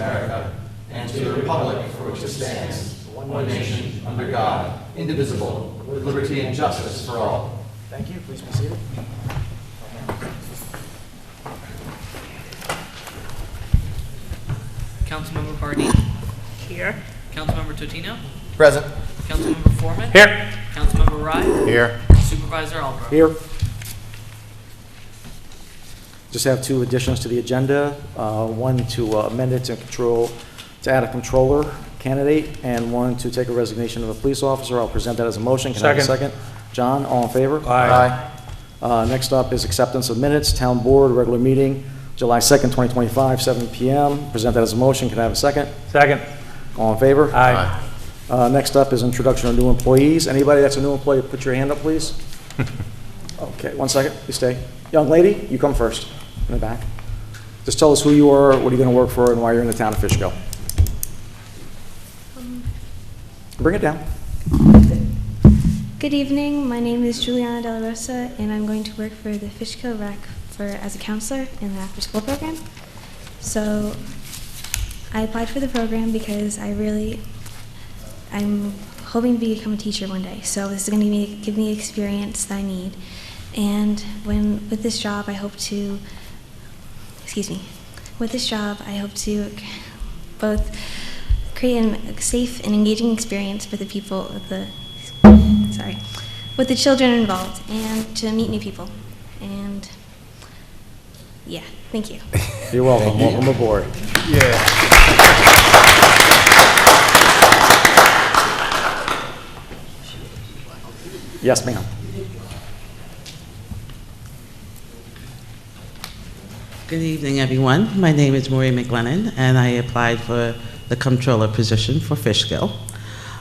America and to the republic for which it stands, one nation, under God, indivisible, with liberty and justice for all. Thank you. Please be seated. Councilmember Bardini. Here. Councilmember Totino. Present. Councilmember Foreman. Here. Councilmember Rye. Here. Supervisor Albro. Here. Just have two additions to the agenda. One to amend it to add a controller candidate, and one to take a resignation of a police officer. I'll present that as a motion. Can I have a second? John, all in favor? Aye. Next up is acceptance of minutes. Town Board, regular meeting, July 2nd, 2025, 7 p.m. Present that as a motion. Can I have a second? Second. All in favor? Aye. Next up is introduction of new employees. Anybody that's a new employee, put your hand up, please. Okay, 1 second. Please stay. Young lady, you come first in the back. Just tell us who you are, what are you going to work for, and why you're in the town of Fishkill. Bring it down. Good evening. My name is Juliana De La Rosa, and I'm going to work for the Fishkill Rec as a counselor in the after-school program. So I applied for the program because I'm hoping to become a teacher one day. So this is going to give me the experience that I need. And with this job, I hope to both create a safe and engaging experience for the people with the children involved, and to meet new people. And yeah, thank you. You're welcome. Welcome aboard. Yeah. Yes, ma'am. Good evening, everyone. My name is Maureen McLennan, and I applied for the comptroller position for Fishkill.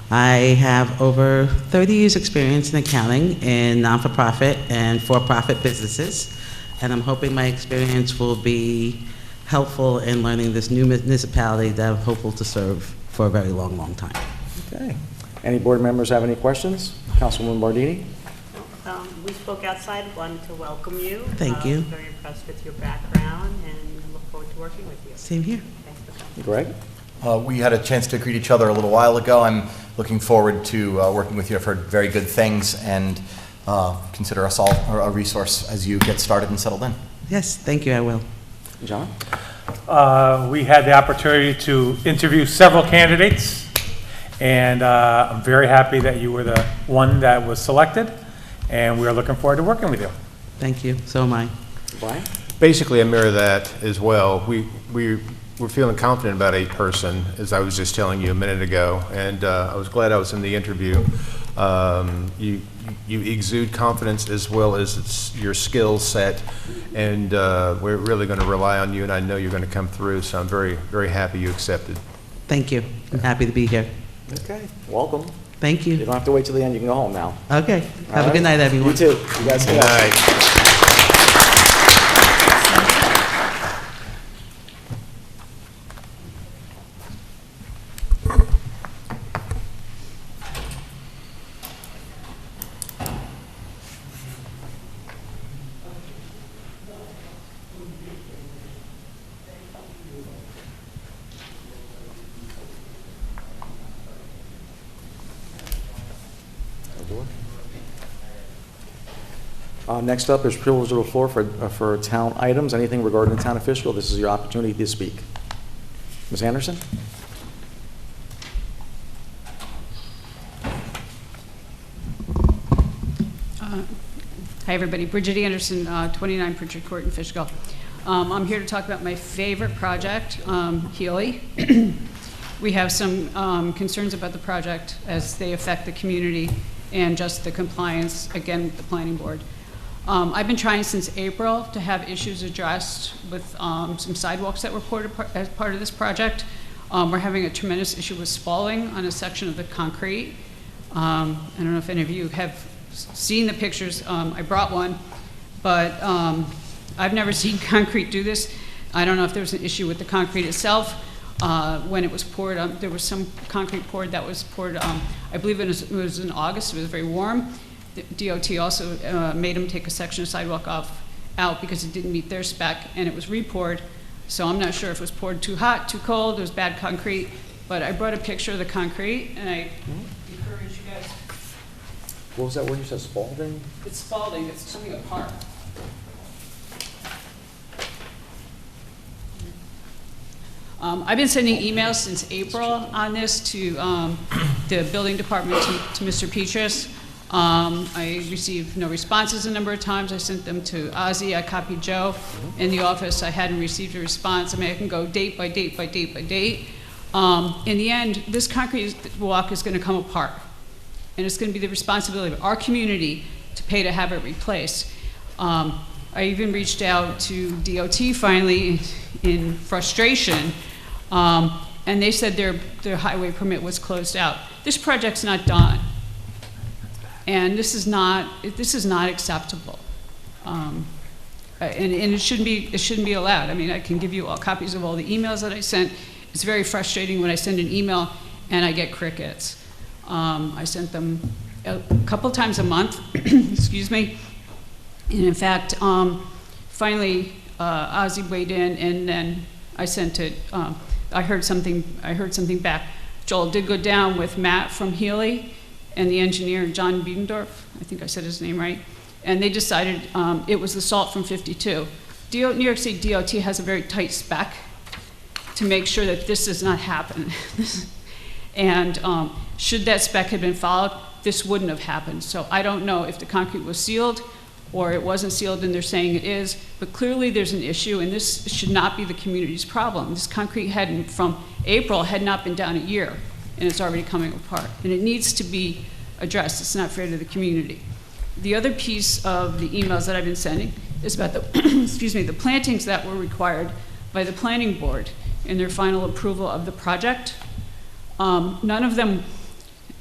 I have over 30 years' experience in accounting in non-for-profit and for-profit businesses, and I'm hoping my experience will be helpful in learning this new municipality that I'm hopeful to serve for a very long, long time. Okay. Any board members have any questions? Councilwoman Bardini? We spoke outside, wanted to welcome you. Thank you. Very impressed with your background and look forward to working with you. Same here. Thanks for coming. Greg? We had a chance to greet each other a little while ago. I'm looking forward to working with you. I've heard very good things, and consider us all a resource as you get started and settled in. Yes, thank you, I will. John? We had the opportunity to interview several candidates, and I'm very happy that you were the one that was selected, and we are looking forward to working with you. Thank you, so am I. Brian? Basically, I mirror that as well. We're feeling confident about a person, as I was just telling you a minute ago, and I was glad I was in the interview. You exude confidence as well as your skill set, and we're really going to rely on you, and I know you're going to come through, so I'm very, very happy you accepted. Thank you. I'm happy to be here. Okay. Welcome. Thank You you. don't have to wait till the end. You can go home now. Okay. All Have a right? good night, everyone. You too. You guys Good can go. night. Next up is privilege of the floor for town items. Anything regarding the town of Fishkill, this is your opportunity to speak. Ms. Anderson? Hi, everybody. Bridget Anderson, 29 Pritchard Court in Fishkill. I'm here to talk about my favorite project, Healy. We have some concerns about the project as they affect the community and just the compliance, again, with the planning board. I've been trying since April to have issues addressed with some sidewalks that were poured as part of this project. We're having a tremendous issue with spalling on a section of the concrete. I don't know if any of you have seen the pictures. I brought one, but I've never seen concrete do this. I don't know if there was an issue with the concrete itself. When it was poured, there was some concrete poured that was poured, I believe it was in August. It was very warm. The DOT also made them take a section of sidewalk out because it didn't meet their spec, and it was re-poured. So I'm not sure if it was poured too hot, too cold, it was bad concrete, but I brought a picture of the concrete, and I encourage you guys. What was that word you said, Spalding? It's spalding, it's coming apart. I've been sending emails since April on this to the building department, to Mr. Petrus. I received no responses a number of times. I sent them to Ozzy, I copied Joe in the office. I hadn't received a response. I mean, I can go date by date by date by date. In the end, this concrete walk is going to come apart. And it's going to be the responsibility of our community to pay to have it replaced. I even reached out to DOT finally in frustration, and they said their highway permit was closed out. This project's not done, and this is not acceptable. And it shouldn't be allowed. I mean, I can give you all copies of all the emails that I sent. It's very frustrating when I send an email and I get crickets. I sent them a couple times a month, excuse me. And in fact, finally, Ozzy weighed in, and then I sent it. I heard something back. Joel did go down with Matt from Healy and the engineer, John Biedendorf. I think I said his name right. And they decided it was the salt from 52. New York State DOT has a very tight spec to make sure that this does not happen. And should that spec have been followed, this wouldn't have happened. So I don't know if the concrete was sealed or it wasn't sealed and they're saying it is, but clearly there's an issue, and this should not be the community's problem. This concrete from April had not been down a year, and it's already coming apart. And it needs to be addressed. It's not fair to the community. The other piece of the emails that I've been sending is about the, excuse me, the plantings that were required by the planning board in their final approval of the project. None of them,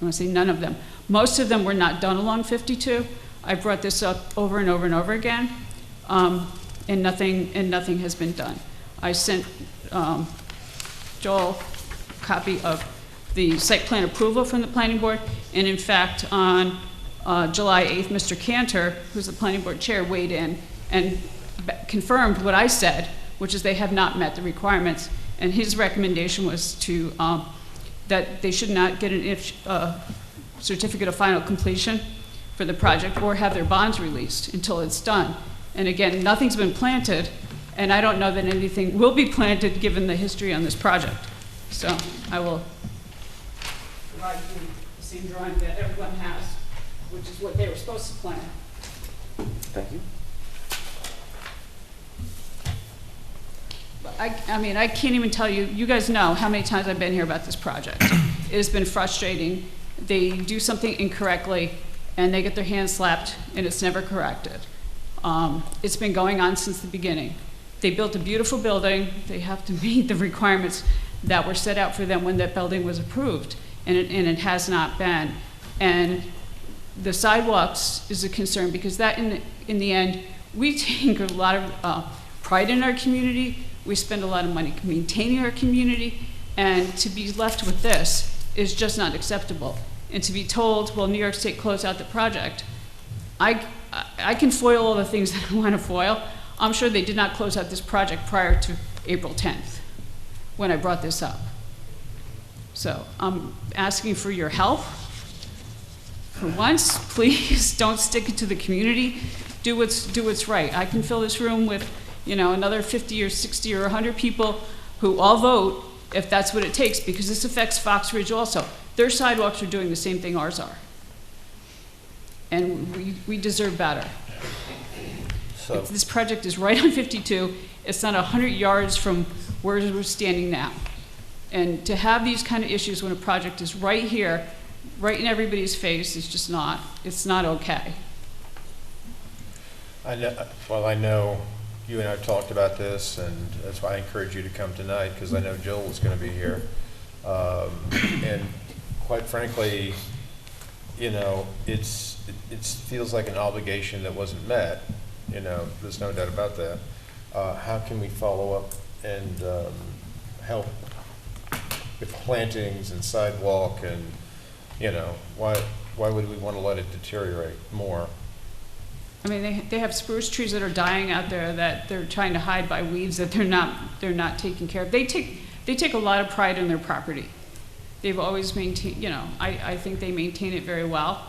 I want to say none of them, most of them were not done along 52. I brought this up over and over and over again, and nothing has been done. I sent Joel a copy of the site plan approval from the planning board, and in fact, on July 8th, Mr. Cantor, who's the planning board chair, weighed in and confirmed what I said, which is they have not met the requirements, and his recommendation was to that they should not get a certificate of final completion for the project or have their bonds released until it's done. And again, nothing's been planted, and I don't know that anything will be planted given the history on this project. So I will provide you the same drawing that everyone has, which is what they were supposed to plant. Thank you. I mean, I can't even tell you, you guys know how many times I've been here about this project. It has been frustrating. They do something incorrectly, and they get their hands slapped, and it's never corrected. It's been going on since the beginning. They built a beautiful building. They have to meet the requirements that were set out for them when that building was approved, and it has not been. And the sidewalks is a concern, because that, in the end, we take a lot of pride in our community. We spend a lot of money maintaining our community, and to be left with this is just not acceptable. And to be told, well, New York State closed out the project, I can foil all the things that I want to foil. I'm sure they did not close out this project prior to April 10th when I brought this up. So I'm asking for your help. For once, please don't stick it to the community. Do what's right. I can fill this room with, you know, another 50 or 60 or 100 people who all vote if that's what it takes, because this affects Fox Ridge also. Their sidewalks are doing the same thing ours are. And we deserve better. So, This project is right on 52. It's not 100 yards from where we're standing now. And to have these kind of issues when a project is right here, right in everybody's face, is just not, it's not okay. I know you and I have talked about this, and that's why I encourage you to come tonight, because I know Joel was going to be here. And quite frankly, you know, it feels like an obligation that wasn't met. You know, there's no doubt about that. How can we follow up and help with plantings and sidewalk, and, you know, why would we want to let it deteriorate more? I mean, they have spruce trees that are dying out there that they're trying to hide by weeds that they're not taking care of. They take a lot of pride in their property. They've always maintained, I think they maintain it very well.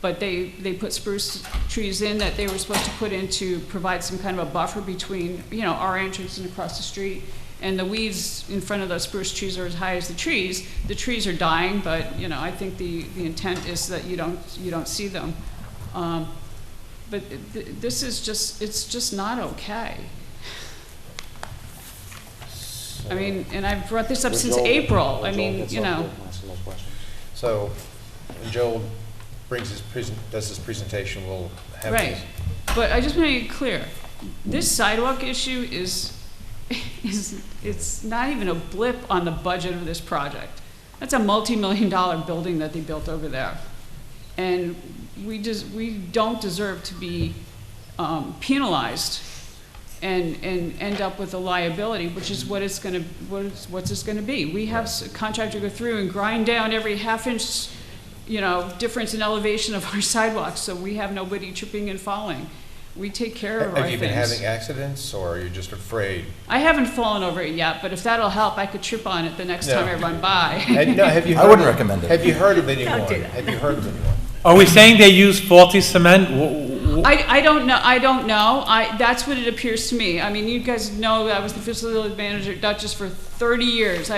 But they put spruce trees in that they were supposed to put in to provide some kind of a buffer between, our entrance and across the street. And the weeds in front of those spruce trees are as high as the trees. The trees are dying, but, I think the intent is that you don't see them. But this is it's just not okay. I mean, and I've brought this up since April. I mean, So, when Joel does his presentation, we'll have right. But I just want to make it clear, this sidewalk issue it's not even a blip on the budget of this project. That's a multi-million-dollar building that they built over there. And we don't deserve to be penalized and end up with a liability, which is what's this gonna be. We have a contractor go through and grind down every half-inch, difference in elevation of our sidewalks, so we have nobody tripping and falling. We take care of our things. Have you been having accidents, or are you just afraid? I haven't fallen over it yet, but if that'll help, I could trip on it the next time I run by. I wouldn't recommend it. Have you heard of anyone? Don't do that. Have you heard of anyone? Are we saying they use faulty cement? I don't know. That's what it appears to me. I mean, you guys know I was the facility manager at Dutchess for 30 years.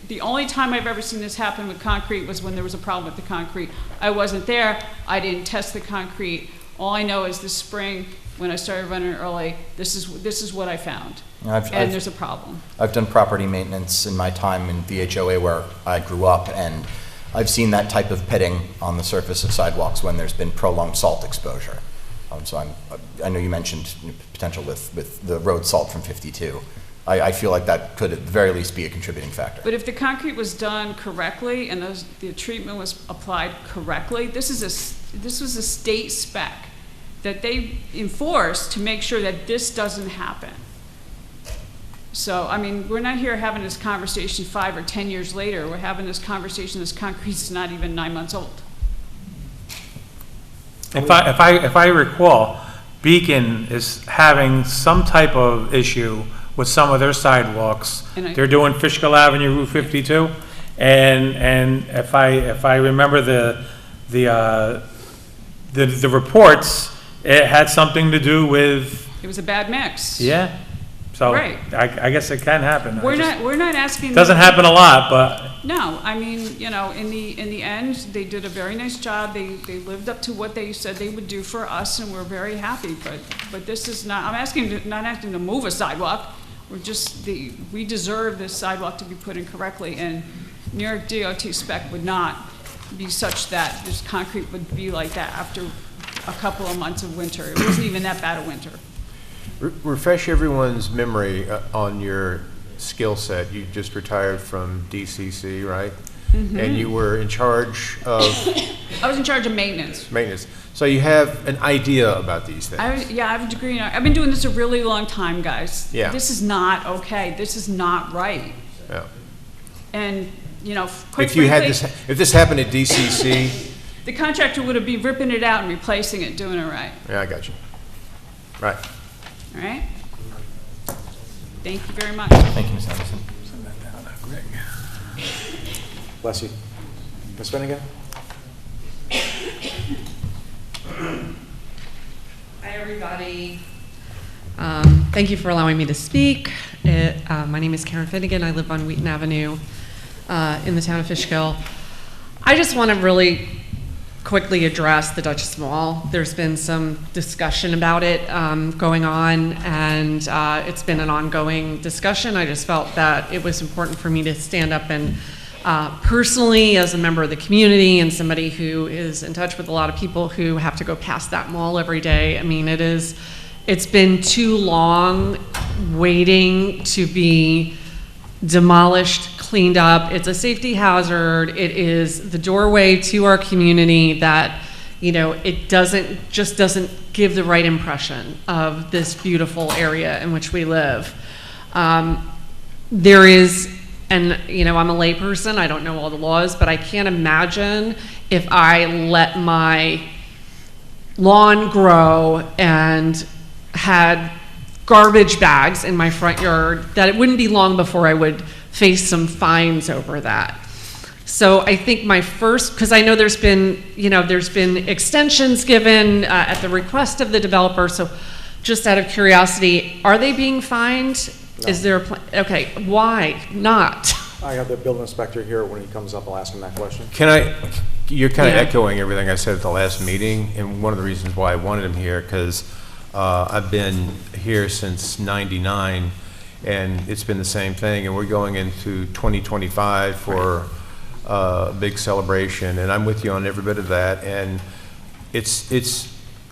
The only time I've ever seen this happen with concrete was when there was a problem with the concrete. I wasn't there. I didn't test the concrete. All I know is this spring, when I started running early, this is what I found. And there's a problem. I've done property maintenance in my time in the HOA where I grew up, and I've seen that type of pitting on the surface of sidewalks when there's been prolonged salt exposure. So I know you mentioned potential with the road salt from 52. I feel like that could at the very least be a contributing factor. But if the concrete was done correctly and the treatment was applied correctly, this was a state spec that they enforced to make sure that this doesn't happen. So, I mean, we're not here having this conversation 5 or 10 years later. We're having this conversation, this concrete's not even 9 months old. If I recall, Beacon is having some type of issue with some of their sidewalks. They're doing Fishkill Avenue, Route 52, and if I remember the reports, it had something to do with. It was a bad mix. Yeah. So right. I guess it can happen. We're not asking. Doesn't happen a lot, but. No, I mean, in the end, they did a very nice job. They lived up to what they said they would do for us, and we're very happy. But this is not. I'm not asking to move a sidewalk. We deserve this sidewalk to be put in correctly, and New York DOT spec would not be such that this concrete would be like that after a couple of months of winter. It wasn't even that bad a winter. Refresh everyone's memory on your skill set. You just retired from DCC, right? Mm-hmm. And you were in charge of? I was in charge of maintenance. Maintenance. So you have an idea about these things? I have a degree. I've been doing this a really long time, guys. Yeah. This is not okay. This is not right. Yeah. And, quite if this happened at DCC? The contractor would have been ripping it out and replacing it, doing it right. Yeah, I got you. Right. All right? Thank you very much. Thank you, Ms. Anderson. Bless you. Ms. Finnegan? Hi, everybody. Thank you for allowing me to speak. My name is Karen Finnegan. I live on Wheaton Avenue in the town of Fishkill. I just want to really quickly address the Dutchess Mall. There's been some discussion about it going on, and it's been an ongoing discussion. I just felt that it was important for me to stand up and personally, as a member of the community and somebody who is in touch with a lot of people who have to go past that mall every day. I mean, it's been too long waiting to be demolished, cleaned up. It's a safety hazard. It is the doorway to our community that, it doesn't give the right impression of this beautiful area in which we live. There is, and I'm a layperson, I don't know all the laws, but I can't imagine if I let my lawn grow and had garbage bags in my front yard, that it wouldn't be long before I would face some fines over that. So I think my first, because I know there's been extensions given at the request of the developer, so just out of curiosity, are they being fined? No. Is there a plan? Okay, why not? I have the building inspector here. When he comes up, I'll ask him that question. You're kind of Yeah. echoing everything I said at the last meeting, and one of the reasons why I wanted him here, because I've been here since '99, and it's been the same thing, and we're going into 2025 for a big celebration, and I'm with you on every bit of that, and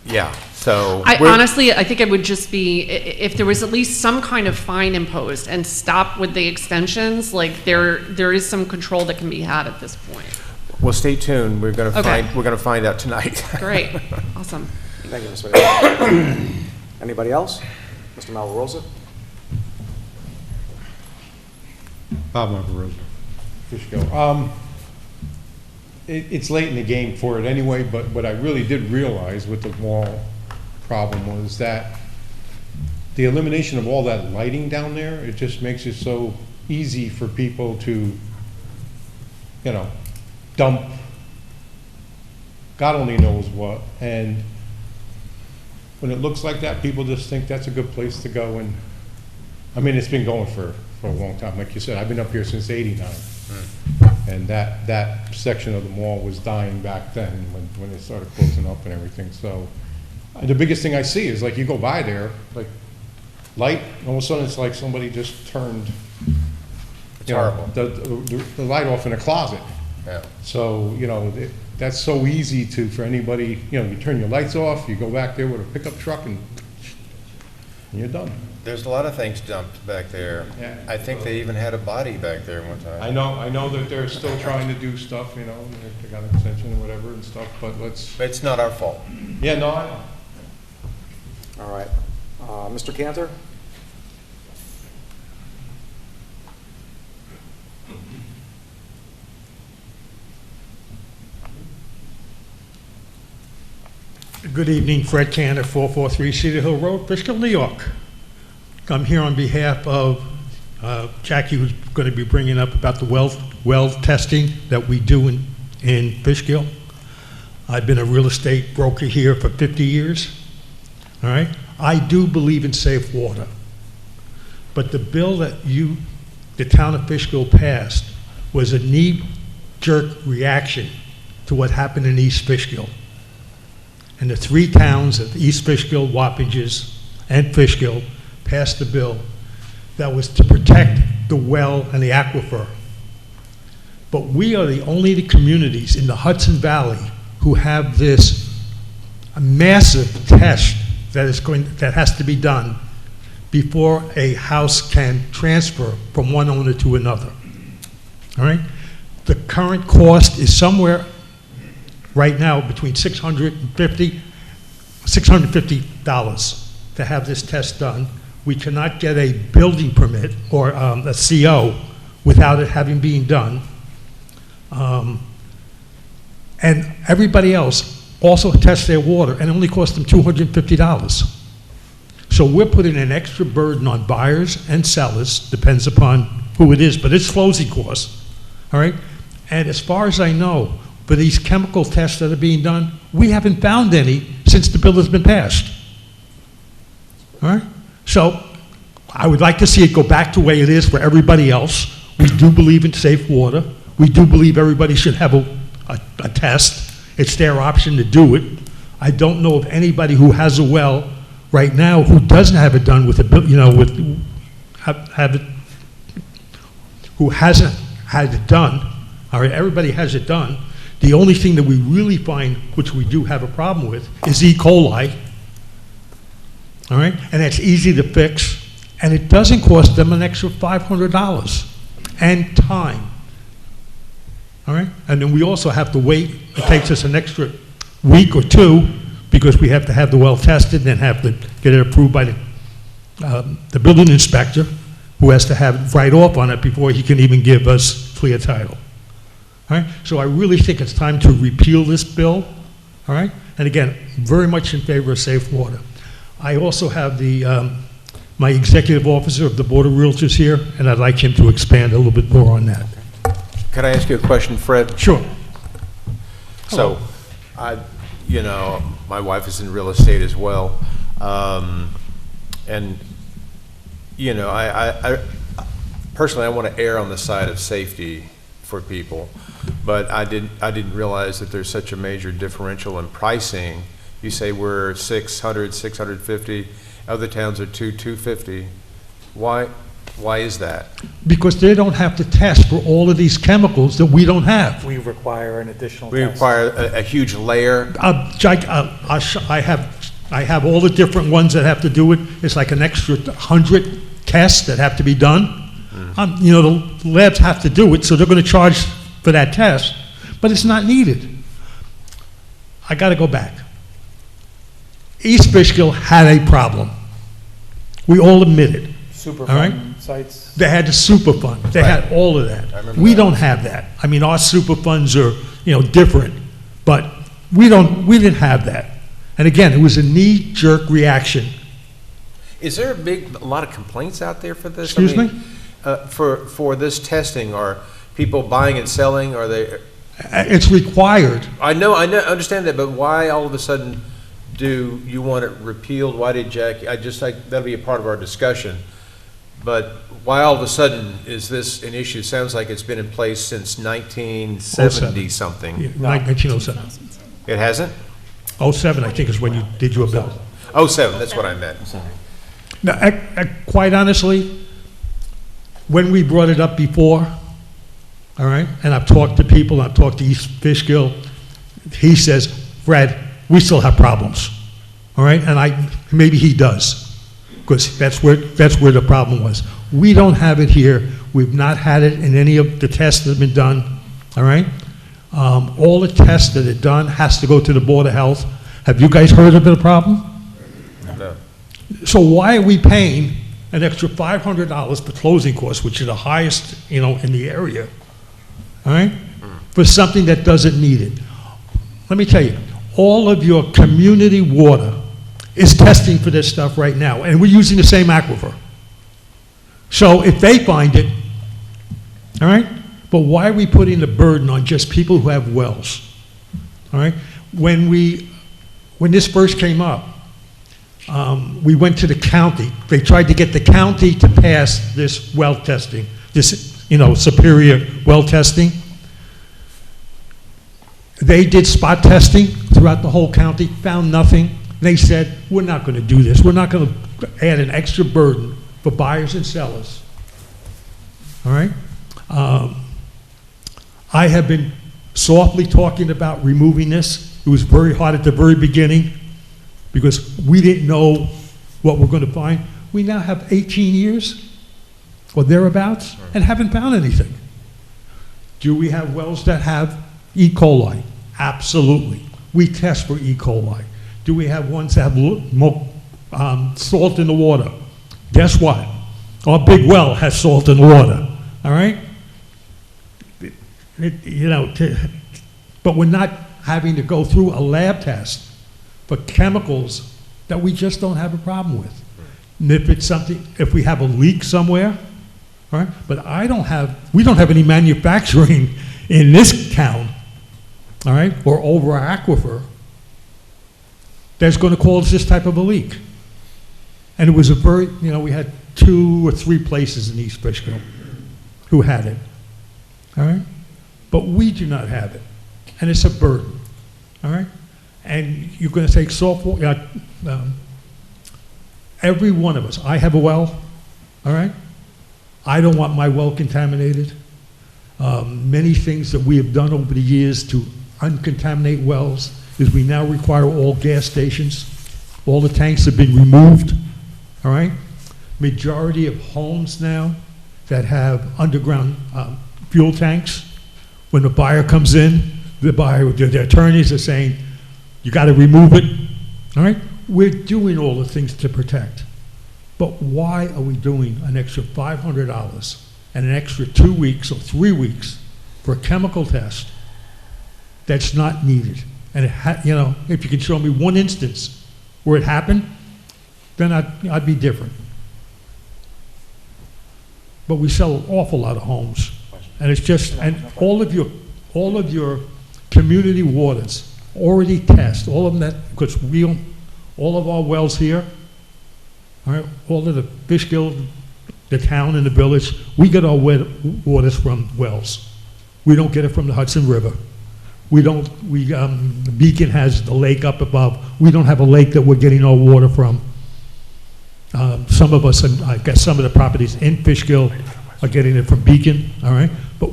yeah, so. Honestly, I think it would just be, if there was at least some kind of fine imposed and stop with the extensions, like there is some control that can be had at this point. Well, stay tuned, we're gonna Okay. find out tonight. Great, awesome. Thank you, Ms. Vanessa. Anybody else? Mr. Malvarosa? Bob Margarosa, Fishkill. It's late in the game for it anyway, but what I really did realize with the mall problem was that the elimination of all that lighting down there, it just makes it so easy for people to, dump God only knows what. And when it looks like that, people just think that's a good place to go. And I mean, it's been going for a long time. Like you said, I've been up here since '89. And that section of the mall was dying back then when they started closing up and everything. So the biggest thing I see is, like, you go by there, like, light, all of a sudden it's like somebody just turned It's horrible. the light off in a closet. Yeah. So, that's so easy for anybody, you turn your lights off, you go back there with a pickup truck and you're done. There's a lot of things dumped back there. Yeah. I think they even had a body back there one time. I know that they're still trying to do stuff, they got an extension or whatever and stuff, but It's not our fault. yeah, no, I know. All right. Mr. Cantor? Good evening, Fred Cantor, 443 Cedar Hill Road, Fishkill, New York. I'm here on behalf of Jackie, who's going to be bringing up about the well testing that we do in Fishkill. I've been a real estate broker here for 50 years, all right? I do believe in safe water, but the bill that the town of Fishkill passed was a knee-jerk reaction to what happened in East Fishkill. And the three towns of East Fishkill, Wappingers, and Fishkill passed a bill that was to protect the well and the aquifer. But we are the only communities in the Hudson Valley who have this massive test that has to be done before a house can transfer from one owner to another. All right? The current cost is somewhere right now between $650 to have this test done. We cannot get a building permit or a CO without it having been done. And everybody else also tests their water, and it only costs them $250. So we're putting an extra burden on buyers and sellers, depends upon who it is, but it's closing costs, all right? And as far as I know, for these chemical tests that are being done, we haven't found any since the bill has been passed. All right? So I would like to see it go back to the way it is for everybody else. We do believe in safe water. We do believe everybody should have a test. It's their option to do it. I don't know of anybody who has a well right now who doesn't have it done with who hasn't had it done. All right, everybody has it done. The only thing that we really find, which we do have a problem with, is E. coli. All right, and that's easy to fix, and it doesn't cost them an extra $500 and time. All right, and then we also have to wait. It takes us an extra week or two because we have to have the well tested and have to get it approved by the building inspector, who has to have it right off on it before he can even give us clear title. All right, so I really think it's time to repeal this bill all right? And again, very much in favor of safe water. I also have my executive officer of the Board of Realtors here, and I'd like him to expand a little bit more on that. Can I ask you a question, Fred? Sure. So, my wife is in real estate as well. And, I personally, I want to err on the side of safety for people. But I didn't realize that there's such a major differential in pricing. You say we're 600, 650, other towns are 250. Why is that? Because they don't have to test for all of these chemicals that we don't have. We require an additional We test. require a huge layer. I have all the different ones that have to do it. It's like an extra 100 tests that have to be done. The labs have to do it, so they're going to charge for that test, but it's not needed. I got to go back. East Fishkill had a problem. We all admit it. Superfund All right? sites. They had the Superfund. They had all of that. We don't have that. I mean, our Superfunds are, different, but we didn't have that. And again, it was a knee-jerk reaction. Is there a lot of complaints out there for this? Excuse me? For this testing, are people buying and selling? Are they? It's required. I understand that, but why all of a sudden do you want it repealed? Why did Jackie? That'll be a part of our discussion. But why all of a sudden is this an issue? Sounds like it's been in place since 1970 something. Yeah, 1907. It hasn't? 07, I think, is when you did your bill. 07, that's what I meant. Now, quite honestly, when we brought it up before, all right, and I've talked to people, I've talked to East Fishkill, he says, Fred, we still have problems, all right? And maybe he does, because that's where the problem was. We don't have it here. We've not had it in any of the tests that have been done, all right? All the tests that are done has to go to the Board of Health. Have you guys heard of the problem? No. So why are we paying an extra $500 for closing costs, which are the highest, in the area, all right, for something that doesn't need it? Let me tell you, all of your community water is testing for this stuff right now, and we're using the same aquifer. So if they find it, all right, but why are we putting the burden on just people who have wells, all right? When this first came up, we went to the county. They tried to get the county to pass this well testing, this, superior well testing. They did spot testing throughout the whole county, found nothing. They said, we're not going to do this. We're not going to add an extra burden for buyers and sellers. All right? I have been softly talking about removing this. It was very hard at the very beginning because we didn't know what we're going to find. We now have 18 years or thereabouts and haven't found anything. Do we have wells that have E. coli? Absolutely. We test for E. coli. Do we have ones that have salt in the water? Guess what? Our big well has salt in the water, all right? But we're not having to go through a lab test for chemicals that we just don't have a problem with. And if we have a leak somewhere, all right? But we don't have any manufacturing in this town, all right, or over our aquifer that's going to cause this type of a leak. And it was we had 2 or 3 places in East Fishkill who had it, all right? But we do not have it, and it's a burden, all right? And you're going to take soft water, every one of us, I have a well, all right? I don't want my well contaminated. Many things that we have done over the years to uncontaminate wells is we now require all gas stations. All the tanks have been removed, all right? Majority of homes now that have underground fuel tanks, when the buyer comes in, the attorneys are saying, you got to remove it, all right? We're doing all the things to protect. But why are we doing an extra $500 and an extra 2 weeks or 3 weeks for a chemical test that's not needed? and you know, if you could show me one instance where it happened, then I'd be different. But we sell an awful lot of homes, and it's just, and all of your community waters already test, all of them that, because all of our wells here, all right, all of the Fishkill, the town and the village, we get our waters from wells. We don't get it from the Hudson River. Beacon has the lake up above. We don't have a lake that we're getting our water from. Some of us, and I guess some of the properties in Fishkill are getting it from Beacon, all right? But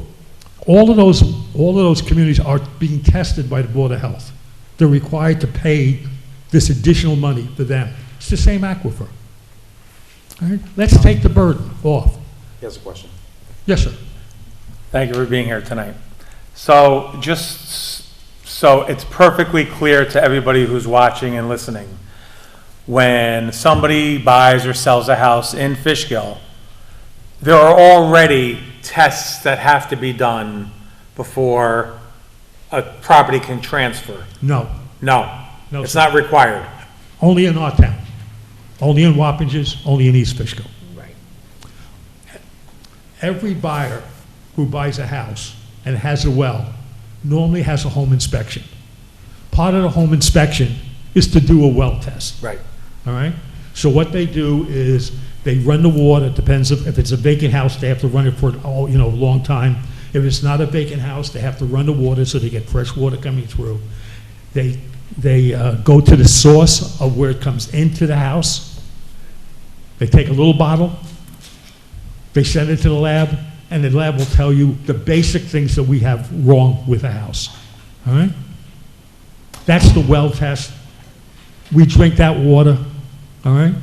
all of those communities are being tested by the Board of Health. They're required to pay this additional money for them. It's the same aquifer. All right? Let's take the burden off. He has a question. Yes, sir. Thank you for being here tonight. So just so it's perfectly clear to everybody who's watching and listening, when somebody buys or sells a house in Fishkill, there are already tests that have to be done before a property can transfer. No. No, No, it's sir. not required. Only in our town. Only in Wappingers, only in East Fishkill. Right. Every buyer who buys a house and has a well normally has a home inspection. Part of the home inspection is to do a well test. Right. All right? So what they do is they run the water, depends if it's a vacant house, they have to run it for, a long time. If it's not a vacant house, they have to run the water so they get fresh water coming through. They go to the source of where it comes into the house. They take a little bottle, they send it to the lab, and the lab will tell you the basic things that we have wrong with the house. All right? That's the well test. We drink that water. All right?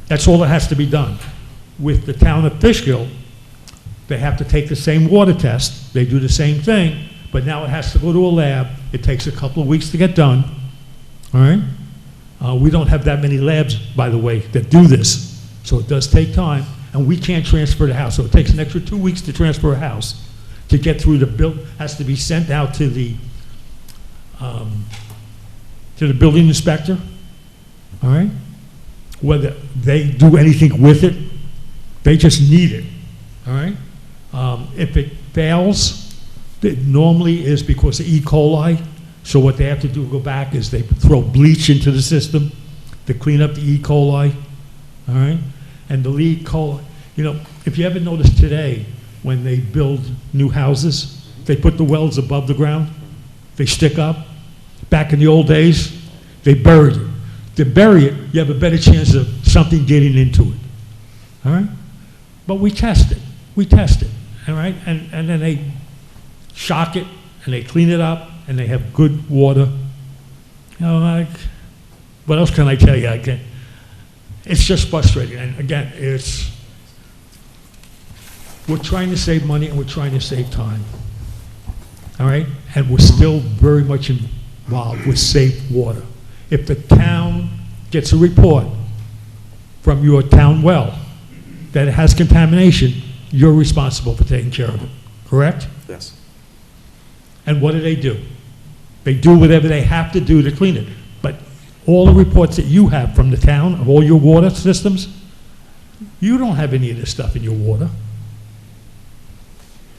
That's all that has to be done. With the town of Fishkill, they have to take the same water test. They do the same thing, but now it has to go to a lab. It takes a couple of weeks to get done. All right? We don't have that many labs, by the way, that do this. So it does take time, and we can't transfer the house. So it takes an extra 2 weeks to transfer a house. To get through the bill, has to be sent out to the building inspector. All right? Whether they do anything with it, they just need it. All right? If it fails, it normally is because of E. coli. So what they have to do, go back, is they throw bleach into the system to clean up the E. coli. All right? And the E. coli, if you ever notice today, when they build new houses, they put the wells above the ground. They stick up. Back in the old days, they buried it. To bury it, you have a better chance of something getting into it. All right? But we test it. We test it. All right? And then they shock it, and they clean it up, and they have good water. What else can I tell you? It's just frustrating. And again, we're trying to save money, and we're trying to save time. All right? And we're still very much involved with safe water. If the town gets a report from your town well that it has contamination, you're responsible for taking care of it, correct? Yes. And what do? They do whatever they have to do to clean it. But all the reports that you have from the town of all your water systems, you don't have any of this stuff in your water.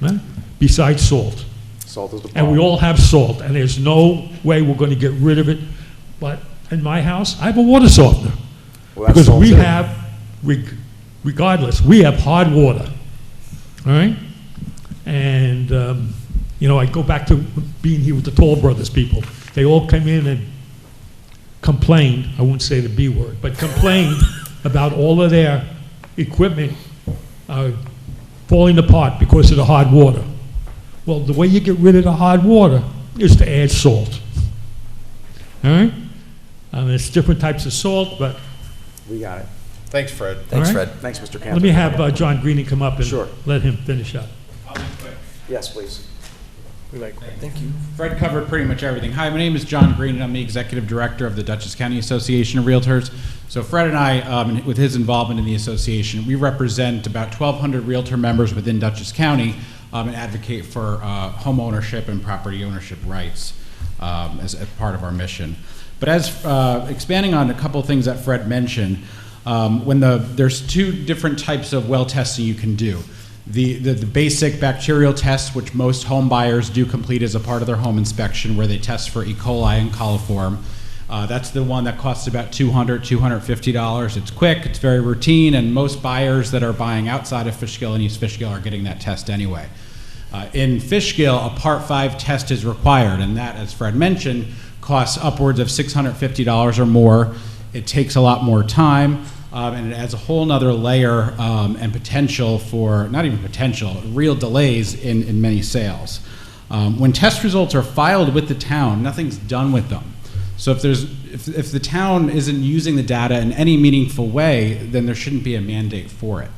Right? Besides salt. Salt is the And we problem. all have salt, and there's no way we're going to get rid of it. But in my house, I have a water softener. Well, that's Because salt we too. have, regardless, we have hard water. All right? And, I go back to being here with the Toll Brothers people. They all came in and complained, I won't say the B word, but complained about all of their equipment falling apart because of the hard water. Well, the way you get rid of the hard water is to add salt. All right? It's different types of salt, but We got it. Thanks, Fred. Thanks, All right. Fred. Thanks, Mr. Cantor. let me have John Greening come up and Sure. let him finish up. Yes, please. Thank you. Fred covered pretty much everything. Hi, my name is John Green, and I'm the Executive Director of the Dutchess County Association of Realtors. So Fred and I, with his involvement in the association, we represent about 1,200 Realtor members within Dutchess County. and advocate for home ownership and property ownership rights as part of our mission. But as expanding on a couple of things that Fred mentioned, there's two different types of well testing you can do. The basic bacterial test, which most home buyers do complete as a part of their home inspection, where they test for E. coli and coliform. That's the one that costs about $200, $250. It's quick, it's very routine, and most buyers that are buying outside of Fishkill and East Fishkill are getting that test anyway. In Fishkill, a Part 5 test is required, and that, as Fred mentioned, costs upwards of $650 or more. It takes a lot more time, and it adds a whole nother layer and potential for, not even potential, real delays in many sales. When test results are filed with the town, nothing's done with them. So if the town isn't using the data in any meaningful way, then there shouldn't be a mandate for it.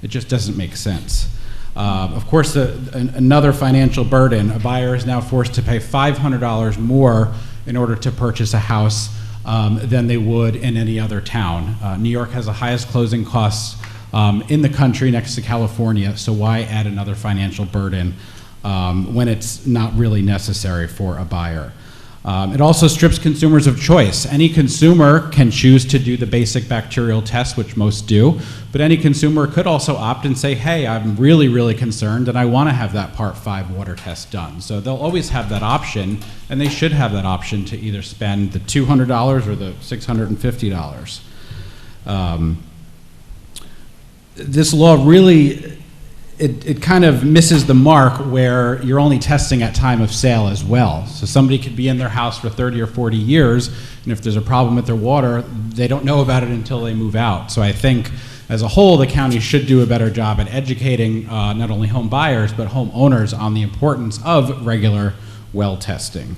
It just doesn't make sense. Of course, another financial burden, a buyer is now forced to pay $500 more in order to purchase a house than they would in any other town. New York has the highest closing costs in the country next to California, so why add another financial burden when it's not really necessary for a buyer? It also strips consumers of choice. Any consumer can choose to do the basic bacterial test, which most do, but any consumer could also opt and say, hey, I'm really, really concerned and I want to have that Part 5 water test done. So they'll always have that option, and they should have that option to either spend the $200 or the $650. This law really, it kind of misses the mark where you're only testing at time of sale as well. So somebody could be in their house for 30 or 40 years, and if there's a problem with their water, they don't know about it until they move out. So I think as a whole, the county should do a better job at educating not only home buyers, but home owners on the importance of regular well testing.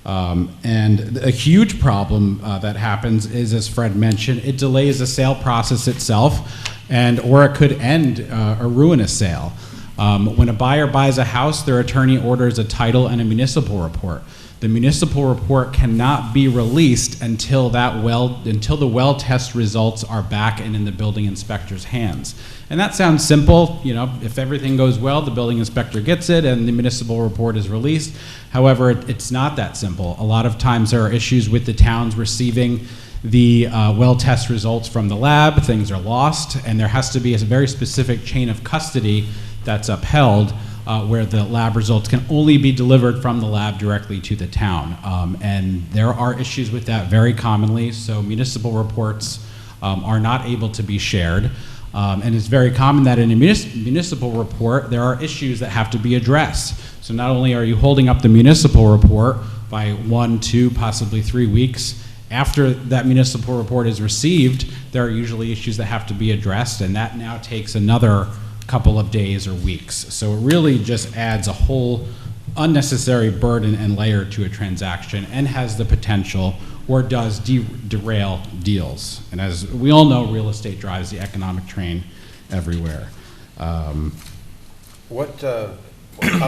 And a huge problem that happens is, as Fred mentioned, it delays the sale process itself, or it could end or ruin a sale. When a buyer buys a house, their attorney orders a title and a municipal report. The municipal report cannot be released until the well test results are back and in the building inspector's hands. And that sounds simple. You know, if everything goes well, the building inspector gets it and the municipal report is released. However, it's not that simple. A lot of times there are issues with the towns receiving the well test results from the lab. Things are lost, and there has to be a very specific chain of custody that's upheld where the lab results can only be delivered from the lab directly to the town. And there are issues with that very commonly, so municipal reports are not able to be shared. And it's very common that in a municipal report, there are issues that have to be addressed. So not only are you holding up the municipal report by 1, 2, possibly 3 weeks, after that municipal report is received, there are usually issues that have to be addressed, and that now takes another couple of days or weeks. So it really just adds a whole unnecessary burden and layer to a transaction and has the potential, or does, derail deals. And as we all know, real estate drives the economic train everywhere. I'm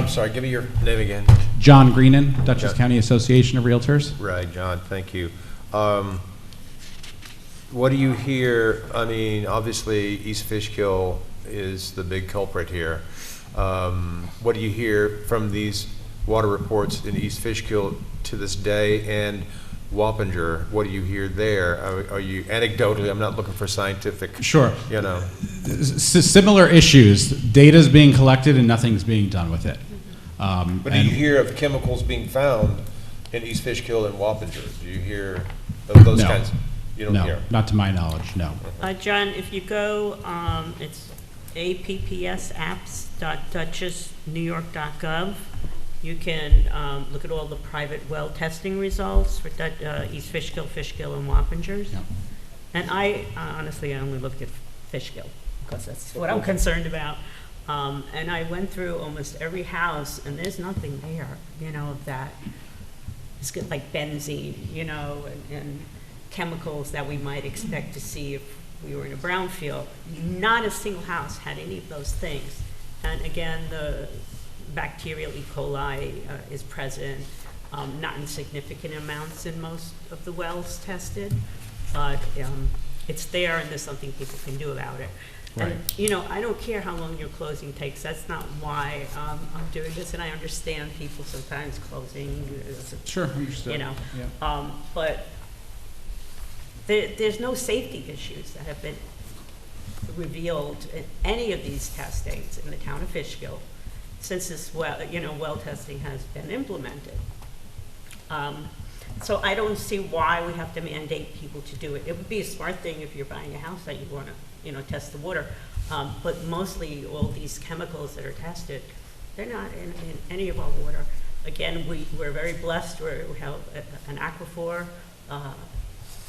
sorry, give me your name again. John Greenan, Dutchess County Association of Realtors. Right, John, thank you. What do you hear? I mean, obviously, East Fishkill is the big culprit here. What do you hear from these water reports in East Fishkill to this day, and Wappinger? What do you hear there? Are you anecdotally? I'm not looking for scientific. Sure. You know, similar issues. Data's being collected and nothing's being done with it. but do you hear of chemicals being found in East Fishkill and Wappinger? Do you hear of those kinds? You don't hear? Not to my knowledge, no. John, if you go, it's appsapps.dutchessnewyork.gov. You can look at all the private well testing results for East Fishkill, Fishkill, and Wappingers. Yep. And I honestly only looked at Fishkill because that's what I'm concerned about. And I went through almost every house, and there's nothing there, you know, of that. It's good, like benzene, you know, and chemicals that we might expect to see if we were in a brownfield. Not a single house had any of those things. And again, the bacterial E. coli is present, not in significant amounts in most of the wells tested, but it's there and there's something people can do about it. And, Right. you know, I don't care how long your closing takes. That's not why I'm doing this. And I understand people sometimes closing is, Sure, understood. you know. Yeah. But there's no safety issues that have been revealed in any of these testings in the town of Fishkill since this well testing has been implemented. So I don't see why we have to mandate people to do it. It would be a smart thing if you're buying a house that you want to, test the water. But mostly all these chemicals that are tested, they're not in any of our water. Again, we're very blessed. We have an aquifer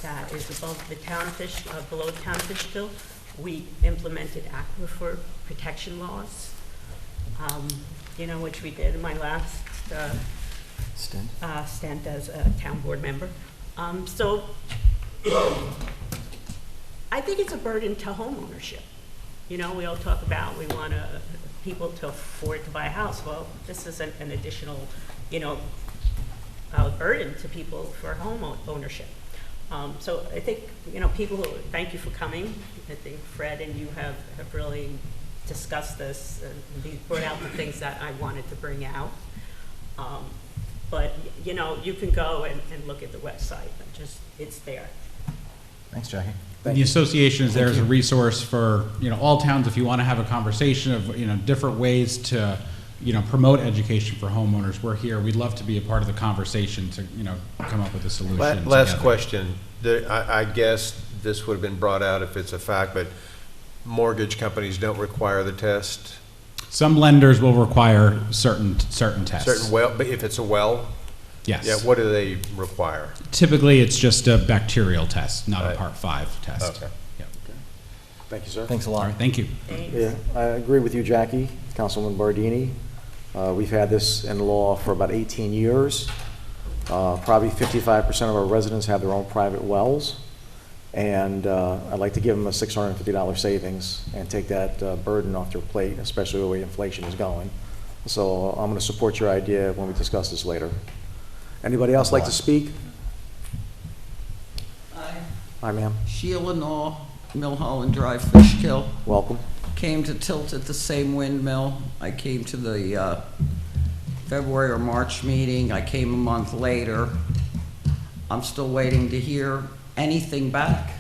that is above the town of below the town of Fishkill. We implemented aquifer protection laws, which we did in my last stint as a town board member. So I think it's a burden to homeownership. We all talk about we want people to afford to buy a house. Well, this is an additional, burden to people for home ownership. So I think, people, thank you for coming. I think Fred and you have really discussed this and brought out the things that I wanted to bring out. But, you can go and look at the website. It's there. Thanks, Jackie. The association is there as a resource for, all towns if you want to have a conversation of, different ways to, promote education for homeowners. We're here. We'd love to be a part of the conversation to, come up with a solution. Last together. question. I guess this would have been brought out if it's a fact, but mortgage companies don't require the test? Some lenders will require certain tests. Certain well, but if it's a well? Yes. Yeah, what do they require? Typically, it's just a bacterial test, not Right. a Part 5 test. Okay. Yep. Thank you, sir. Thanks a All lot. right, thank you. Thanks. Yeah, I agree with you, Jackie, Councilman Bardini. We've had this in law for about 18 years. Probably 55% of our residents have their own private wells. And I'd like to give them a $650 savings and take that burden off their plate, especially the way inflation is going. So I'm going to support your idea when we discuss this later. Anybody else like to speak? Hi, ma'am. Sheila Naw, Milholland Drive, Fishkill. Welcome. Came to tilt at the same windmill. I came to the February or March meeting. I came a month later. I'm still waiting to hear anything back.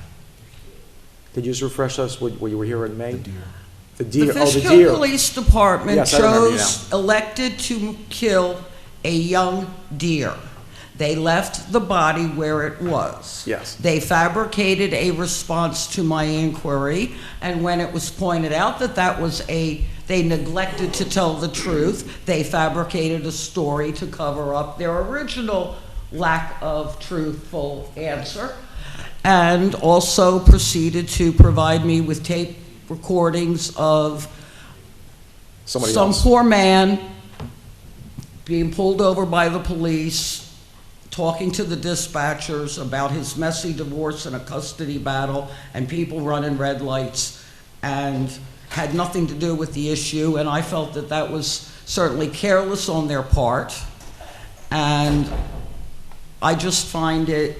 Could you just refresh us what you were here in May? The The deer. Oh, the Fishkill deer. Police Department Yes, I remember you chose, elected to kill a young deer. They left the body where it was. Yes. They fabricated a response to my inquiry, and when it was pointed out that they neglected to tell the truth, they fabricated a story to cover up their original lack of truthful answer, and also proceeded to provide me with tape recordings of Somebody some else. poor man being pulled over by the police, talking to the dispatchers about his messy divorce and a custody battle, and people running red lights, and had nothing to do with the issue. And I felt that that was certainly careless on their part, and I just find it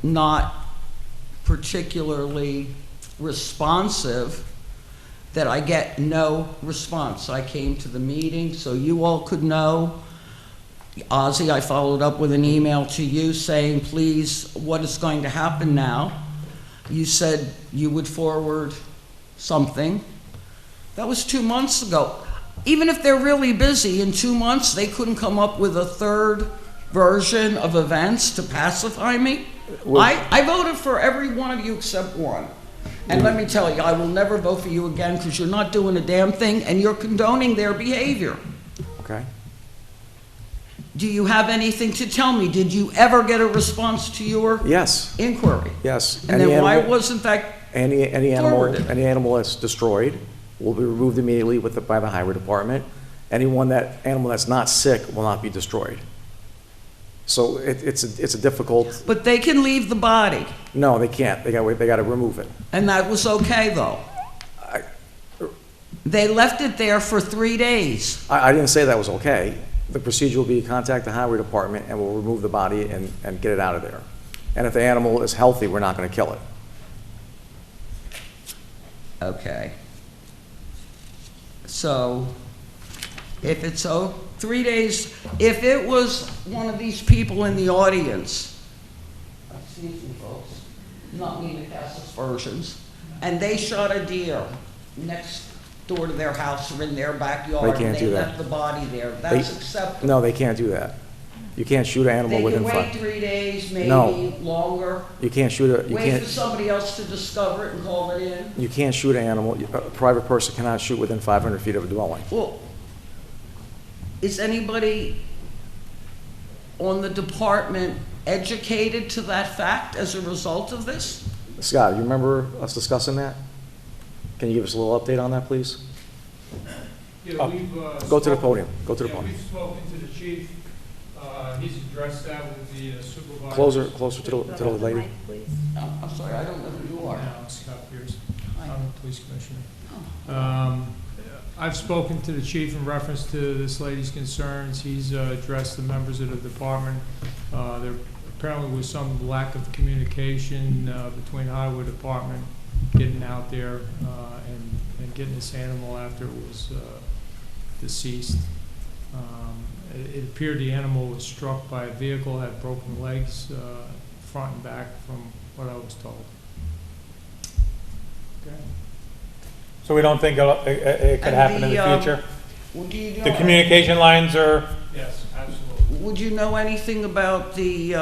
not particularly responsive that I get no response. I came to the meeting so you all could know. Ozzy, I followed up with an email to you saying, please, what is going to happen now? You said you would forward something. That was 2 months ago. Even if they're really busy, in 2 months they couldn't come up with a third version of events to pacify me. I voted for every one of you except one. And let me tell you, I will never vote for you again because you're not doing a damn thing and you're condoning their behavior. Okay. Do you have anything to tell me? Did you ever get a response to your Yes. inquiry? Yes. And then why wasn't that Any forwarded? animal that's destroyed will be removed immediately by the highway department. Animal that's not sick will not be destroyed. So it's a difficult. But they can leave the body, No, they can't. They got to remove it. and that was okay though. They left it there for 3 days. I didn't say that was okay. The procedure will be to contact the highway department and we'll remove the body and get it out of there. And if the animal is healthy, we're not going to kill it. Okay. So, if it's 3 days, if it was one of these people in the audience, excuse me folks, not meaning to cast aspersions, and they shot a deer next door to their house or in their backyard, They can't and do they that. left the body there, that's acceptable. No, they can't do that. You can't shoot an animal They within can wait 5. 3 days, No. maybe longer, You can't shoot you wait for can't, somebody else to discover it and call it in. you can't shoot an animal. A private person cannot shoot within 500 feet of a dwelling. Well, is anybody on the department educated to that fact as a result of this? Scott, you remember us discussing that? Can you give us a little update on that, please? Yeah, we've, Go to the podium. Go to the yeah, podium. we've spoken to the chief. He's addressed that with the supervisor. Closer to the lady. I'm sorry, I don't know who you are. No, I'm Scott Pierce. I'm a police commissioner. I've spoken to the chief in reference to this lady's concerns. He's addressed the members of the department. There apparently was some lack of communication between the highway department getting out there and getting this animal after it was deceased. It appeared the animal was struck by a vehicle, had broken legs, front and back, from what I was told. Okay. So we don't think it could And happen in the the, future? Do you know- The communication lines are, Yes, absolutely. Would you know anything about the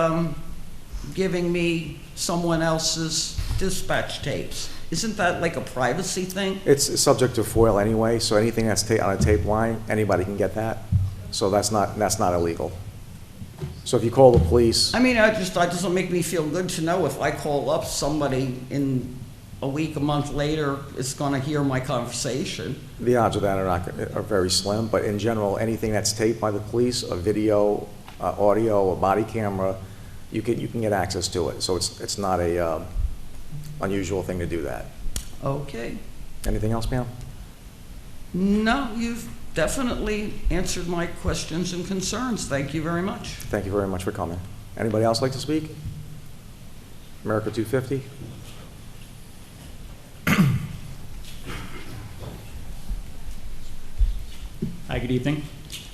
giving me someone else's dispatch tapes? Isn't that like a privacy thing? It's subject to FOIL anyway, so anything that's on a tape line, anybody can get that. So that's not illegal. So if you call the police, I mean, that doesn't make me feel good to know if I call up somebody in a week, a month later, is gonna hear my conversation. the odds of that are very slim, but in general, anything that's taped by the police, a video, audio, a body camera, you can get access to it. So it's not a unusual thing to do that. Okay. Anything else, ma'am? No, you've definitely answered my questions and concerns. Thank you very much. Thank you very much for coming. Anybody else like to speak? America 250? Hi, good evening.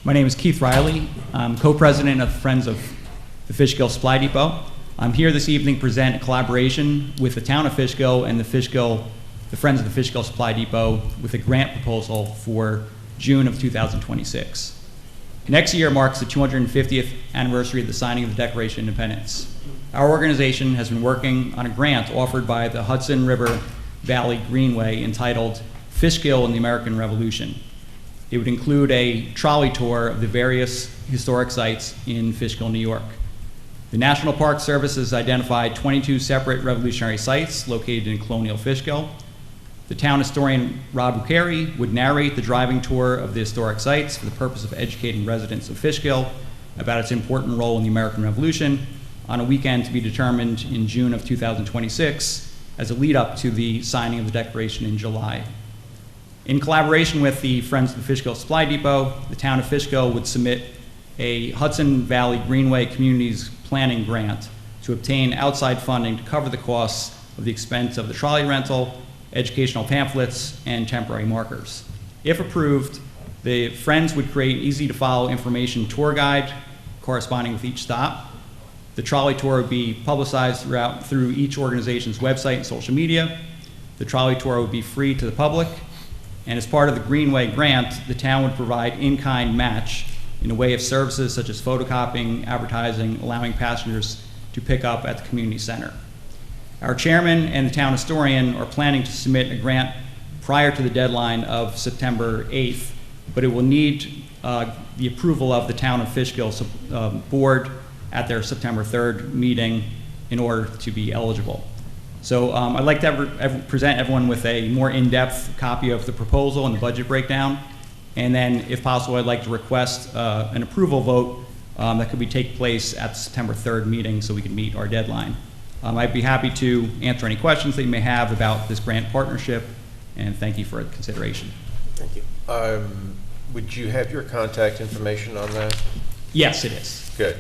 My name is Keith Riley. I'm co-president of Friends of the Fishkill Supply Depot. I'm here this evening to present a collaboration with the town of Fishkill and the Friends of the Fishkill Supply Depot with a grant proposal for June of 2026. Next year marks the 250th anniversary of the signing of the Declaration of Independence. Our organization has been working on a grant offered by the Hudson River Valley Greenway entitled Fishkill and the American Revolution. It would include a trolley tour of the various historic sites in Fishkill, New York. The National Park Service has identified 22 separate revolutionary sites located in colonial Fishkill. The town historian Rob Bucari would narrate the driving tour of the historic sites for the purpose of educating residents of Fishkill about its important role in the American Revolution on a weekend to be determined in June of 2026 as a lead up to the signing of the Declaration in July. In collaboration with the Friends of the Fishkill Supply Depot, the town of Fishkill would submit a Hudson Valley Greenway Communities Planning Grant to obtain outside funding to cover the costs of the expense of the trolley rental, educational pamphlets, and temporary markers. If approved, the Friends would create an easy-to-follow information tour guide corresponding with each stop. The trolley tour would be publicized through each organization's website and social media. The trolley tour would be free to the public. And as part of the Greenway grant, the town would provide in-kind match in a way of services such as photocopying, advertising, allowing passengers to pick up at the community center. Our chairman and the town historian are planning to submit a grant prior to the deadline of September 8th, but it will need the approval of the town of Fishkill board at their September 3rd meeting in order to be eligible. So I'd like to present everyone with a more in-depth copy of the proposal and the budget breakdown. And then, if possible, I'd like to request an approval vote that could take place at the September 3rd meeting so we can meet our deadline. I'd be happy to answer any questions that you may have about this grant partnership, and thank you for the consideration. Thank you. Would you have your contact information on that? Yes, it is. Good.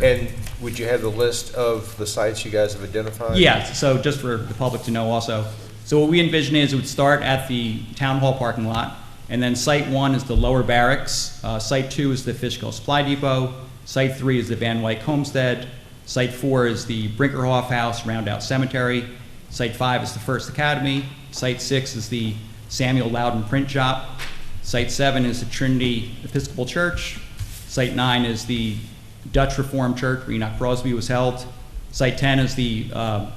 And would you have the list of the sites you guys have identified? Yeah, so just for the public to know also. So what we envision is it would start at the town hall parking lot, and then Site 1 is the lower barracks, Site 2 is the Fishkill Supply Depot, Site 3 is the Van Wyck Homestead, Site 4 is the Brinkerhoff House, Roundout Cemetery, Site 5 is the First Academy, Site 6 is the Samuel Loudon Print Shop, Site 7 is the Trinity Episcopal Church, Site 9 is the Dutch Reformed Church where Enoch Crosby was held, Site 10 is the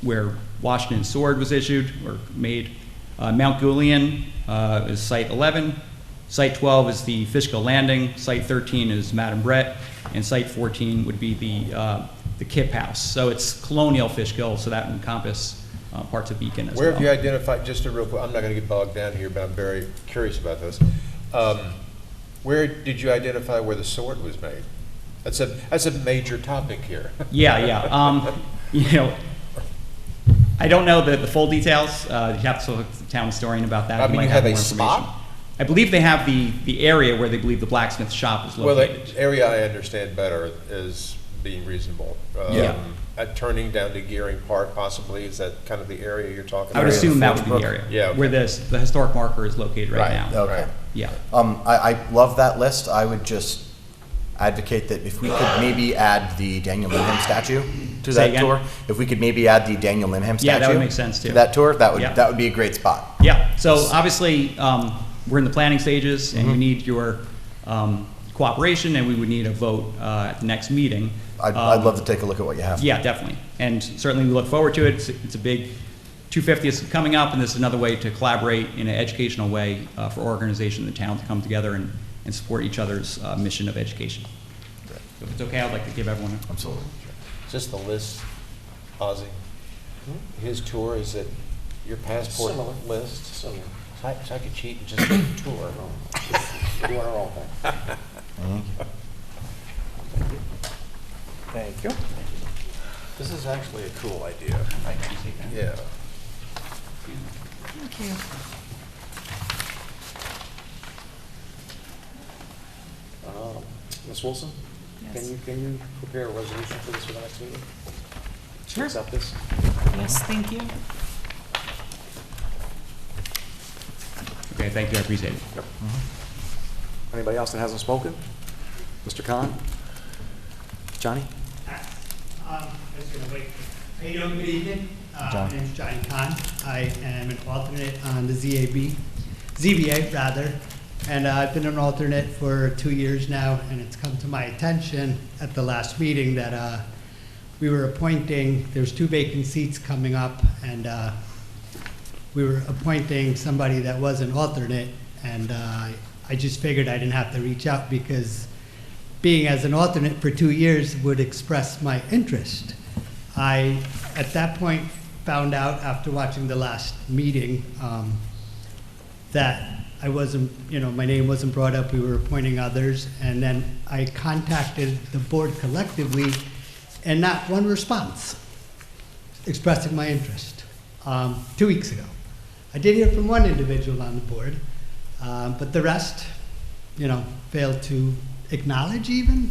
where Washington's sword was issued or made. Mount Julian is Site 11. Site 12 is the Fishkill Landing. Site 13 is Madame Brett, and Site 14 would be the Kip House. So it's colonial Fishkill, so that would encompass parts of Beacon as well. Where have you identified, just a real quick, I'm not going to get bogged down here, but I'm very curious about this. Where did you identify where the sword was made? That's a major topic here. Yeah. You know, I don't know the full details. You have to talk to the town historian about that. I mean, might you have more a information. spot? I believe they have the area where they believe the blacksmith shop is Well, located. the area I understand better is being reasonable. Yeah. At turning down to Gearing Park, possibly, is that kind of the area you're talking about? I would assume that would be the area. Yeah, okay. Where the historic marker is located right now. Okay. Yeah. I love that list. I would just advocate that if we could maybe add the Daniel Limham statue to Say that again? tour. If we could maybe add the Daniel Limham statue. Yeah, that would make sense too. To that tour, that would Yeah. that would be a great spot. Yeah, so obviously, we're in the planning stages, and Mm-hmm. we need your cooperation, and we would need a vote at the next meeting. I'd love to take a look at what you have. Yeah, definitely. And certainly we look forward to it. It's a big 250th coming up, and this is another way to collaborate in an educational way for organizations in the town to come together and support each other's mission of education. So if it's okay, I'd like to give everyone a... Absolutely. Is this the list, Ozzy? His tour, is it your passport Similar. list? Similar. So I could cheat and just get a tour. You want our own thing. Thank you. This is actually a cool idea. Yeah. Thank you. Ms. Wilson? Yes. Can you prepare a resolution for this for the next meeting? Sure. Accept this? Yes, thank you. Okay, thank you, I appreciate it. Yep. Anybody else that hasn't spoken? Mr. Khan? Johnny? I'm just gonna wait. How you doing? Good evening. John. My name's Johnny Khan. I am an alternate on the ZBA rather, and I've been an alternate for 2 years now, and it's come to my attention at the last meeting that we were appointing, there's 2 vacant seats coming up, and we were appointing somebody that was an alternate, and I just figured I didn't have to reach out because being as an alternate for 2 years would express my interest. I, at that point, found out after watching the last meeting that I wasn't, my name wasn't brought up, we were appointing others, and then I contacted the board collectively, and not one response expressing my interest 2 weeks ago. I did hear from one individual on the board, but the rest, failed to acknowledge even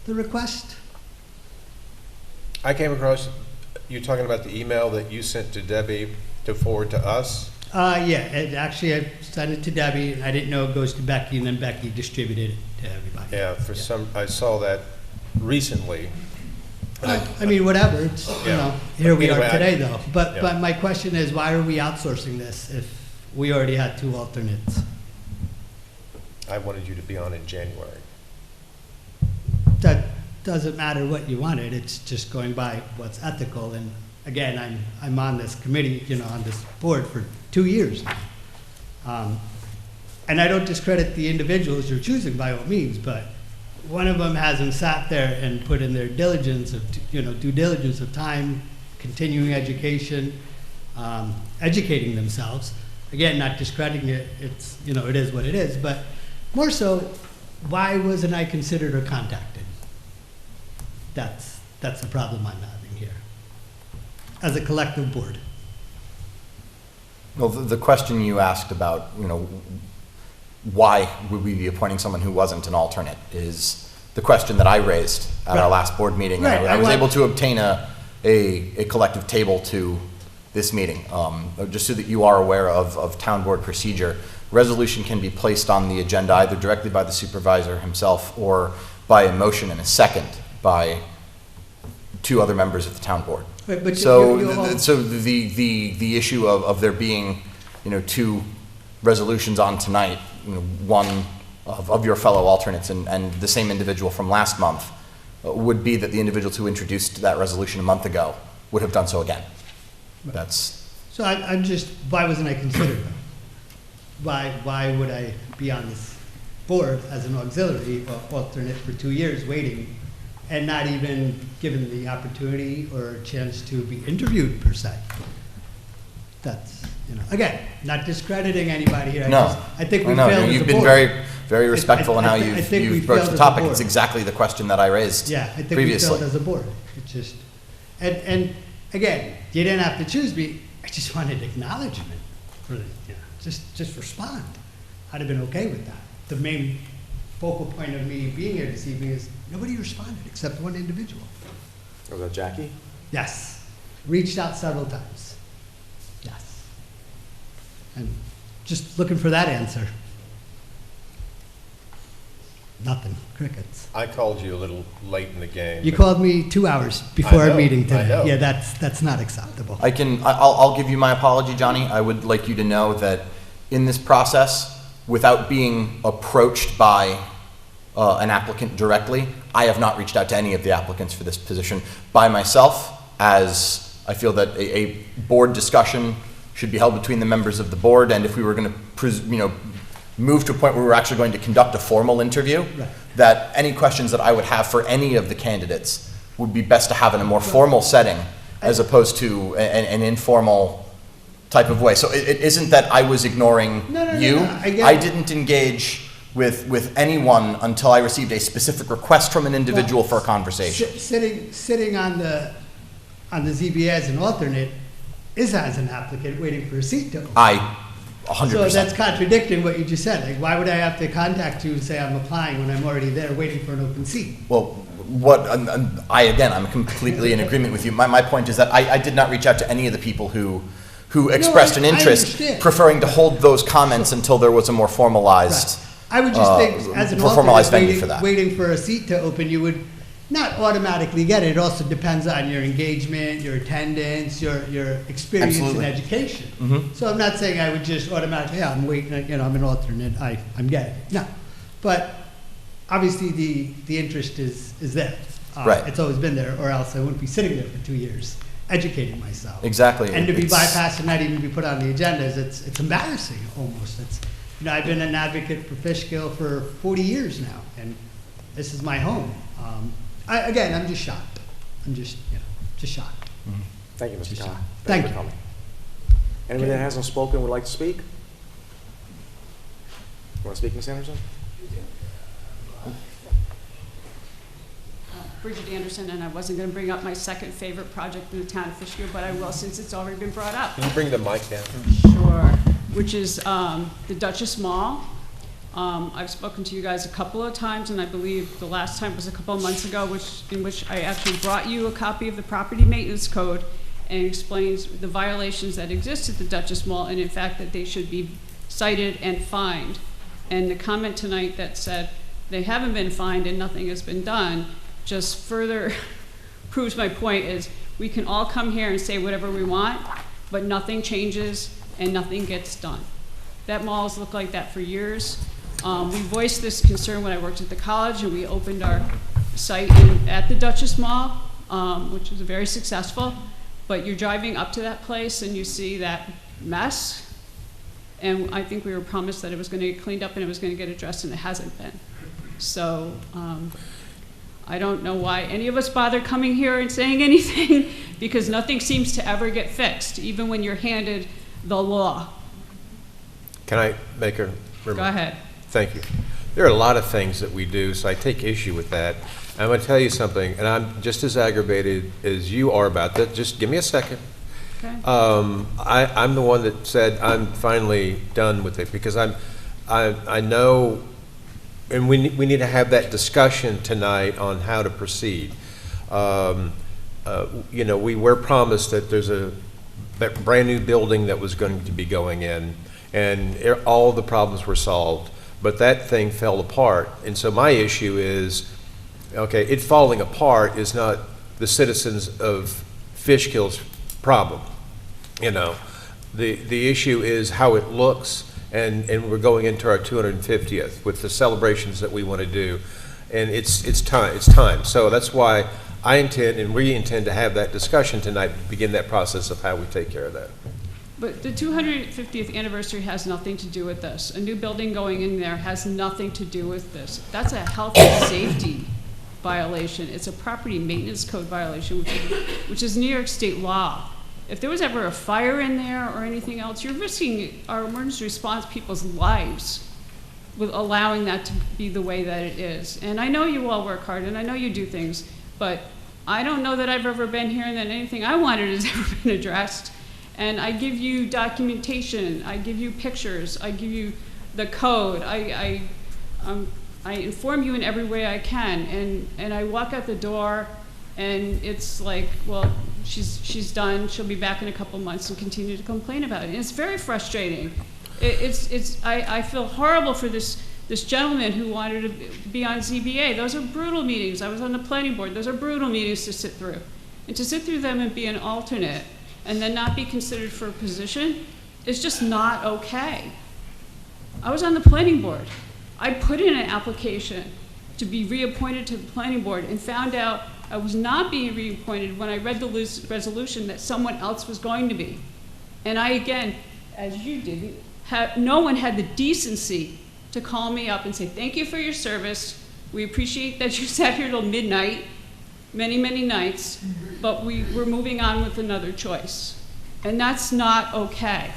the request. I came across, you talking about the email that you sent to Debbie to forward to us? Actually, I sent it to Debbie, and I didn't know it goes to Becky, and then Becky distributed it to everybody. Yeah, I saw that recently. I mean, whatever, it's, Yeah. here we Anyway, are today, though. But Yeah. my question is, why are we outsourcing this if we already had 2 alternates? I wanted you to be on in January. That doesn't matter what you wanted, it's just going by what's ethical. And again, I'm on this committee, on this board for 2 years now. And I don't discredit the individuals you're choosing by all means, but one of them hasn't sat there and put in their diligence of, due diligence of time, continuing education, educating themselves. Again, not discrediting it, it's, it is what it is, but more so, why wasn't I considered or contacted? That's the problem I'm having here, as a collective board. Well, the question you asked about, why would we be appointing someone who wasn't an alternate is the question that I raised at our last board meeting. Right, And I was able to obtain a collective table to this meeting. Just so that you are aware of town board procedure, resolution can be placed on the agenda either directly by the supervisor himself or by a motion and a second by 2 other members of the town board. Right, but So, you so the issue of there being, 2 resolutions on tonight, one of your fellow alternates and the same individual from last month, would be that the individuals who introduced that resolution a month ago would have done so again. That's, So I'm just, why wasn't I considered? Why would I be on this board as an auxiliary or alternate for 2 years waiting and not even given the opportunity or a chance to be interviewed per se? That's, again, not discrediting anybody here. no. I think we know. failed as a You've been board. very, very respectful in how I think we you've broached failed the as a topic. board. It's exactly the question that I raised Yeah, I think previously. we failed as a board. It's just, and again, you didn't have to choose me. I just wanted acknowledgement for the, just respond. I'd have been okay with that. The main focal point of me being here this evening is nobody responded except one individual. Was that Jackie? Yes, reached out several times. Yes. And just looking for that answer. Nothing, crickets. I called you a little late in the game. You but- called me 2 hours before I our know, meeting I today. know. Yeah, that's not acceptable. I'll give you my apology, Johnny. I would like you to know that in this process, without being approached by an applicant directly, I have not reached out to any of the applicants for this position by myself, as I feel that a board discussion should be held between the members of the board, and if we were going to, move to a point where we're actually going to conduct a formal interview, Right. that any questions that I would have for any of the candidates would be best to have in a more formal setting as opposed to an informal type of way. So it isn't that I was ignoring No, you. I get I it. didn't engage with anyone until I received a specific request from an individual for a conversation. Sitting on the ZBA as an alternate is as an applicant waiting for a seat to open. 100%. So that's contradicting what you just said. Like, why would I have to contact you and say I'm applying when I'm already there waiting for an open seat? Well, I'm completely in agreement with you. My point is that I did not reach out to any of the people who expressed an I interest, understand. preferring to hold those comments until there was a more formalized, I would just think, as an formalized venue for alternate, that. waiting for a seat to open, you would not automatically get it. It also depends on your engagement, your attendance, your experience Absolutely. in education. Mhm. So I'm not saying I would just automatically, yeah, I'm waiting, I'm an alternate, I'm getting it. No. But obviously, the interest is there. Right. It's always been there, or else I wouldn't be sitting there for 2 years, educating myself. Exactly. And to be It's- bypassed and not even be put on the agendas, it's embarrassing almost. I've been an advocate for Fishkill for 40 years now, and this is my home. Again, I'm just shocked. I'm just shocked. Thank you, Mr. Khan. Thank for you. coming. Anybody that hasn't spoken would like to speak? Want to speak, Ms. Anderson? Bridget Anderson, and I wasn't going to bring up my second favorite project in the town of Fishkill, but I will since it's already been brought up. Can you bring the mic down? Sure. Which is the Duchess Mall. I've spoken to you guys a couple of times, and I believe the last time was a couple of months ago, in which I actually brought you a copy of the property maintenance code and explains the violations that exist at the Duchess Mall, and in fact that they should be cited and fined. And the comment tonight that said they haven't been fined and nothing has been done just further proves my point. Is we can all come here and say whatever we want, but nothing changes and nothing gets done. That mall's looked like that for years. We voiced this concern when I worked at the college, and we opened our site at the Duchess Mall, which was very successful. But you're driving up to that place and you see that mess, and I think we were promised that it was going to get cleaned up and it was going to get addressed, and it hasn't been. So I don't know why any of us bother coming here and saying anything, because nothing seems to ever get fixed, even when you're handed the law. Can I make a remark? Go ahead. Thank you. There are a lot of things that we do, so I take issue with that. I'm going to tell you something, and I'm just as aggravated as you are about that. Just give me a second. Okay. I'm the one that said I'm finally done with it, because I know, and we need to have that discussion tonight on how to proceed. We were promised that there's a brand-new building that was going to be going in, and all the problems were solved, but that thing fell apart. And so my issue is, okay, it falling apart is not the citizens of Fishkill's problem, you know. The issue is how it looks, and we're going into our 250th with the celebrations that we want to do, and it's time. So that's why I intend, and we intend to have that discussion tonight, begin that process of how we take care of that. But the 250th anniversary has nothing to do with this. A new building going in there has nothing to do with this. That's a health and safety violation. It's a property maintenance code violation, which is New York state law. If there was ever a fire in there or anything else, you're risking our emergency response people's lives with allowing that to be the way that it is. And I know you all work hard, and I know you do things, but I don't know that I've ever been here and that anything I wanted has ever been addressed. And I give you documentation, I give you pictures, I give you the code, I inform you in every way I can, and I walk out the door, and it's like, well, she's done, she'll be back in a couple months and continue to complain about it. And it's very frustrating. I feel horrible for this gentleman who wanted to be on ZBA. Those are brutal meetings. I was on the planning board. Those are brutal meetings to sit through. And to sit through them and be an alternate and then not be considered for a position is just not okay. I was on the planning board. I put in an application to be reappointed to the planning board and found out I was not being reappointed when I read the resolution that someone else was going to be. And I, again, as you did, no one had the decency to call me up and say, thank you for your service. We appreciate that you sat here till midnight, many, many nights, but we're moving on with another choice. And that's not okay.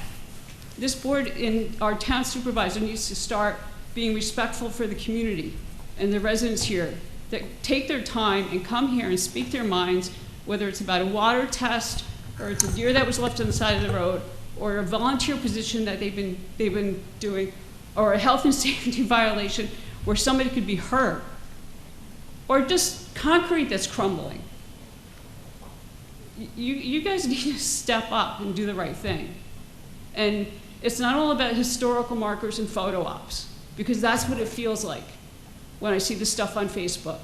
This board and our town supervisor needs to start being respectful for the community and the residents here that take their time and come here and speak their minds, whether it's about a water test or it's a deer that was left on the side of the road or a volunteer position that they've been doing, or a health and safety violation where somebody could be hurt, or just concrete that's crumbling. You guys need to step up and do the right thing. And it's not all about historical markers and photo ops, because that's what it feels like when I see the stuff on Facebook.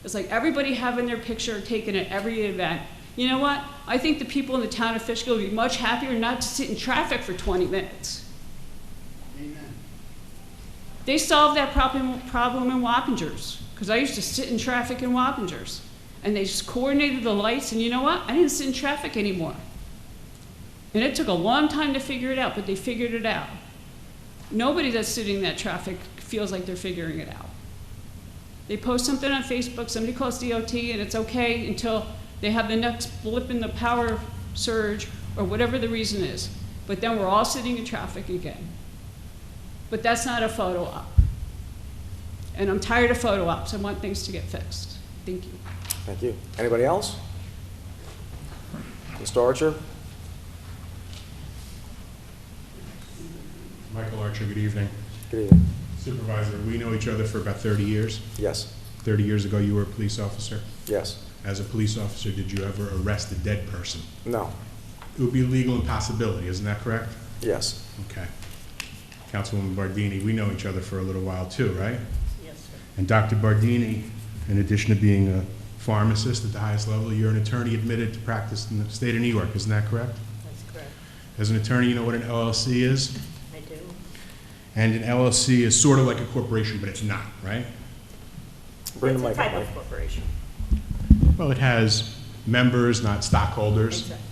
It's like everybody having their picture taken at every event. You know what? I think the people in the town of Fishkill would be much happier not to sit in traffic for 20 minutes. Amen. They solved that problem in Wappingers, because I used to sit in traffic in Wappingers. And they just coordinated the lights, and you know what? I didn't sit in traffic anymore. And it took a long time to figure it out, but they figured it out. Nobody that's sitting in that traffic feels like they're figuring it out. They post something on Facebook, somebody calls DOT, and it's okay until they have the next blip in the power surge or whatever the reason is. But then we're all sitting in traffic again. But that's not a photo op. And I'm tired of photo ops. I want things to get fixed. Thank you. Thank you. Anybody else? Mr. Archer? Michael Archer, good evening. Good evening. Supervisor, we know each other for about 30 years. Yes. 30 years ago, you were a police officer. Yes. As a police officer, did you ever arrest a dead person? No. It would be a legal impossibility, isn't that correct? Yes. Okay. Councilwoman Bardini, we know each other for a little while too, right? Yes, sir. And Dr. Bardini, in addition to being a pharmacist at the highest level, you're an attorney admitted to practice in the state of New York, isn't that correct? That's correct. As an attorney, you know what an LLC is? I do. And an LLC is sort of like a corporation, but it's not, right? Bring the It's mic a type up, of Mike. corporation. Well, it has members, not stockholders. Exactly.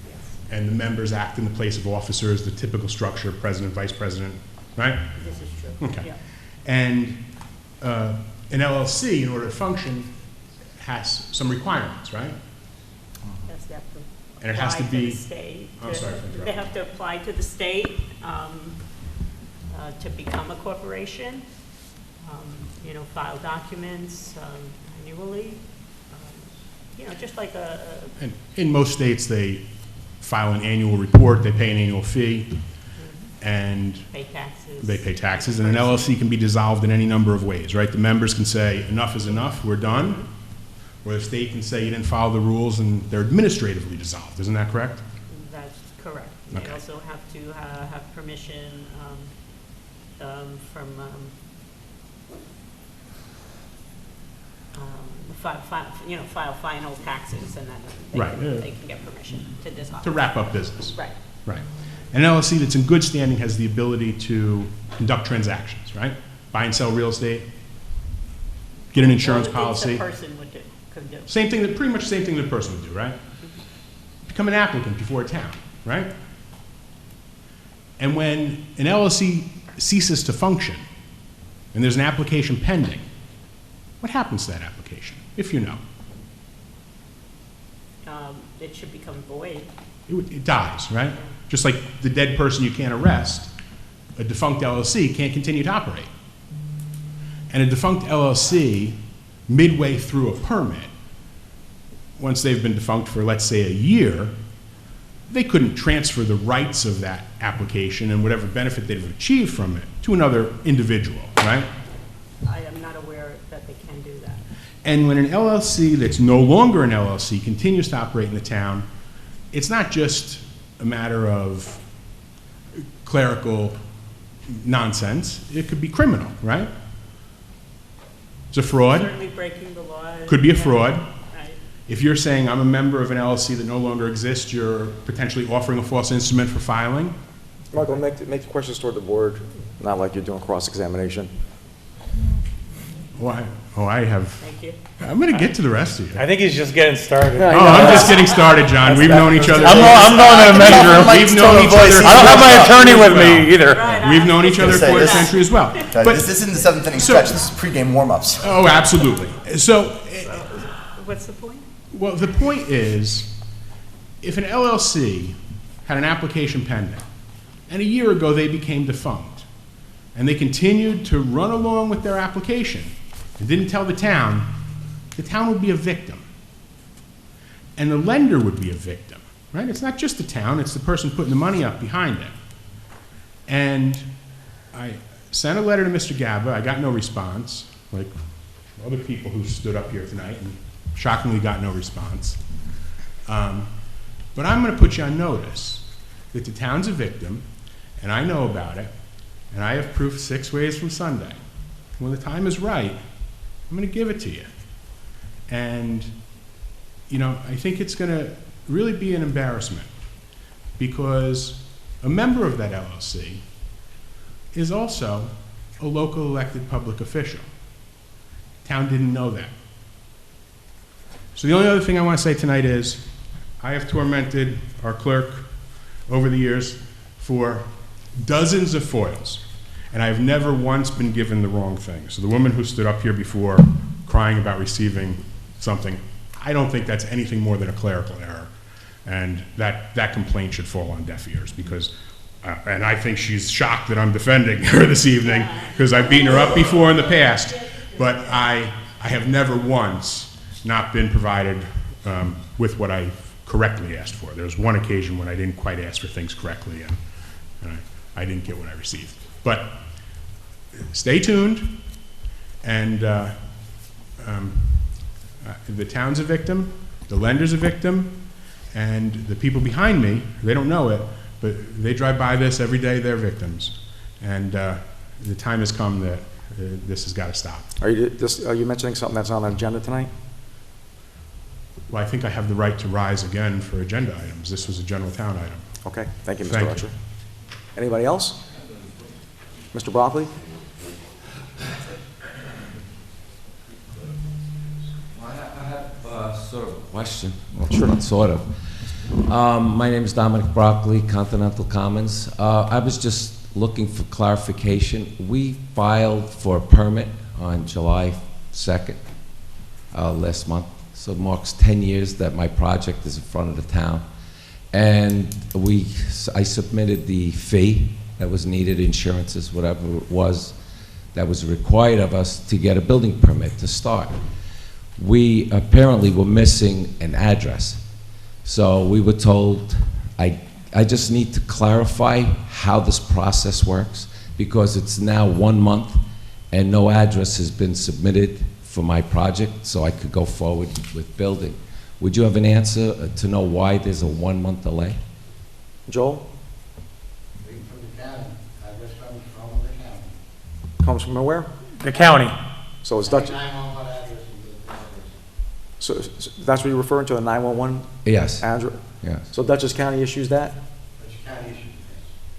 Yes. And the members act in the place of officers, the typical structure, president, vice president, right? This is true. Okay. Yeah. And an LLC, in order to function, has some requirements, right? Yes, they have to And it has to apply be- the state. I'm sorry for interrupting. They have to apply to the state to become a corporation, you know, file documents annually, you know, just like a And in most states, they file an annual report, they pay an annual fee, and pay taxes. they pay taxes. And an LLC can be dissolved in any number of ways, right? The members can say, enough is enough, we're done. Or the state can say you didn't follow the rules and they're administratively dissolved. Isn't that correct? That's They Okay. also have to have permission from, file final taxes, and then Right, yeah. they can get permission to dissolve. To wrap up business. Right. Right. An LLC that's in good standing has the ability to conduct transactions, right? Buy and sell real estate, get an insurance All the things policy. a person could do. Same thing, pretty much the same thing that a person would do, right? Become an applicant before a town, right? And when an LLC ceases to function and there's an application pending, what happens to that application, if you know? It should become void. It dies, right? Just like the dead person you can't arrest, a defunct LLC can't continue to operate. And a defunct LLC, midway through a permit, once they've been defunct for, let's say, a year, they couldn't transfer the rights of that application and whatever benefit they've achieved from it to another individual, right? I am not aware that they can do that. And when an LLC that's no longer an LLC continues to operate in the town, it's not just a matter of clerical nonsense. It could be criminal, right? It's a fraud. Certainly breaking the law. Could be a fraud. Right. If you're saying I'm a member of an LLC that no longer exists, you're potentially offering a false instrument for filing. Michael, make the questions toward the board, not like you're doing cross-examination. Why? Oh, I have. Thank you. I'm going to get to the rest of you. I think he's just getting started. Oh, I'm just getting started, John. We've known each other. I'm going to the men's room. We've known each other. I don't have my attorney with me either. We've known each other a quarter century as well. But this isn't the seventh inning stretch. This is pregame warm-ups. Oh, absolutely. So, What's the point? well, the point is, if an LLC had an application pending, and a year ago they became defunct, and they continued to run along with their application and didn't tell the town would be a victim. And the lender would be a victim, right? It's not just the town, it's the person putting the money up behind it. And I sent a letter to Mr. Gaba, I got no response, like other people who stood up here tonight and shockingly got no response. But I'm gonna put you on notice that the town's a victim, and I know about it, and I have proof 6 ways from Sunday. When the time is right, I'm gonna give it to you. And, you know, I think it's gonna really be an embarrassment because a member of that LLC is also a local elected public official. Town didn't know that. So the only other thing I want to say tonight is I have tormented our clerk over the years for dozens of foils, and I've never once been given the wrong thing. So the woman who stood up here before crying about receiving something, I don't think that's anything more than a clerical error. And that complaint should fall on deaf ears because, and I think she's shocked that I'm defending her this evening because I've beaten her up before in the past, but I have never once not been provided with what I correctly asked for. There was one occasion when I didn't quite ask for things correctly and I didn't get what I received. But stay tuned, and the town's a victim, the lender's a victim, and the people behind me, they don't know it, but they drive by this every day, they're victims. And the time has come that this has got to stop. Are you mentioning something that's on the agenda tonight? Well, I think I have the right to rise again for agenda items. This was a general town item. Okay, thank you, Mr. Thank Archer. you. Anybody else? Mr. Broccoli? I have sort of a question. Well, sure. Sort of. My name is Dominic Broccoli, Continental Commons. I was just looking for clarification. We filed for a permit on July 2nd last month. So it marks 10 years that my project is in front of the town. And I submitted the fee that was needed, insurances, whatever it was, that was required of us to get a building permit to start. We apparently were missing an address. So we were told, I just need to clarify how this process works because it's now 1 month and no address has been submitted for my project so I could go forward with building. Would you have an answer to know why there's a 1 month delay? Joel? Comes from where? The county. So it's Dutchess. So that's what you're referring to, a 911 Yes, address? yes. So Dutchess County issues that?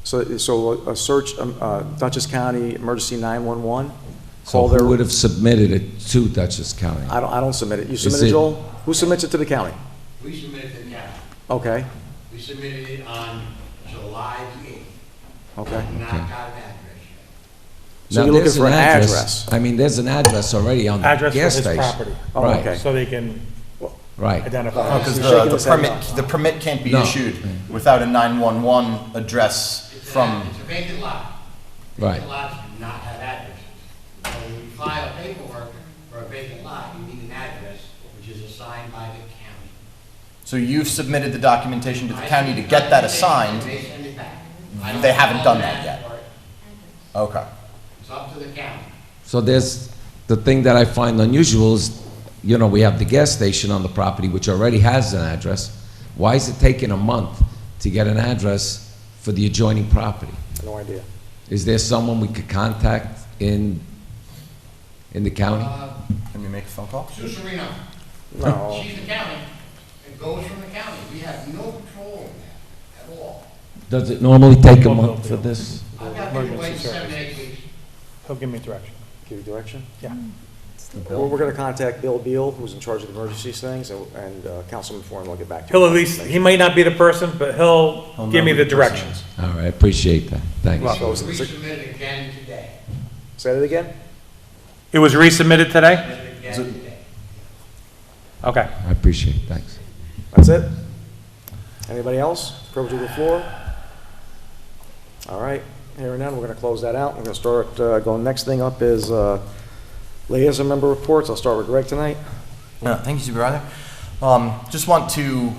So a search, Dutchess County Emergency 911? So Call their, who would have submitted it to Dutchess County? I don't submit it. You Is submit it, it- Joel? Who submits it to the county? We submitted to the county. Okay, We submitted it on July the 8th. okay. Not got an address So Now, you're looking there's for an address? I mean, there's an address already on the Address for gas his station. property. Oh, Right. okay. So they can Right. identify. Because You're shaking the his head permit, no. the permit can't be No. issued without a 911 address yet. from, It's a vacant lot. Right. Vacant lots do not have addresses. So when you file paperwork for a vacant lot, you need an address, which is assigned by the county. so you've submitted the documentation to the county to get that assigned. They send it back. I don't They haven't know done the that answer yet. for it. Okay. It's up to the county. So there's, the thing that I find unusual is, you know, we have the gas station on the property, which already has an address. Why is it taking a month to get an address for the adjoining property? No idea. Is there someone we could contact in the county? Can we make a phone call? Sue Serino. No. She's the county. It goes from the county. We have no control of that at all. Does it normally take a month for this? I've got people Emergency waiting 7 to services. 8 weeks. He'll give me direction. Give you direction? Yeah. We're gonna contact Bill Beal, who's in charge of the emergencies things, and Councilman Foreman will get back to you. He'll at least, he might not be the person, but he'll give me know the who the person directions. All right, I appreciate that. Thanks. We resubmitted again today. Say that again? It was resubmitted today? Submitted again today. Okay. I appreciate it, thanks. That's it? Anybody else? Privilege of the floor? All right, here and now, we're gonna close that out. We're gonna start, going, next thing up is, liaison member reports. I'll start with Greg tonight. Thank you, Supervisor. Just want to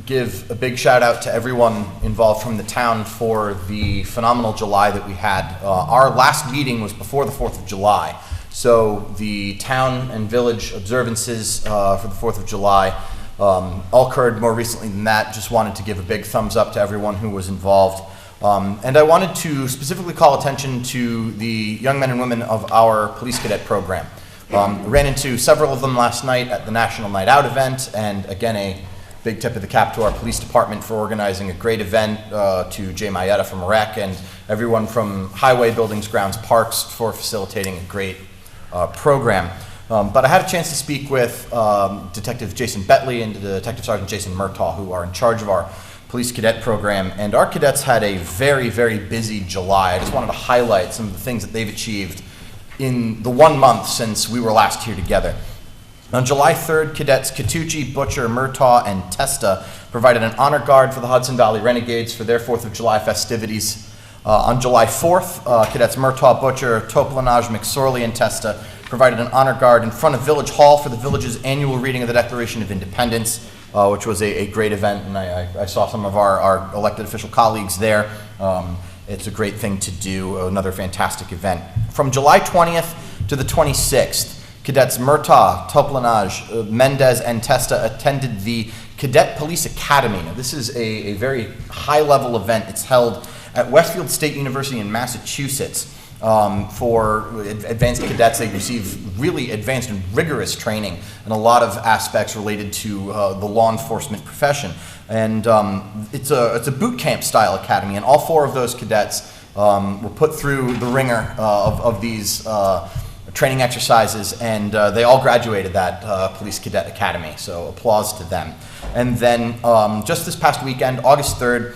give a big shout out to everyone involved from the town for the phenomenal July that we had. Our last meeting was before the 4th of July. So the town and village observances for the 4th of July all occurred more recently than that. Just wanted to give a big thumbs up to everyone who was involved. And I wanted to specifically call attention to the young men and women of our police cadet program. Ran into several of them last night at the National Night Out event, and again, a big tip of the cap to our police department for organizing a great event, to Jay Mayetta from REC, and everyone from Highway, Buildings, Grounds, Parks for facilitating a great program. But I had a chance to speak with Detective Jason Betley and Detective Sergeant Jason Murtaugh, who are in charge of our police cadet program, and our cadets had a very, very busy July. I just wanted to highlight some of the things that they've achieved in the 1 month since we were last here together. On July 3rd, cadets Katucci, Butcher, Murtaugh, and Testa provided an honor guard for the Hudson Valley Renegades for their 4th of July festivities. On July 4th, cadets Murtaugh, Butcher, Toplanage, McSorley, and Testa provided an honor guard in front of Village Hall for the village's annual reading of the Declaration of Independence, which was a great event, and I saw some of our elected official colleagues there. It's a great thing to do, another fantastic event. From July 20th to the 26th, cadets Murtaugh, Toplanage, Mendez, and Testa attended the Cadet Police Academy. Now, this is a very high-level event. It's held at Westfield State University in Massachusetts. For advanced cadets, they receive really advanced and rigorous training in a lot of aspects related to the law enforcement profession. And it's a boot camp style academy, and all 4 of those cadets were put through the ringer of these training exercises, and they all graduated that police cadet academy, so applause to them. And then just this past weekend, August 3rd,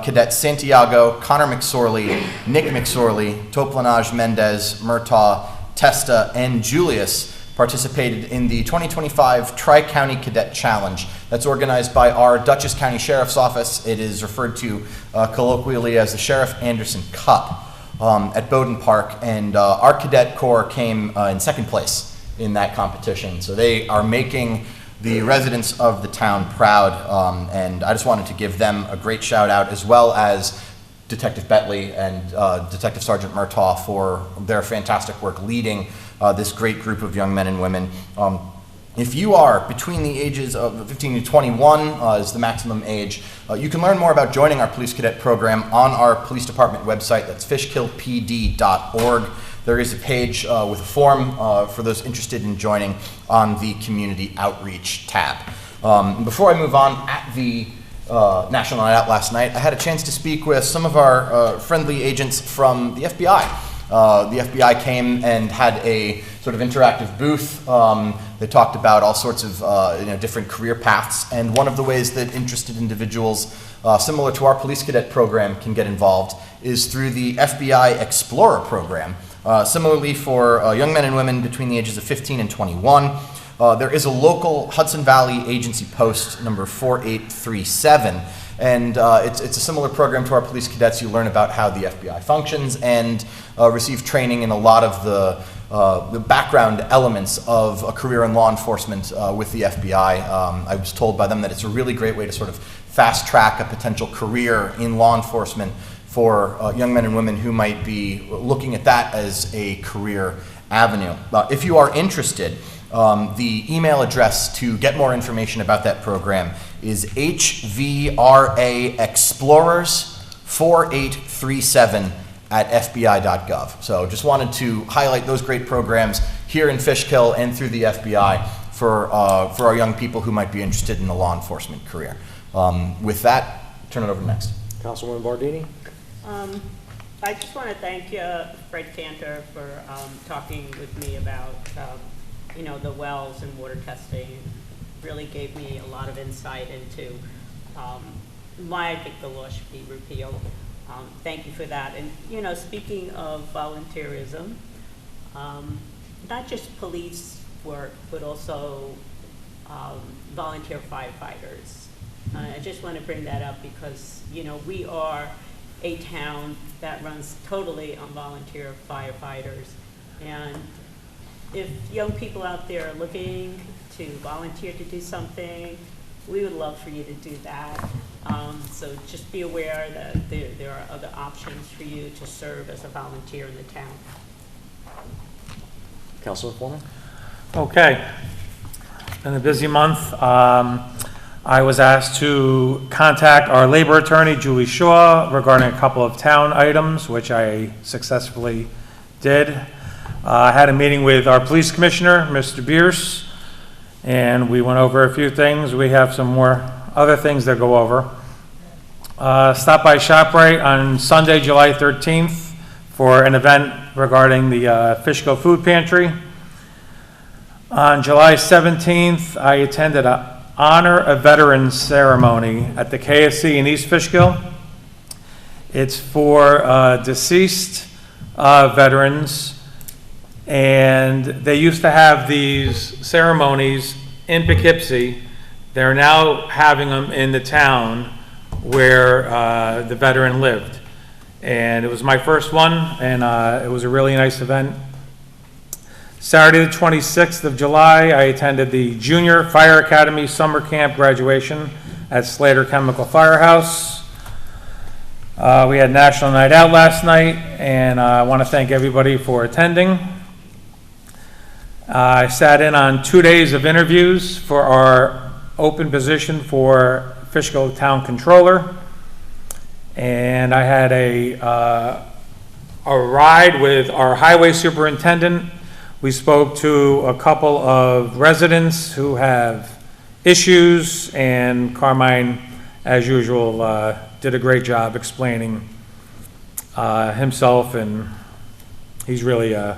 cadets Santiago, Connor McSorley, Nick McSorley, Toplanage, Mendez, Murtaugh, Testa, and Julius participated in the 2025 Tri-County Cadet Challenge. That's organized by our Dutchess County Sheriff's Office. It is referred to colloquially as the Sheriff Anderson Cup at Bowden Park, and our cadet corps came in 2nd place in that competition. So they are making the residents of the town proud, and I just wanted to give them a great shout out, as well as Detective Betley and Detective Sergeant Murtaugh for their fantastic work leading this great group of young men and women. If you are between the ages of 15 to 21 is the maximum age, you can learn more about joining our police cadet program on our police department website. That's fishkillpd.org. there is a page with a form for those interested in joining on the Community Outreach tab. Before I move on, at the National Night Out last night, I had a chance to speak with some of our friendly agents from the FBI. The FBI came and had a sort of interactive booth. They talked about all sorts of different career paths, and one of the ways that interested individuals, similar to our police cadet program, can get involved is through the FBI Explorer program. Similarly, for young men and women between the ages of 15 and 21, there is a local Hudson Valley agency post number 4837, and it's a similar program to our police cadets. You learn about how the FBI functions and receive training in a lot of the background elements of a career in law enforcement with the FBI. I was told by them that it's a really great way to sort of fast track a potential career in law enforcement for young men and women who might be looking at that as a career avenue. If you are interested, the email address to get more information about that program is hvraexplorers4837@fbi.gov. So just wanted to highlight those great programs here in Fishkill and through the FBI for our young people who might be interested in a law enforcement career. With that, turn it over next. Councilwoman Bardini? I just want to thank Fred Cantor for talking with me about the wells and water testing. It really gave me a lot of insight into why I think the law should be repealed. Thank you for that. And speaking of volunteerism, not just police work, but also volunteer firefighters. I just want to bring that up because we are a town that runs totally on volunteer firefighters, and if young people out there are looking to volunteer to do something, we would love for you to do that. So just be aware that there are other options for you to serve as a volunteer in the town. Councilman Foreman? Okay. Been a busy month. I was asked to contact our labor attorney, Julie Shaw, regarding a couple of town items, which I successfully did. I had a meeting with our police commissioner, Mr. Bierce, and we went over a few things. We have some more other things to go over. Stopped by ShopRite on Sunday, July 13th for an event regarding the Fishkill Food Pantry. On July 17th, I attended a Honor a Veteran ceremony at the KSC in East Fishkill. It's for deceased veterans, and they used to have these ceremonies in Poughkeepsie. They're now having them in the town where the veteran lived. And it was my first one, and it was a really nice event. Saturday the 26th of July, I attended the Junior Fire Academy Summer Camp graduation at Slater Chemical Firehouse. We had National Night Out last night, and I want to thank everybody for attending. I sat in on 2 days of interviews for our open position for Fishkill Town Controller, and I had a ride with our Highway Superintendent. We spoke to a couple of residents who have issues, and Carmine, as usual, did a great job explaining himself, and he's really a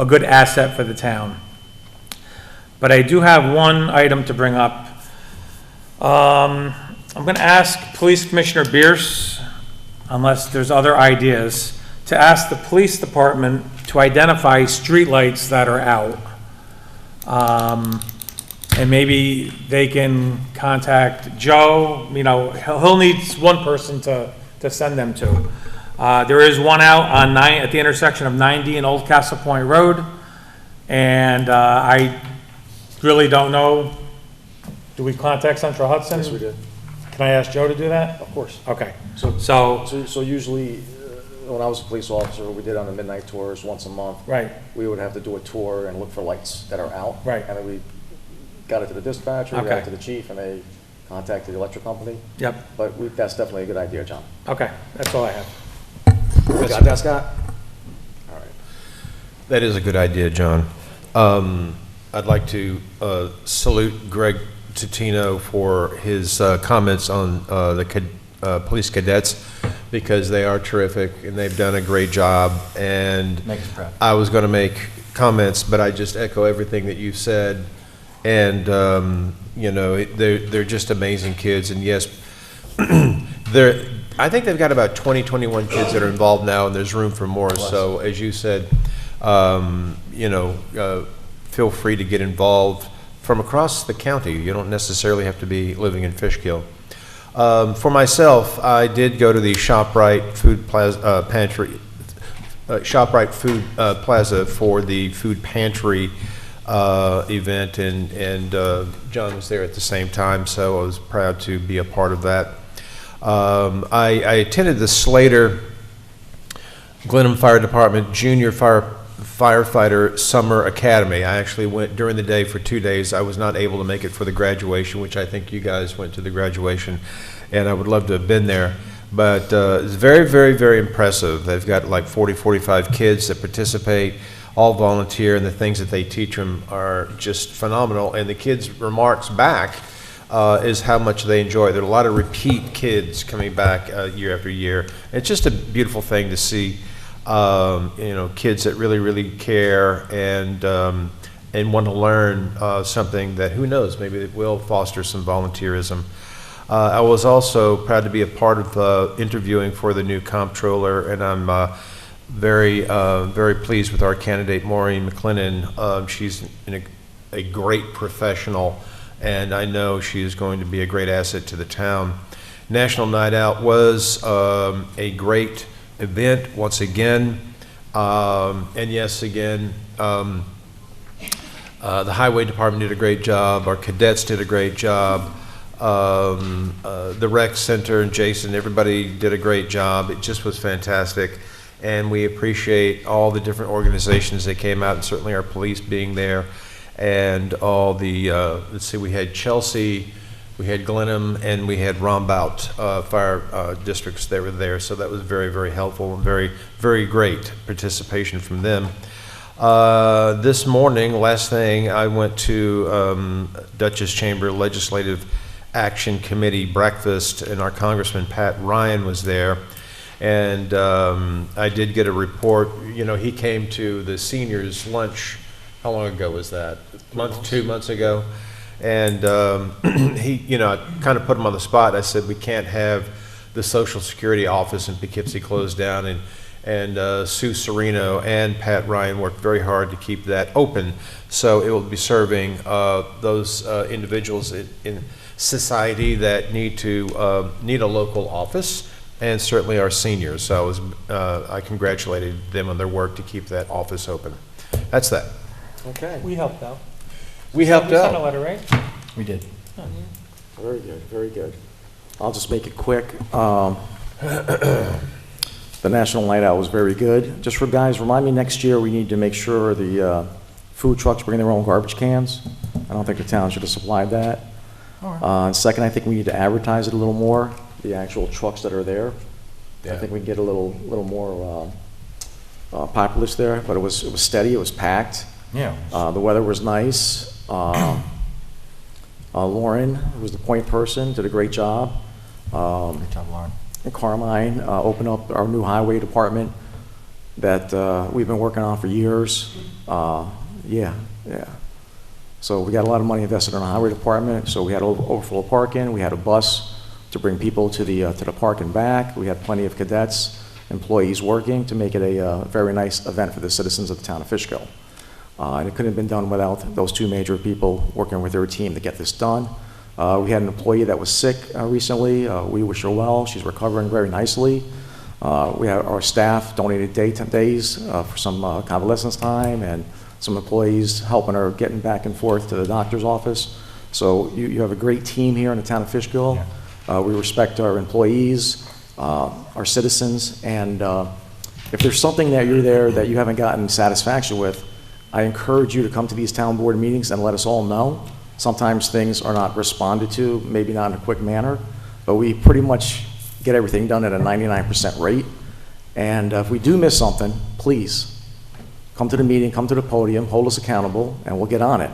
good asset for the town. But I do have one item to bring up. I'm going to ask Police Commissioner Bierce, unless there's other ideas, to ask the police department to identify streetlights that are out. And maybe they can contact Joe. He'll need one person to send them to. There is one out on at the intersection of 90 and Old Castle Point Road, and I really don't know. Do we contact Central Hudson? Yes, we did. Can I ask Joe to do that? Of course. Okay. So usually, when I was a police officer, we did on the midnight tours once a month. Right. We would have to do a tour and look for lights that are out. Right. And then we got it to the dispatcher, we got Okay. it to the chief, and they contacted the electric company. Yep. But that's definitely a good idea, John. Okay, that's all I have. You got that, Scott? All right. That is a good idea, John. I'd like to salute Greg Tutino for his comments on the police cadets, because they are terrific and they've done a great job. And Make us proud. I was going to make comments, but I just echo everything that you said. And you know, they're just amazing kids. And yes, I think they've got about 20, 21 kids that are involved now, and there's room for more. So as you said, you know, feel free to get involved from across the county. You don't necessarily have to be living in Fishkill. For myself, I did go to the ShopRite Food Plaza, Pantry, ShopRite Food Plaza for the food pantry event, and John was there at the same time, so I was proud to be a part of that. I attended the Slater Glenham Fire Department Junior Firefighter Summer Academy. I actually went during the day for 2 days. I was not able to make it for the graduation, which I think you guys went to the graduation, and I would love to have been there. But it's very, very, very impressive. They've got like 40, 45 kids that participate, all volunteer, and the things that they teach them are just phenomenal. And the kids' remarks back is how much they enjoy. There are a lot of repeat kids coming back year after year. It's just a beautiful thing to see. You know, kids that really, really care and want to learn something that, who knows, maybe it will foster some volunteerism. I was also proud to be a part of interviewing for the new comptroller, and I'm very, very pleased with our candidate, Maureen McLennan. She's a great professional, and I know she is going to be a great asset to the town. National Night Out was a great event once again, and yes, again, the highway department did a great job. Our cadets did a great job. The rec center and Jason, everybody did a great job. It just was fantastic, and we appreciate all the different organizations that came out, and certainly our police being there, and all the let's see, we had Chelsea, we had Glenham, and we had Rombout fire districts that were there, so that was very, very helpful and very, very great participation from them. This morning, last thing, I went to Dutchess Chamber Legislative Action Committee breakfast, and our Congressman Pat Ryan was there, and I did get a report. You know, he came to the seniors lunch, how long ago was that? 2 months ago. And he, you know, I kind of put him on the spot. I said, we can't have the Social Security office in Poughkeepsie closed down, and Sue Serino and Pat Ryan worked very hard to keep that open. So it will be serving those individuals in society that need a local office, and certainly our seniors. So I congratulated them on their work to keep that office open. That's that. Okay. We helped out. We helped You sent out. a letter, right? We did. Very good, very good. I'll just make it quick. The National Night Out was very good. Just for guys, remind me next year, we need to make sure the food trucks bring their own garbage cans. I don't think the town should have supplied that. And second, I think we need to advertise it a little more, the actual trucks that are there. Yeah. I think we can get a little more populace there, but it was steady, it was packed. Yeah. The weather was nice. Lauren, who was the point person, did a great job. Great job, Lauren. And Carmine opened up our new highway department that we've been working on for years. Yeah. So we got a lot of money invested in the highway department. So we had overflow parking. We had a bus to bring people to the park and back. We had plenty of cadets, employees working to make it a very nice event for the citizens of the town of Fishkill. And it couldn't have been done without those two major people working with their team to get this done. We had an employee that was sick recently. We wish her well. She's recovering very nicely. We had our staff donated days for some convalescence time, and some employees helping her getting back and forth to the doctor's office. So you have a great team here in the town of Fishkill. Yeah. We respect our employees, our citizens, and if there's something that you're there that you haven't gotten satisfaction with, I encourage you to come to these town board meetings and let us all know. Sometimes things are not responded to, maybe not in a quick manner, but we pretty much get everything done at a 99% rate. And if we do miss something, please come to the meeting, come to the podium, hold us accountable, and we'll get on it.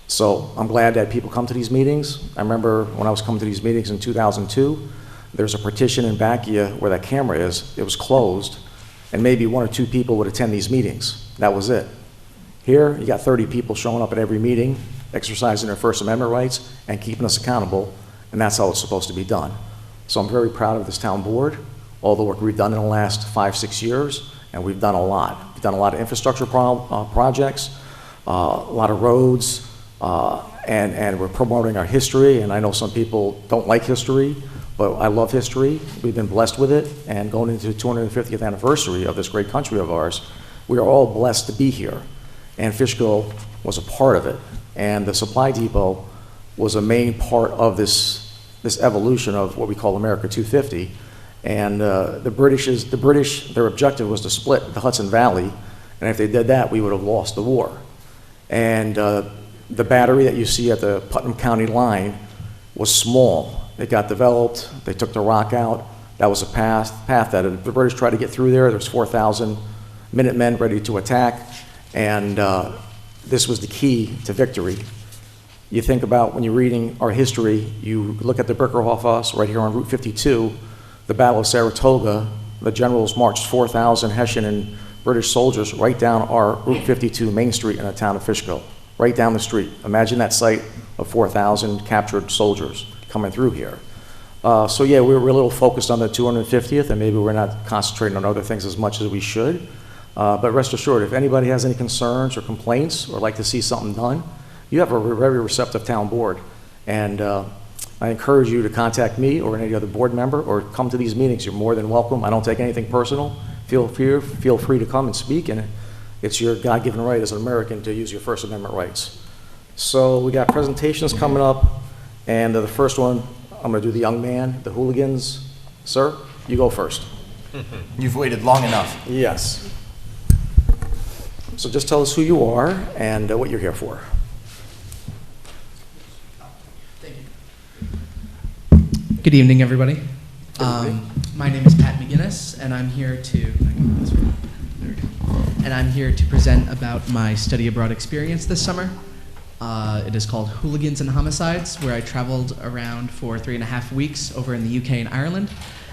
So I'm glad that people come to these meetings. I remember when I was coming to these meetings in 2002, there's a partition in back of you where that camera is. It was closed, and maybe 1 or 2 people would attend these meetings. That was it. Here, you got 30 people showing up at every meeting, exercising their First Amendment rights, and keeping us accountable, and that's how it's supposed to be done. So I'm very proud of this town board, all the work we've done in the last 5-6 years, and we've done a lot. We've done a lot of infrastructure projects, a lot of roads, and we're promoting our history, and I know some people don't like history, but I love history. We've been blessed with it, and going into the 250th anniversary of this great country of ours, we are all blessed to be here, and Fishkill was a part of it, and the supply depot was a main part of this evolution of what we call America 250, and the British, their objective was to split the Hudson Valley, and if they did that, we would have lost the war. And the battery that you see at the Putnam County line was small. It got developed, they took the rock out. That was a path that if the British tried to get through there, there's 4,000 Minutemen ready to attack, and this was the key to victory. You think about when you're reading our history, you look at the Bickerhoff right here on Route 52, the Battle of Saratoga, the generals marched 4,000 Hessian and British soldiers right down our Route 52 Main Street in the town of Fishkill, right down the street. Imagine that sight of 4,000 captured soldiers coming through here. So yeah, we're a little focused on the 250th, and maybe we're not concentrating on other things as much as we should. But rest assured, if anybody has any concerns or complaints or like to see something done, you have a very receptive town board. And I encourage you to contact me or any other board member or come to these meetings. You're more than welcome. I don't take anything personal. Feel free to come and speak, and it's your God-given right as an American to use your First Amendment rights. So we got presentations coming up, and the first one, I'm going to do the young man, the hooligans. Sir, you go first. You've waited long enough. Yes. So just tell us who you are and what you're here for. Good evening, everybody. My name is Pat McGinnis, and I'm here to present about my study abroad experience this summer. It is called Hooligans and Homicides, where I traveled around for 3.5 weeks over in the UK and Ireland,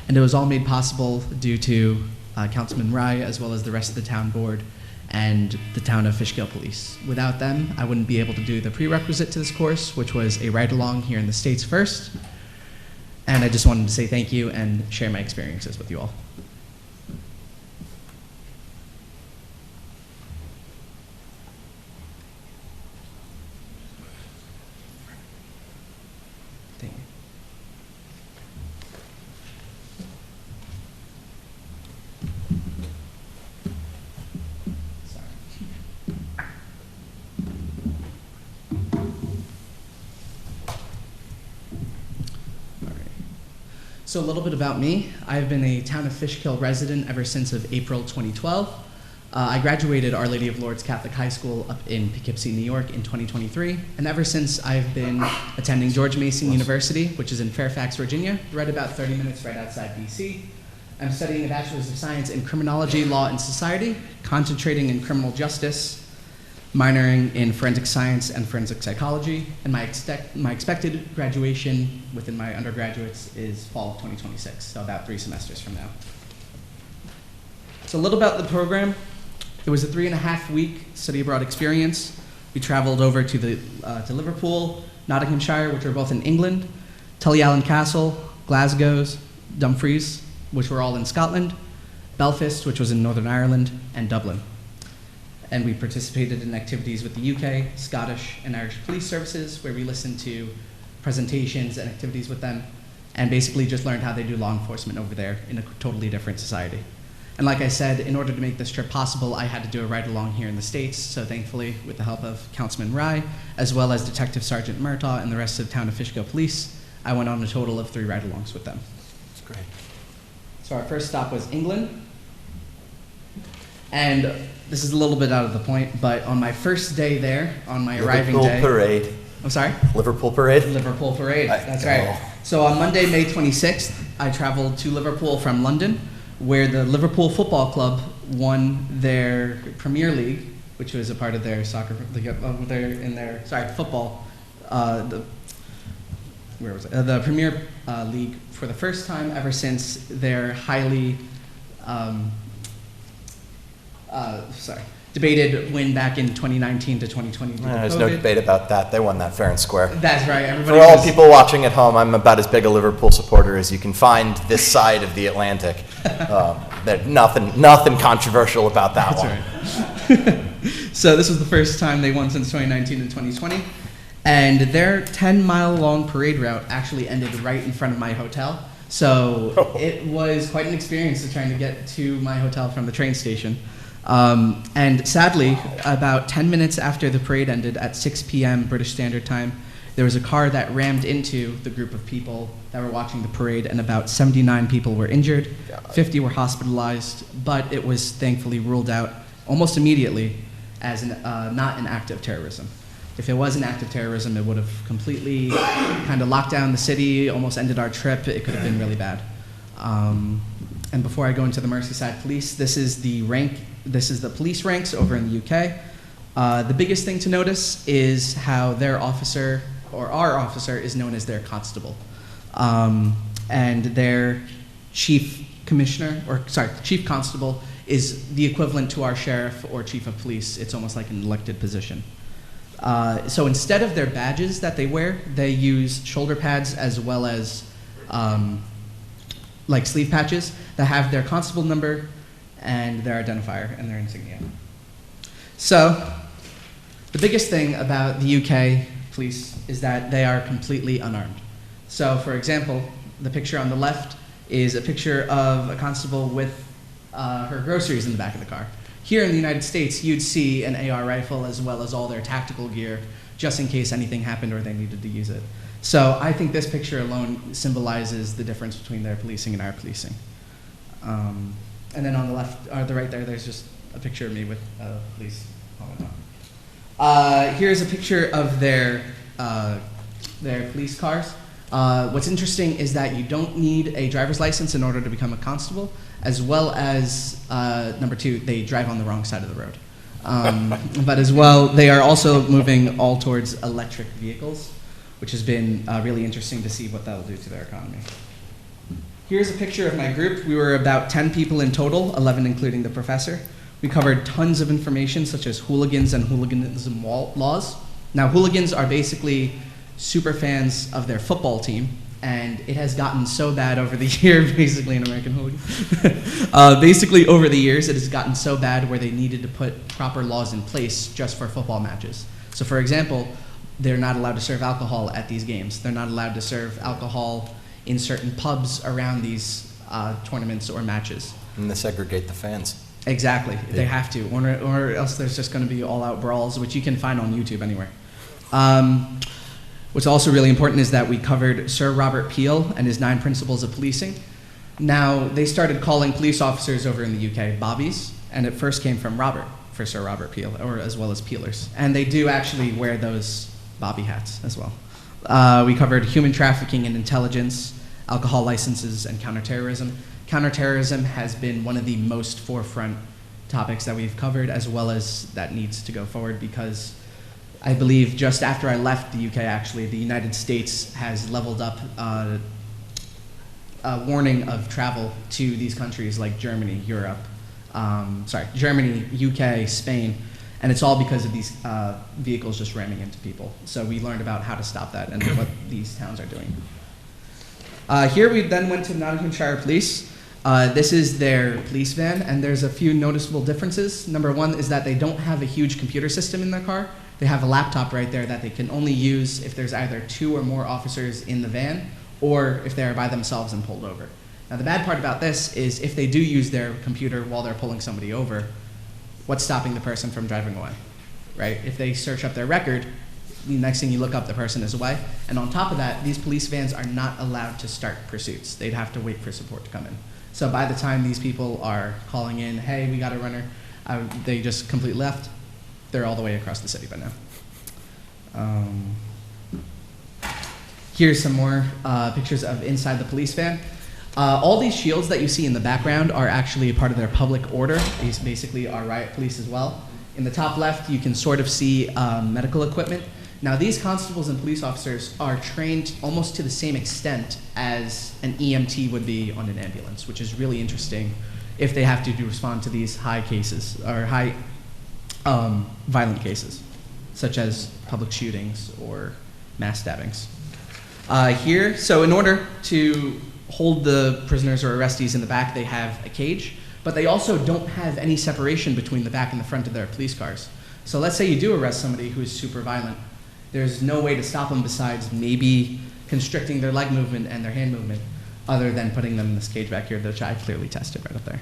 and it was all made possible due to Councilman Rye, as well as the rest of the town board and the town of Fishkill Police. Without them, I wouldn't be able to do the prerequisite to this course, which was a ride-along here in the States first. And I just wanted to say thank you and share my experiences with you all. Thank you. So a little bit about me. I've been a town of Fishkill resident ever since of April 2012. I graduated Our Lady of Lourdes Catholic High School up in Poughkeepsie, New York in 2023. And ever since I've been attending George Mason University, which is in Fairfax, Virginia, right about 30 minutes right outside DC. I'm studying a Bachelor's of Science in Criminology, Law, and Society, concentrating in criminal justice, minoring in forensic science and forensic psychology, and my expected graduation within my undergraduates is fall of 2026, so about 3 semesters from now. So a little about the program. It was a 3.5-week study abroad experience. We traveled over to Liverpool, Nottinghamshire, which are both in England, Tullyallen Castle, Glasgow, Dumfries, which were all in Scotland, Belfast, which was in Northern Ireland, and Dublin. And we participated in activities with the UK, Scottish, and Irish police services, where we listened to presentations and activities with them, and basically just learned how they do law enforcement over there in a totally different society. And like I said, in order to make this trip possible, I had to do a ride-along here in the States, so thankfully, with the help of Councilman Rye, as well as Detective Sergeant Murtaugh and the rest of Town of Fishkill Police, I went on a total of 3 ride-alongs with them. That's great. So our first stop was England, and this is a little bit out of the point, but on my first day there, on my arriving day... Liverpool Parade. I'm sorry? Liverpool Parade? Liverpool Parade, that's right. So on Monday, May 26th, I traveled to Liverpool from London, where the Liverpool Football Club won their Premier League, which was a part of their soccer, football, the Premier League for the first time ever since their highly debated win back in 2019 to 2020. There's no debate about that. They won that fair and square. That's right. For all people watching at home, I'm about as big a Liverpool supporter as you can find this side of the Atlantic. There's nothing controversial about that one. Right. So this was the first time they won since 2019 and 2020. And their 10-mile-long parade route actually ended right in front of my hotel. So it was quite an experience to trying to get to my hotel from the train station. And sadly, about 10 minutes after the parade ended at 6 p.m. British Standard Time, there was a car that rammed into the group of people that were watching the parade, and about 79 people were injured, 50 were hospitalized, but it was thankfully ruled out almost immediately as not an act of terrorism. If it was an act of terrorism, it would have completely kind of locked down the city, almost ended our trip. It could have been really bad. And before I go into the Merseyside Police, this is the police ranks over in the UK. The biggest thing to notice is how their officer, or our officer, is known as their constable. And their chief constable is the equivalent to our sheriff or chief of police. It's almost like an elected position. So instead of their badges that they wear, they use shoulder pads as well as like sleeve patches that have their constable number and their identifier and their insignia. So the biggest thing about the UK police is that they are completely unarmed. So for example, the picture on the left is a picture of a constable with her groceries in the back of the car. Here in the United States, you'd see an AR rifle as well as all their tactical gear, just in case anything happened or they needed to use it. So I think this picture alone symbolizes the difference between their policing and our policing. And then on the left, or the right there, there's just a picture of me with police helmet on. Here's a picture of their police cars. What's interesting is that you don't need a driver's license in order to become a constable, as well as, number two, they drive on the wrong side of the road. But as well, they are also moving all towards electric vehicles, which has been really interesting to see what that'll do to their economy. Here's a picture of my group. We were about 10 people in total, 11 including the professor. We covered tons of information, such as hooligans and hooliganism laws. Now, hooligans are basically super fans of their football team, and it has gotten so bad over the years, basically an American hooligan. Basically, over the years, it has gotten so bad where they needed to put proper laws in place just for football matches. So, for example, they're not allowed to serve alcohol at these games. They're not allowed to serve alcohol in certain pubs around these tournaments or matches. And they segregate the fans. Exactly. Yeah. They have to, or else there's just going to be all-out brawls, which you can find on YouTube anywhere. What's also really important is that we covered Sir Robert Peel and his 9 principles of policing. Now, they started calling police officers over in the UK bobbies, and it first came from Robert, for Sir Robert Peel, or as well as peelers. And they do actually wear those bobby hats as well. We covered human trafficking and intelligence, alcohol licenses, and counterterrorism. Counterterrorism has been one of the most forefront topics that we've covered, as well as that needs to go forward, because I believe just after I left the UK, actually, the United States has leveled up a warning of travel to these countries like Germany, Germany, UK, Spain, and it's all because of these vehicles just ramming into people. So we learned about how to stop that and what these towns are doing. Here we then went to Nottinghamshire Police. This is their police van, and there's a few noticeable differences. Number one is that they don't have a huge computer system in their car. They have a laptop right there that they can only use if there's either 2 or more officers in the van, or if they're by themselves and pulled over. Now the bad part about this is if they do use their computer while they're pulling somebody over, what's stopping the person from driving away, right? If they search up their record, the next thing you look up, the person is away. And on top of that, these police vans are not allowed to start pursuits. They'd have to wait for support to come in. So by the time these people are calling in, hey, we got a runner, they just completely left. They're all the way across the city by now. Here's some more pictures of inside the police van. All these shields that you see in the background are actually a part of their public order. These basically are riot police as well. In the top left, you can sort of see medical equipment. Now, these constables and police officers are trained almost to the same extent as an EMT would be on an ambulance, which is really interesting if they have to respond to these high cases, or high violent cases, such as public shootings or mass stabbings. Here, so in order to hold the prisoners or arrestees in the back, they have a cage, but they also don't have any separation between the back and the front of their police cars. So let's say you do arrest somebody who is super violent. There's no way to stop them besides maybe constricting their leg movement and their hand movement, other than putting them in this cage back here, which I clearly tested right up there.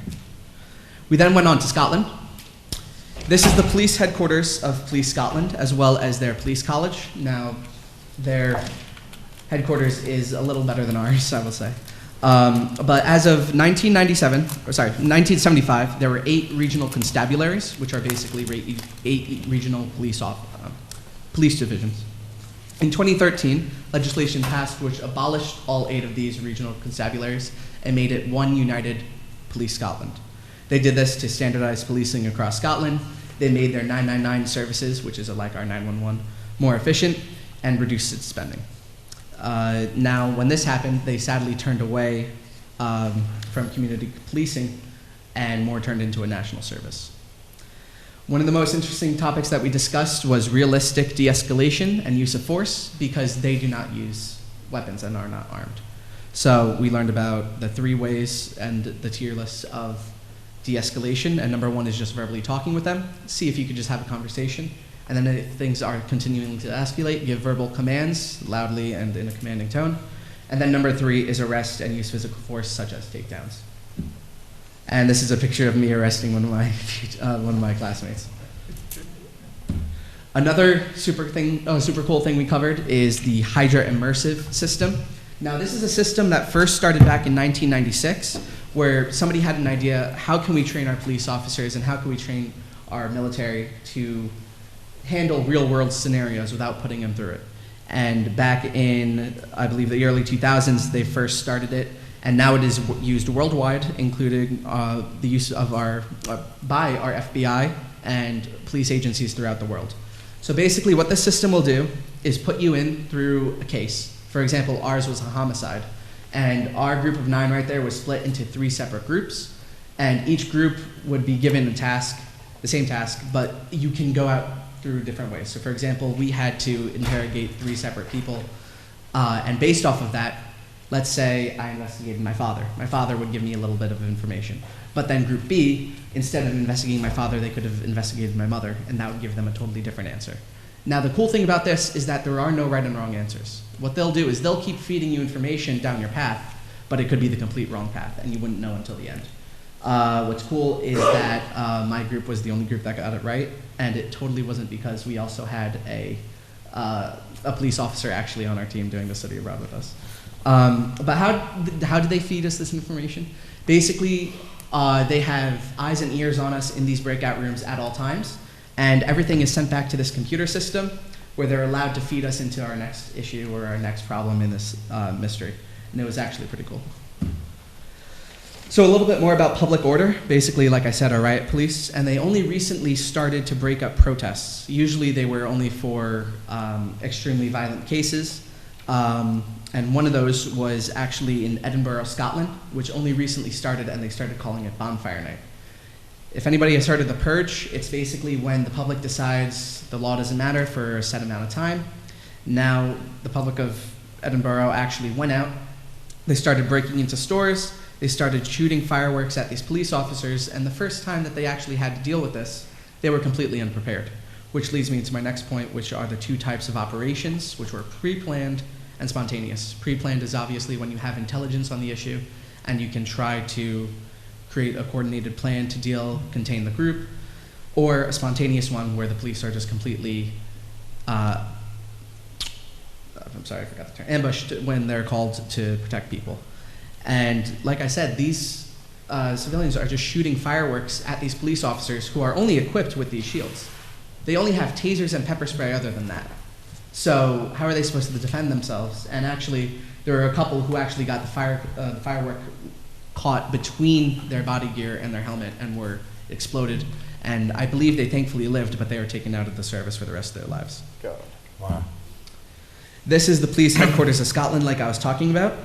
We then went on to Scotland. This is the police headquarters of Police Scotland, as well as their police college. Now, their headquarters is a little better than ours, I will say. But as of 1975, there were 8 regional constabularies, which are basically 8 regional police divisions. In 2013, legislation passed which abolished all 8 of these regional constabularies and made it one united Police Scotland. They did this to standardize policing across Scotland. They made their 999 services, which is like our 911, more efficient and reduced its spending. Now, when this happened, they sadly turned away from community policing and more turned into a national service. One of the most interesting topics that we discussed was realistic de-escalation and use of force, because they do not use weapons and are not armed. So we learned about the 3 ways and the tier list of de-escalation, and number 1 is just verbally talking with them. See if you could just have a conversation. And then if things are continuing to escalate, give verbal commands loudly and in a commanding tone. And then number 3 is arrest and use physical force, such as takedowns. And this is a picture of me arresting one of my classmates. Another super cool thing we covered is the Hydra immersive system. Now, this is a system that first started back in 1996, where somebody had an idea: how can we train our police officers and how can we train our military to handle real-world scenarios without putting them through it? And back in, I believe, the early 2000s, they first started it, and now it is used worldwide, including the use of by our FBI and police agencies throughout the world. So basically what this system will do is put you in through a case. For example, ours was a homicide, and our group of 9 right there was split into 3 separate groups, and each group would be given a task, the same task, but you can go out through different ways. So for example, we had to interrogate 3 separate people, and based off of that, let's say I investigated my father. My father would give me a little bit of information. But then group B, instead of investigating my father, they could have investigated my mother, and that would give them a totally different answer. Now, the cool thing about this is that there are no right and wrong answers. What they'll do is they'll keep feeding you information down your path, but it could be the complete wrong path, and you wouldn't know until the end. What's cool is that my group was the only group that got it right, and it totally wasn't because we also had a police officer actually on our team doing the study abroad with us. But how do they feed us this information? Basically, they have eyes and ears on us in these breakout rooms at all times, and everything is sent back to this computer system where they're allowed to feed us into our next issue or our next problem in this mystery. And it was actually pretty cool. So a little bit more about public order. Basically, like I said, are riot police, and they only recently started to break up protests. Usually they were only for extremely violent cases. And one of those was actually in Edinburgh, Scotland, which only recently started, and they started calling it Bonfire Night. If anybody has heard of the Purge, it's basically when the public decides the law doesn't matter for a set amount of time. Now, the public of Edinburgh actually went out. They started breaking into stores. They started shooting fireworks at these police officers, and the first time that they actually had to deal with this, they were completely unprepared, which leads me to my next point, which are the 2 types of operations, which were pre-planned and spontaneous. Pre-planned is obviously when you have intelligence on the issue and you can try to create a coordinated plan to contain the group, or a spontaneous one where the police are just completely, I'm sorry, I forgot the term, ambushed when they're called to protect people. And like I said, these civilians are just shooting fireworks at these police officers who are only equipped with these shields. They only have tasers and pepper spray other than that. So how are they supposed to defend themselves? And actually, There were a couple who actually got the firework caught between their body gear and their helmet and were exploded. And I believe they thankfully lived, but they were taken out of the service for the rest of their lives. God. Wow. This is the police headquarters of Scotland, like I was talking about.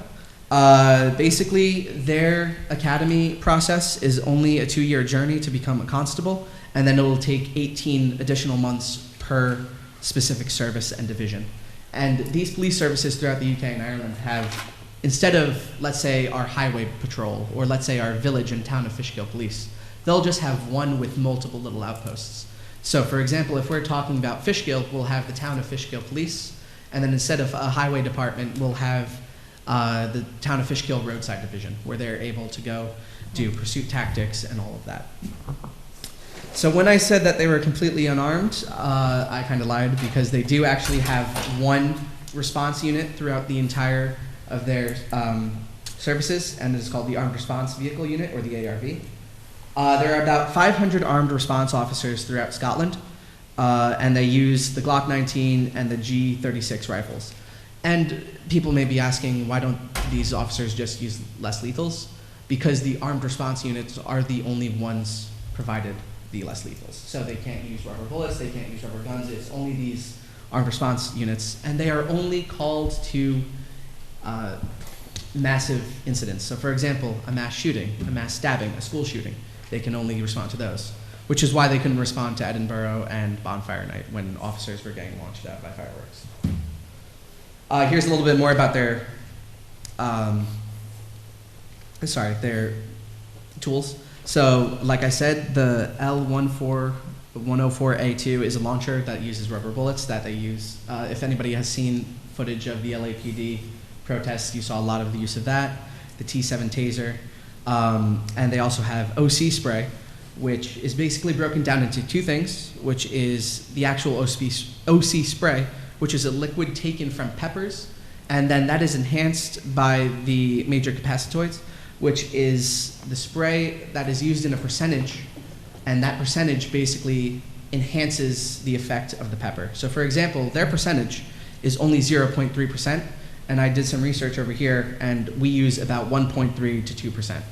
Basically, their academy process is only a 2-year journey to become a constable, and then it will take 18 additional months per specific service and division. And these police services throughout the UK and Ireland have, instead of, let's say, our highway patrol, or let's say our village and town of Fishkill police, they'll just have one with multiple little outposts. So for example, if we're talking about Fishkill, we'll have the town of Fishkill police, and then instead of a highway department, we'll have the town of Fishkill roadside division, where they're able to go do pursuit tactics and all of that. So when I said that they were completely unarmed, I kind of lied, because they do actually have one response unit throughout the entire of their services, and it's called the Armed Response Vehicle Unit, or the ARV. There are about 500 armed response officers throughout Scotland, and they use the Glock 19 and the G36 rifles. And people may be asking, why don't these officers just use less lethals? Because the armed response units are the only ones provided the less lethals. So they can't use rubber bullets, they can't use rubber guns, it's only these armed response units, and they are only called to massive incidents. So for example, a mass shooting, a mass stabbing, a school shooting, they can only respond to those, which is why they couldn't respond to Edinburgh and Bonfire Night when officers were getting launched out by fireworks. Here's a little bit more about their, their tools. So, like I said, the L104A2 is a launcher that uses rubber bullets that they use. If anybody has seen footage of the LAPD protests, you saw a lot of the use of that. The T7 taser, and they also have OC spray, which is basically broken down into two things, which is the actual OC spray, which is a liquid taken from peppers, and then that is enhanced by the major capacitoids, which is the spray that is used in a percentage, and that percentage basically enhances the effect of the pepper. So for example, their percentage is only 0.3%, and I did some research over here, and we use about 1.3 to 2%.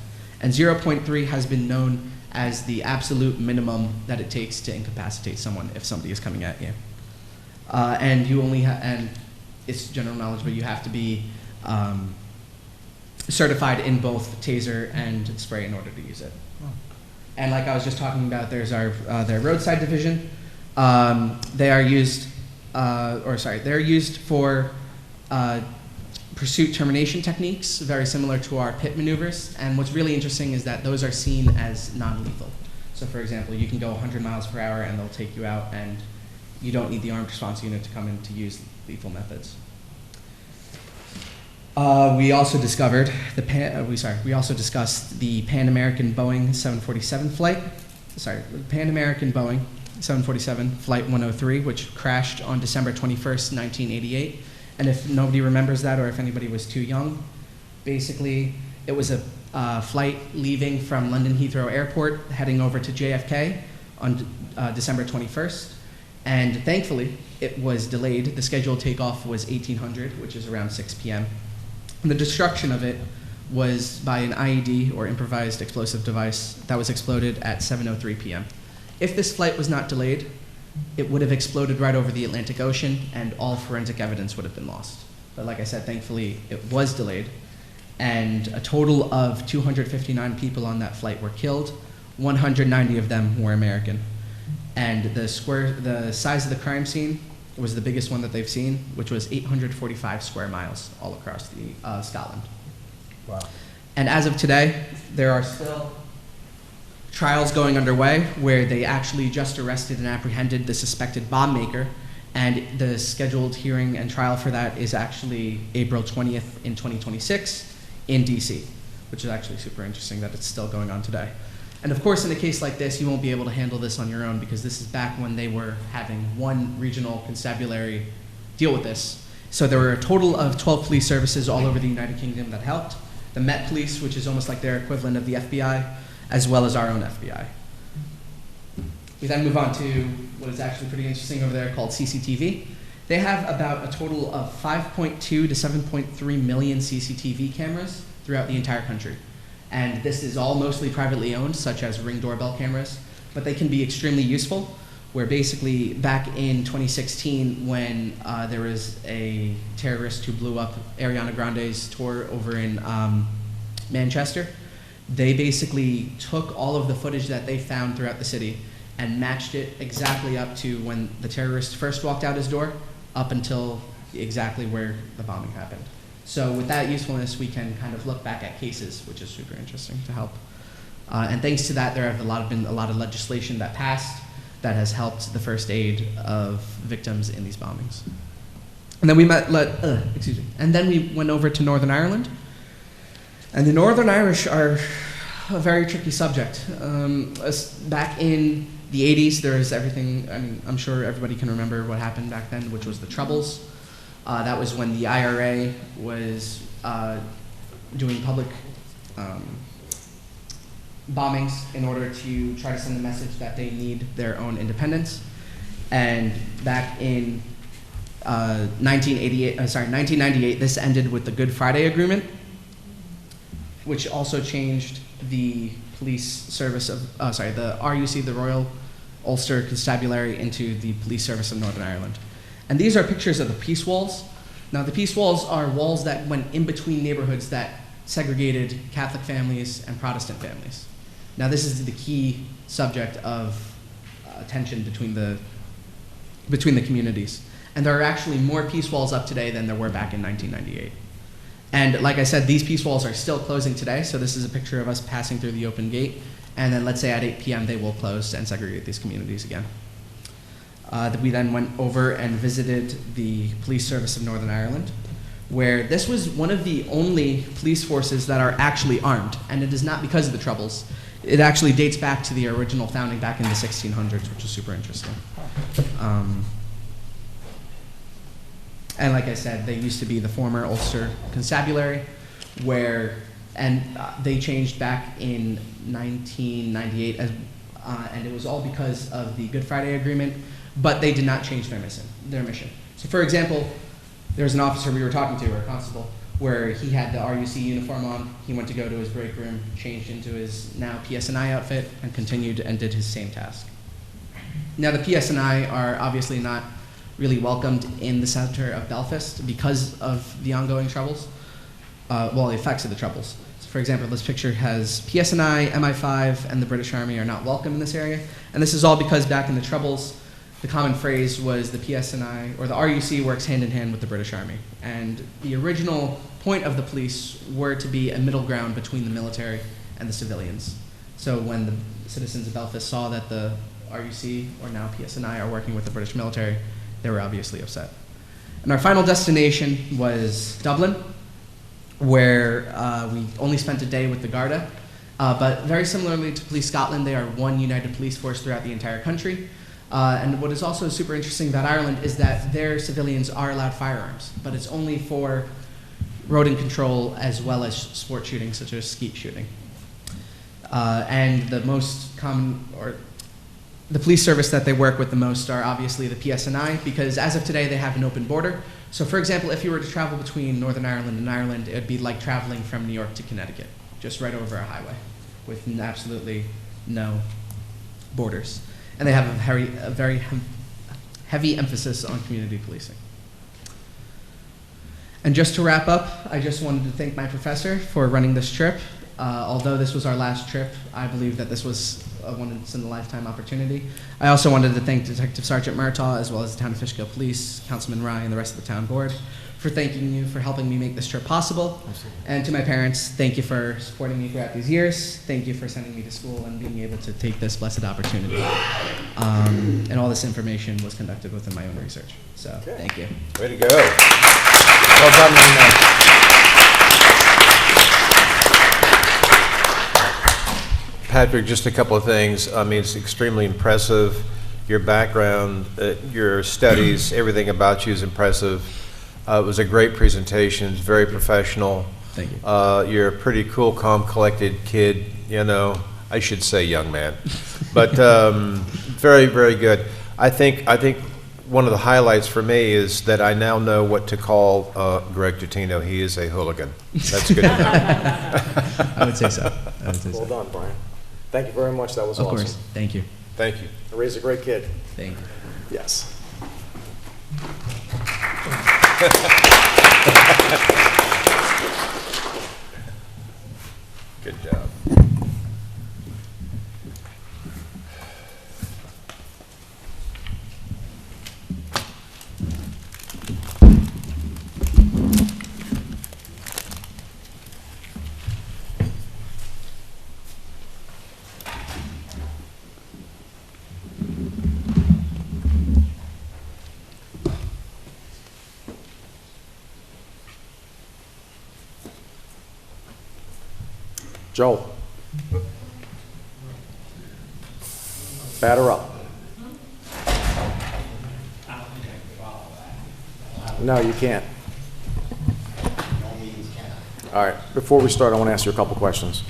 And 0.3 has been known as the absolute minimum that it takes to incapacitate someone if somebody is coming at you. And you only and it's general knowledge, but you have to be certified in both taser and spray in order to use it. And like I was just talking about, there's their roadside division. They're used for pursuit termination techniques, very similar to our pit maneuvers. And what's really interesting is that those are seen as non-lethal. So for example, you can go 100 miles per hour and they'll take you out, and you don't need the armed response unit to come in to use lethal methods. We also discovered we also discussed the Pan American Boeing 747 flight. Pan American Boeing 747 Flight 103, which crashed on December 21st, 1988. And if nobody remembers that, or if anybody was too young, basically it was a flight leaving from London Heathrow Airport, heading over to JFK on December 21st. And thankfully, it was delayed. The scheduled takeoff was 1800, which is around 6 p.m. And the destruction of it was by an IED, or improvised explosive device, that was exploded at 7:03 p.m. If this flight was not delayed, it would have exploded right over the Atlantic Ocean, and all forensic evidence would have been lost. But like I said, thankfully, it was delayed, and a total of 259 people on that flight were killed. 190 of them were American. And the size of the crime scene was the biggest one that they've seen, which was 845 square miles all across Scotland. Wow. And as of today, there are still trials going underway where they actually just arrested and apprehended the suspected bomb maker, and the scheduled hearing and trial for that is actually April 20th in 2026 in DC, which is actually super interesting that it's still going on today. And of course, in a case like this, you won't be able to handle this on your own, because this is back when they were having one regional constabulary deal with this. So there were a total of 12 police services all over the United Kingdom that helped. The Met Police, which is almost like their equivalent of the FBI, as well as our own FBI. We then move on to what is actually pretty interesting over there called CCTV. They have about a total of 5.2 to 7.3 million CCTV cameras throughout the entire country. And this is all mostly privately owned, such as Ring doorbell cameras, but they can be extremely useful, where basically back in 2016 when there was a terrorist who blew up Ariana Grande's tour over in Manchester, they basically took all of the footage that they found throughout the city and matched it exactly up to when the terrorist first walked out his door up until exactly where the bombing happened. So with that usefulness, we can kind of look back at cases, which is super interesting to help. And thanks to that, there have been a lot of legislation that passed that has helped the first aid of victims in these bombings. And then we and then we went over to Northern Ireland. And the Northern Irish are a very tricky subject. Back in the 80s, there was everything, I mean, I'm sure everybody can remember what happened back then, which was the Troubles. That was when the IRA was doing public bombings in order to try to send the message that they need their own independence. And back in 1998, this ended with the Good Friday Agreement, which also changed the police service of, the RUC, the Royal Ulster Constabulary, into the police service of Northern Ireland. And these are pictures of the peace walls. Now, the peace walls are walls that went in between neighborhoods that segregated Catholic families and Protestant families. Now, this is the key subject of tension between the communities. And there are actually more peace walls up today than there were back in 1998. And like I said, these peace walls are still closing today. So this is a picture of us passing through the open gate. And then let's say at 8 p.m. they will close and segregate these communities again. We then went over and visited the police service of Northern Ireland, where this was one of the only police forces that are actually armed. And it is not because of the Troubles. It actually dates back to the original founding back in the 1600s, which is super interesting. And like I said, they used to be the former Ulster Constabulary, and they changed back in 1998, and it was all because of the Good Friday Agreement, but they did not change their mission. So for example, there was an officer we were talking to, or a constable, where he had the RUC uniform on. He went to go to his break room, changed into his now PSNI outfit, and continued and did his same task. Now the PSNI are obviously not really welcomed in the center of Belfast because of the ongoing troubles, the effects of the Troubles. So for example, this picture has PSNI, MI5, and the British Army are not welcome in this area. And this is all because back in the Troubles, the common phrase was the PSNI, or the RUC works hand in hand with the British Army. And the original point of the police were to be a middle ground between the military and the civilians. So when the citizens of Belfast saw that the RUC, or now PSNI, are working with the British military, they were obviously upset. And our final destination was Dublin, where we only spent a day with the Garda. But very similarly to Police Scotland, they are one united police force throughout the entire country. And what is also super interesting about Ireland is that their civilians are allowed firearms, but it's only for rodent control as well as sport shooting, such as skeet shooting. And the most common, or the police service that they work with the most are obviously the PSNI, because as of today they have an open border. So for example, if you were to travel between Northern Ireland and Ireland, it would be like traveling from New York to Connecticut, just right over a highway with absolutely no borders. And they have a very heavy emphasis on community policing. And just to wrap up, I just wanted to thank my professor for running this trip. Although this was our last trip, I believe that this was a once-in-a-lifetime opportunity. I also wanted to thank Detective Sergeant Murtaugh, as well as the Town of Fishkill Police, Councilman Rye, and the rest of the town board for thanking you for helping me make this trip possible. Absolutely. And to my parents, thank you for supporting me throughout these years. Thank you for sending me to school and being able to take this blessed opportunity. And all this information was conducted within my own research. So, thank you. Way to go. Well done, man. Patrick, just a couple of things. I mean, it's extremely impressive. Your background, your studies, everything about you is impressive. It was a great presentation. It's very professional. Thank you. You're a pretty cool, calm, collected kid. You know, I should say young man, but very, very good. I think one of the highlights for me is that I now know what to call Greg Tutino. He is a hooligan. That's good to know. I would say so. Well done, Brian. Thank you very much. That was awesome. Of course. Thank you. Thank you. You raised a great kid. Thank you. Yes. Good job. Joe. Batter up. No, you can't. All right, before we start, I want to ask you a couple questions.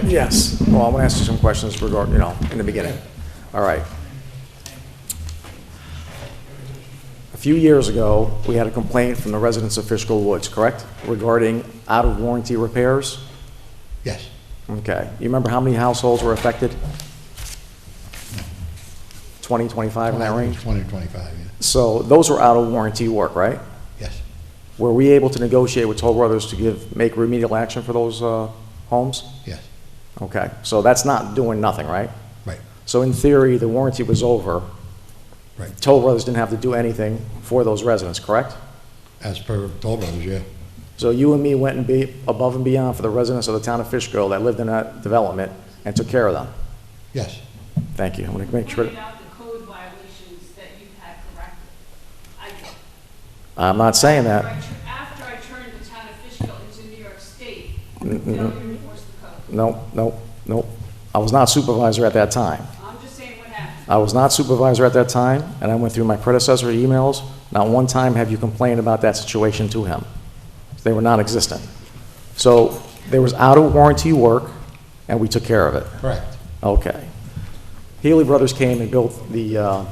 Yes, well, I want to ask you some questions regarding, in the beginning. All right. A few years ago, we had a complaint from the residents of Fishkill Woods, correct? Regarding out-of-warranty repairs? Yes. Okay. You remember how many households were affected? 20, 25 in that range? 20, 25, yeah. So those were out-of-warranty work, right? Yes. Were we able to negotiate with Toll Brothers to make remedial action for those homes? Yes. Okay. So that's not doing nothing, right? Right. So in theory, the warranty was over. Right. Toll Brothers didn't have to do anything for those residents, correct? As per Toll Brothers, yeah. So you and me went and be above and beyond for the residents of the town of Fishkill that lived in that development and took care of them? Yes. Thank you. I want to make sure. Pointed out the code violations that you had corrected. I'm not saying that. After I turned the town of Fishkill into New York State, Mm-mm. failure to enforce the code. No. I was not supervisor at that time. I'm just saying what happened. I was not supervisor at that time, and I went through my predecessor emails. Not one time have you complained about that situation to him. They were non-existent. So there was out-of-warranty work, and we took care of it. Correct. Okay. Healy Brothers came and built the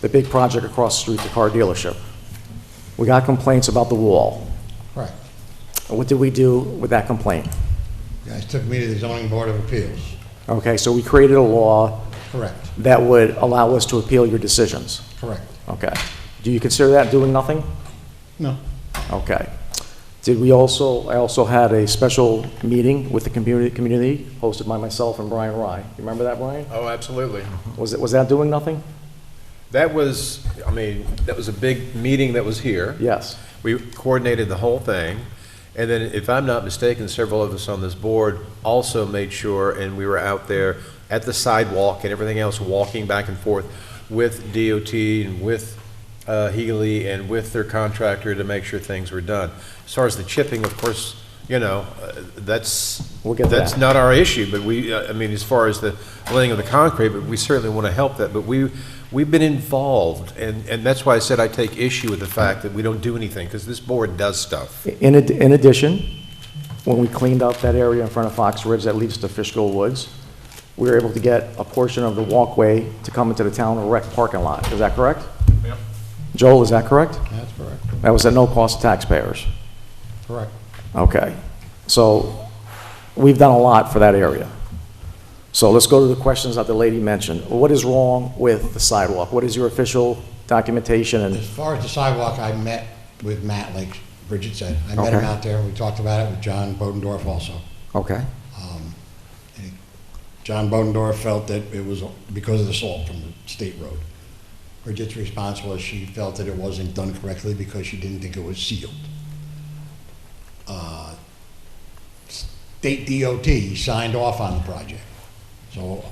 big project across the street, the car dealership. We got complaints about the wall. Right. What did we do with that complaint? You guys took me to the zoning board of appeals. Okay, so we created a law Correct. that would allow us to appeal your decisions. Correct. Okay. Do you consider that doing nothing? No. Okay. I also had a special meeting with the community hosted by myself and Brian Rye. You remember that, Brian? Oh, absolutely. Was that doing nothing? That was a big meeting that was here. Yes. We coordinated the whole thing. And then, if I'm not mistaken, several of us on this board also made sure, and we were out there at the sidewalk and everything else, walking back and forth with DOT and with Healy and with their contractor to make sure things were done. As far as the chipping, of course, that's not our issue, but as far as the laying of the concrete, but we certainly want to help that. But we've been involved, and that's why I said I take issue with the fact that we don't do anything, because this board does stuff. In addition, when we cleaned up that area in front of Fox Ridge that leads to Fishkill Woods, we were able to get a portion of the walkway to come into the town rec parking lot. Is that correct? Yep. Joel, is that correct? That's correct. That was at no cost to taxpayers. Correct. Okay. So we've done a lot for that area. So let's go to the questions that the lady mentioned. What is wrong with the sidewalk? What is your official documentation? And As far as the sidewalk, I met with Matt, like Bridget said. I met him Okay. out there, and we talked about it with John Bodendorf also. Okay. And John Bodendorf felt that it was because of the salt from the state road. Bridget's response was she felt that it wasn't done correctly because she didn't think it was sealed. State DOT signed off on the project. So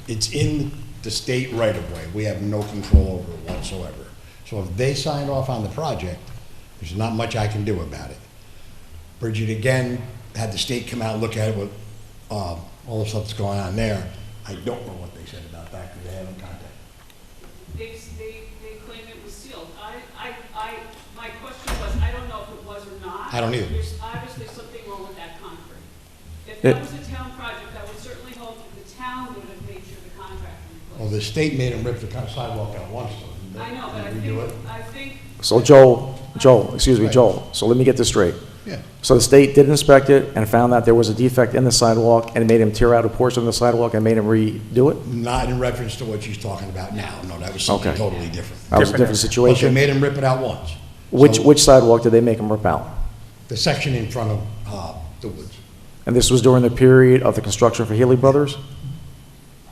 it's in the state right-of-way. We have no control over it whatsoever. So if they signed off on the project, there's not much I can do about it. Bridget, again, had the state come out and look at it with all the stuff that's going on there. I don't know what they said about that because they haven't contacted. They claim it was sealed. My question was, I don't know if it was or not. I don't either. There's obviously something wrong with that concrete. If that was a town project, I would certainly hope that the town would have made sure the contractor replaced it. Well, the state made them rip the sidewalk out once, though, didn't they? I know, but Did we do it? I think. So Joel, excuse me, Joel, so let me get this straight. Yeah. So the state did inspect it and found that there was a defect in the sidewalk and made him tear out a portion of the sidewalk and made him redo it? Not in reference to what she's talking about now. No, that was something Okay. totally different. That was a different situation? But they made him rip it out once. So Which sidewalk did they make him rip out? the section in front of the woods. And this was during the period of the construction for Healy Brothers?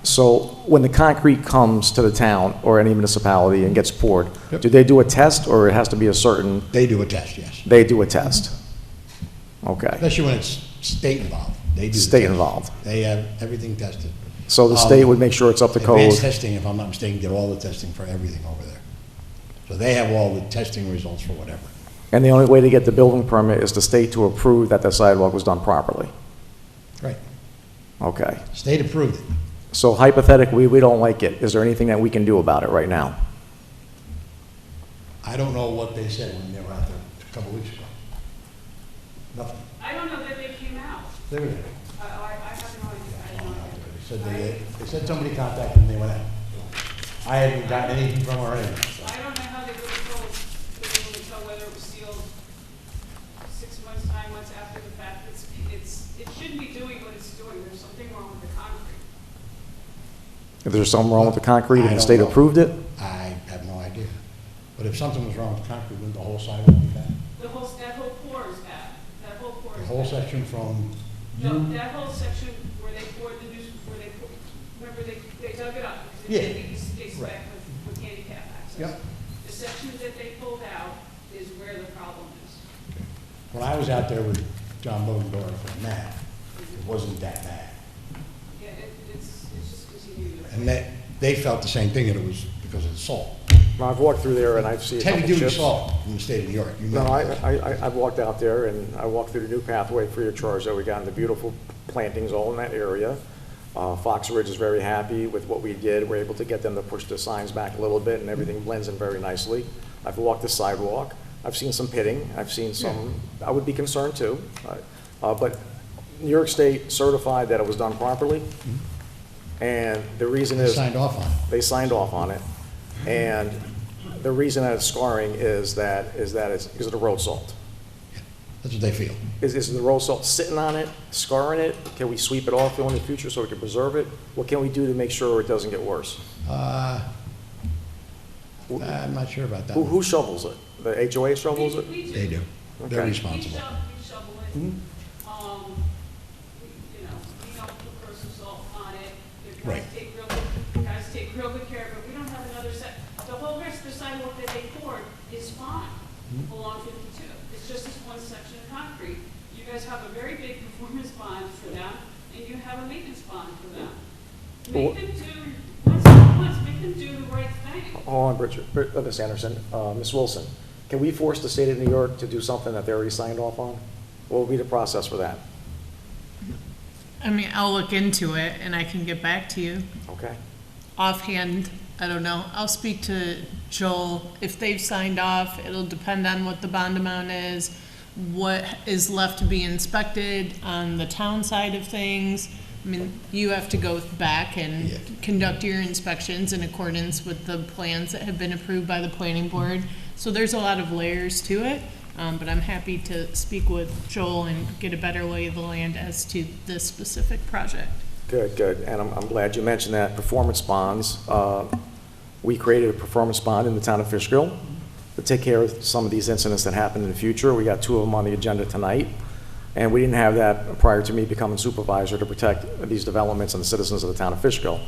So when the concrete comes to the town or any municipality and gets poured, Yep. do they do a test or it has to be a certain? They do a test, yes. They do a test? Okay. Especially when it's state involved. They do the State test. involved. They have everything tested. So the state would make sure it's up to code? Advanced testing, if I'm not mistaken, did all the testing for everything over there. So they have all the testing results for whatever. And the only way to get the building permit is the state to approve that the sidewalk was done properly? Right. Okay. State approved it. So hypothetically, we don't like it. Is there anything that we can do about it right now? I don't know what they said when they were out there a couple weeks ago. Nothing. I don't know that they came out. They were there. I have no idea. I have no idea. They said somebody contacted them and they went out. I haven't gotten anything from her or anything. I don't know how they were told, they were able to tell whether it was sealed 6 months, 9 months after the fact. It shouldn't be doing what it's doing. There's something wrong with the concrete. If there's something wrong with the concrete and I the don't state know. approved it? I have no idea. But if something was wrong with the concrete, wouldn't the whole sidewalk be bad? That whole pour is bad. That whole pour The is whole bad. section from No, you? that whole section where they poured the new, remember they dug it up because Yeah. they did the space back with handicap access. Yep. The section that they pulled out is where the problem is. When I was out there with John Bodendorf and Matt, it wasn't that bad. Yeah, it's just continued. And they felt the same thing, that it was because of the salt. Well, I've walked through there and I've seen a It's couple heavy-duty chips. salt from the state of New York. You No, know I've walked out there and I walked through the new pathway free of charge that we got in the beautiful plantings all in that area. Fox Ridge is very happy with what we did. We're able to get them to push the signs back a little bit and everything blends in very nicely. I've walked the sidewalk. I've seen some pitting. I've seen some, I would be concerned too. But New York State certified that it was done properly. And the reason They is. signed off on it. They signed off on it. And the reason that it's scarring is that it's because of the road salt. That's what they feel. Is the road salt sitting on it, scarring it? Can we sweep it off in the future so we can preserve it? What can we do to make sure it doesn't get worse? I'm not sure about that. Who shovels it? The HOA shovels it? They do. They're Okay. responsible. We shovel it. Mhm. We don't put crushed salt on it. The Right. guys take real good care of it. We don't have another set. The whole rest of the sidewalk that they poured is fine along 52. It's just this one section of concrete. You guys have a very big performance bond for them, and you have a maintenance bond for them. Make them do, make them do the right thing. Hold on, Ms. Anderson, Ms. Wilson. Can we force the state of New York to do something that they already signed off on? What would be the process for that? I mean, I'll look into it and I can get back to you. Okay. Offhand, I don't know. I'll speak to Joel. If they've signed off, it'll depend on what the bond amount is, what is left to be inspected on the town side of things. I mean, you have to go back and conduct your inspections in accordance with the plans that have been approved by the planning board. So there's a lot of layers to it, but I'm happy to speak with Joel and get a better lay of the land as to this specific project. Good, good. And I'm glad you mentioned that. Performance bonds. We created a performance bond in the town of Fishkill to take care of some of these incidents that happen in the future. We got 2 of them on the agenda tonight. And we didn't have that prior to me becoming supervisor to protect these developments and the citizens of the town of Fishkill.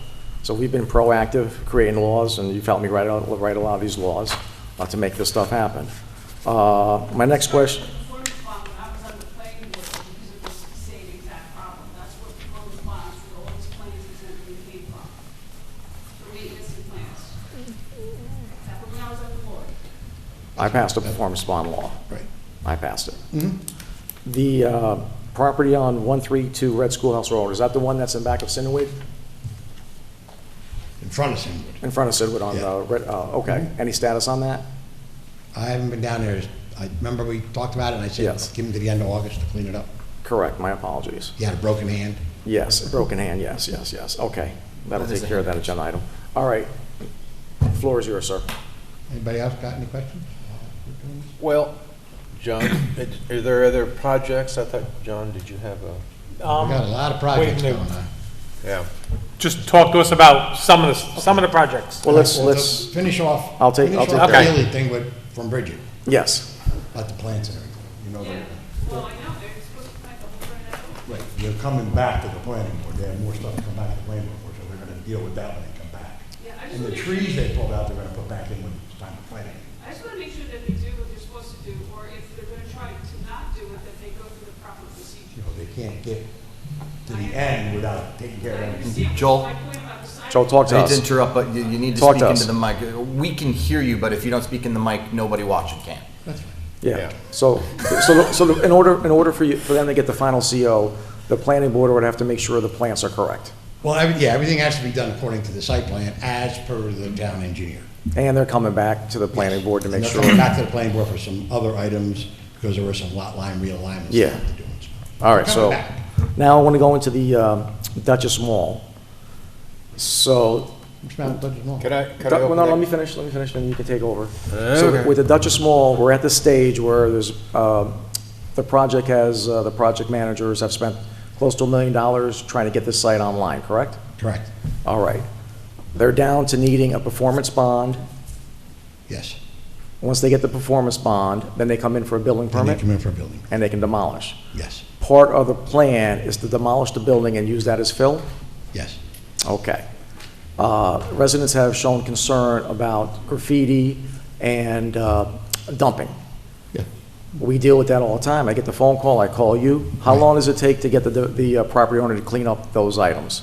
So we've been proactive, creating laws, and you've helped me write a lot of these laws to make this stuff happen. My next question. I passed a performance bond law. Right. I passed it. Mhm. The property on 132 Red Schoolhouse Road, is that the one that's in back of Sinwood? In front of Sinwood. In front of Sinwood on the red, okay. Any status on that? I haven't been down there. I remember we talked about it, and I said, Yes. give him to the end of August to clean it up. Correct, my apologies. He had a broken hand. Yes, a broken hand, yes. Okay, that'll take care of that agenda item. All right. Floor is yours, sir. Anybody else got any questions? Well, John, are there other projects? I thought, John, did you have a? We got a lot of projects wait, going on. Yeah. Just talk to us about some of the projects. Well, let's To finish off. I'll take finish that. off the Okay. Healy thing from Bridget, Yes. about the plants and everything. You know, Well, I know, they're supposed to plant the whole thing out. right, they're coming back to the planning board. They have more stuff to come back to the planning board, so they're gonna deal with that when they come back. Yeah, I just And the wanna make trees sure- they pulled out, they're gonna put back in when it's time to plant it. I just want to make sure that they do what they're supposed to do, or if they're going to try to not do it, that they go through the proper procedure. You know, they can't get to the end without taking care of everything. Joel? Joel, talk to I hate us. to interrupt, but you need to Talk speak to into us. the mic. We can hear you, but if you don't speak in the mic, nobody watching can. Yeah. So in order for them to get the final CO, the planning board would have to make sure the plants are correct. Well, everything has to be done according to the site plan as per the town engineer. And they're coming back to the planning board to And make they're sure. coming back to the planning board for some other items, because there were some lot line realignments. Yeah. they have to do and stuff. All right, They're so coming back. now I want to go into the Duchess Mall. So. Duchess Mall? Could I Well, open no, that? let me finish, and you can take over. Okay. So with the Duchess Mall, we're at the stage where there's, the project has, the project managers have spent close to $1 million trying to get this site online, correct? Correct. All right. They're down to needing a performance bond. Yes. Once they get the performance bond, then they come in for a building Then they permit, come in for a building. and they can demolish. Yes. Part of the plan is to demolish the building and use that as fill? Yes. Okay. Residents have shown concern about graffiti and dumping. Yeah. We deal with that all the time. I get the phone call, I call you. How long does it take to get the property owner to clean up those items?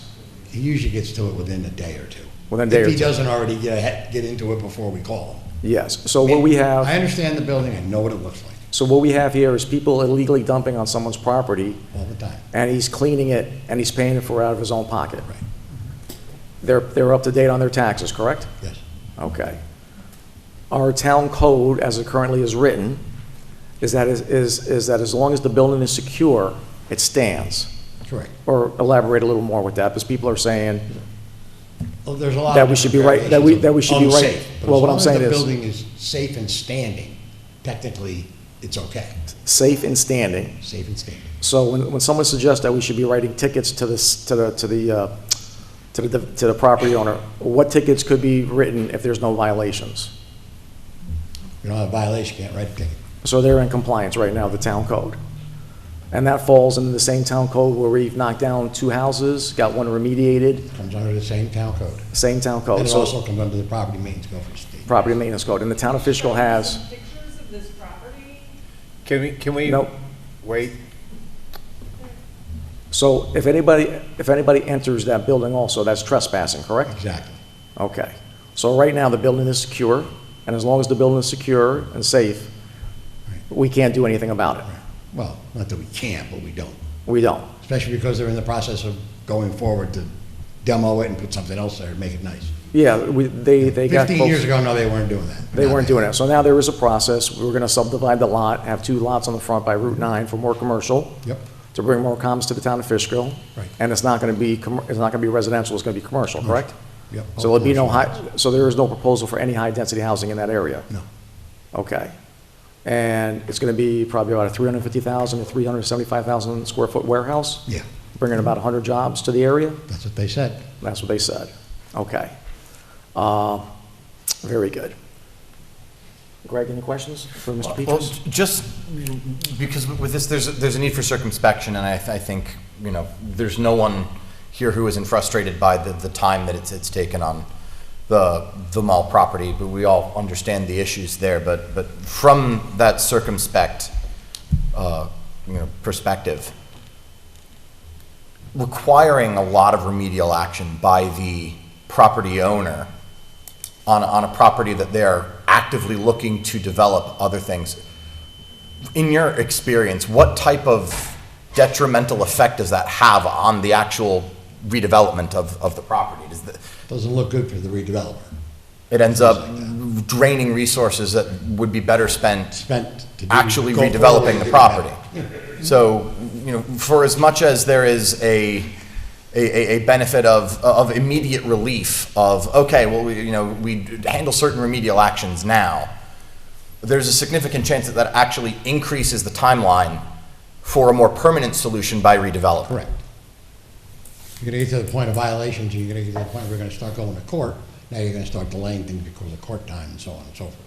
He usually gets to it within a day or two. Within a day or If he two? doesn't already get into it before we call him. Yes. So what we have. I understand the building, I know what it looks like So what we have here is people illegally dumping on someone's property, all the time. and he's cleaning it, and he's paying for it out of his own pocket. They're up to date on their taxes, correct? Yes. Okay. Our town code, as it currently is written, is that as long as the building is secure, it stands. Correct. Or elaborate a little more with that, because people are saying Well, there's a lot that of we should be different right, that we should be variations of right. unsafe, but Well, as what I'm long as saying the is, building is safe and standing, technically, it's okay. safe and standing. Safe and standing. So when someone suggests that we should be writing tickets to the property owner, what tickets could be written if there's no violations? You don't have a violation, you can't write a ticket. So they're in compliance right now, with the town code. And that falls into the same town code where we've knocked down 2 houses, got one remediated, Comes under the same town code. same town And code. it So also comes under the property maintenance code for the state. property maintenance code. And the town of Fishkill has, Pictures of this property? Can we Nope. wait? so if anybody enters that building also, that's trespassing, correct? Exactly. Okay. So right now, the building is secure, and as long as the building is secure and safe, we can't do anything about it. Well, not that we can't, but we don't. We don't. Especially because they're in the process of going forward to demo it and put something else there to make it nice. Yeah, they got. 15 years ago, no, they weren't doing that. They weren't doing it. So now there is a process. We're going to subdivide the lot, have 2 lots on the front by Route 9 for more commercial. Yep. To bring more comms to the town of Fishkill. Right. And it's not going to be, it's not going to be residential, it's going to be commercial, correct? Yep. So there'll be no so there is no proposal for any high-density housing in that area? No. Okay. And it's going to be probably about a 350,000 to 375,000 square foot warehouse? Yeah. Bringing about 100 jobs to the area? That's what they said. That's what they said. Okay. Very good. Greg, any questions for Mr. Well, Peters? just because with this, there's a need for circumspection, and I think, there's no one here who isn't frustrated by the time that it's taken on the mall property, but we all understand the issues there. But from that circumspect, perspective, requiring a lot of remedial action by the property owner on a property that they're actively looking to develop other things. In your experience, what type of detrimental effect does that have on the actual redevelopment of the property? Doesn't look good for the redeveloper. It ends up draining resources that would be better spent actually go redeveloping forward the and do property. So, for as much as there is a a benefit of immediate relief of, okay, well, we handle certain remedial actions now, there's a significant chance that that actually increases the timeline for a more permanent solution by redevelopment. Correct. You're gonna get to the point of violations, you're gonna get to the point where you're gonna start going to court. Now you're gonna start delaying things because of court time and so on and so forth.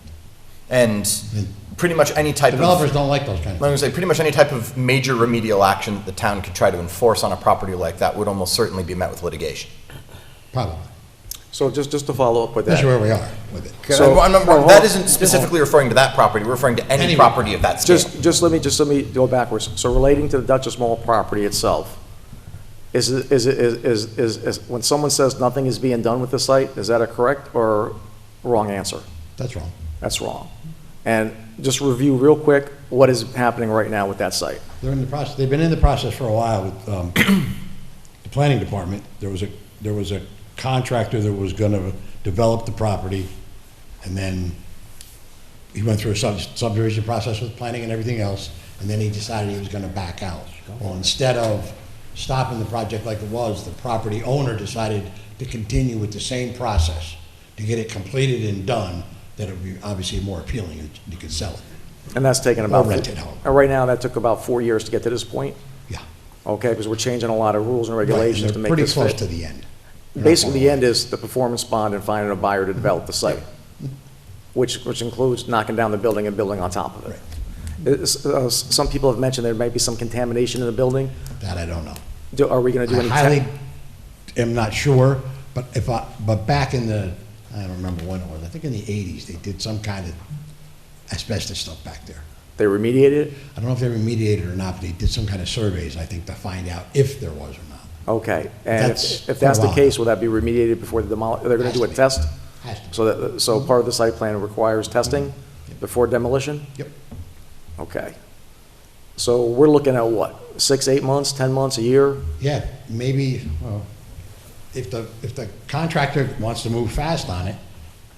And pretty much any type Developers don't like those kind of things. I'm going to say pretty much any type of major remedial action that the town could try to enforce on a property like that would almost certainly be met with litigation. Probably. So just to follow up with that. That's where we are with it. That isn't specifically referring to that property. We're referring to any property of that scale. Just let me go backwards. So relating to the Duchess Mall property itself, is when someone says nothing is being done with the site, is that a correct or wrong answer? That's wrong. That's wrong. And just review real quick what is happening right now with that site. They're in the process, they've been in the process for a while with the planning department. There was a contractor that was gonna develop the property, and then he went through a subdivision process with planning and everything else, and then he decided he was gonna back out. Well, instead of stopping the project like it was, the property owner decided to continue with the same process to get it completed and done, that it would be obviously more appealing and you could sell it. And that's taken about... Or rent it home. Right now, that took about 4 years to get to this point? Yeah. Okay, because we're changing a lot of rules and regulations to make this fit. Pretty close to the end. Basically, the end is the performance bond and finding a buyer to develop the site, which includes knocking down the building and building on top of it. Some people have mentioned there might be some contamination in the building. That I don't know. Are we going to do any... I highly am not sure, but back in the, I don't remember when it was, I think in the 80s, they did some kind of asbestos stuff back there. They remediated it? I don't know if they remediated it or not, but they did some kind of surveys, I think, to find out if there was or not. Okay, and if that's the case, will that be remediated before the demolition? They're going to do a test? Has to. So part of the site plan requires testing before demolition? Yep. Okay. So we're looking at what, 6, 8 months, 10 months, a year? Yeah, maybe, well, if the contractor wants to move fast on it,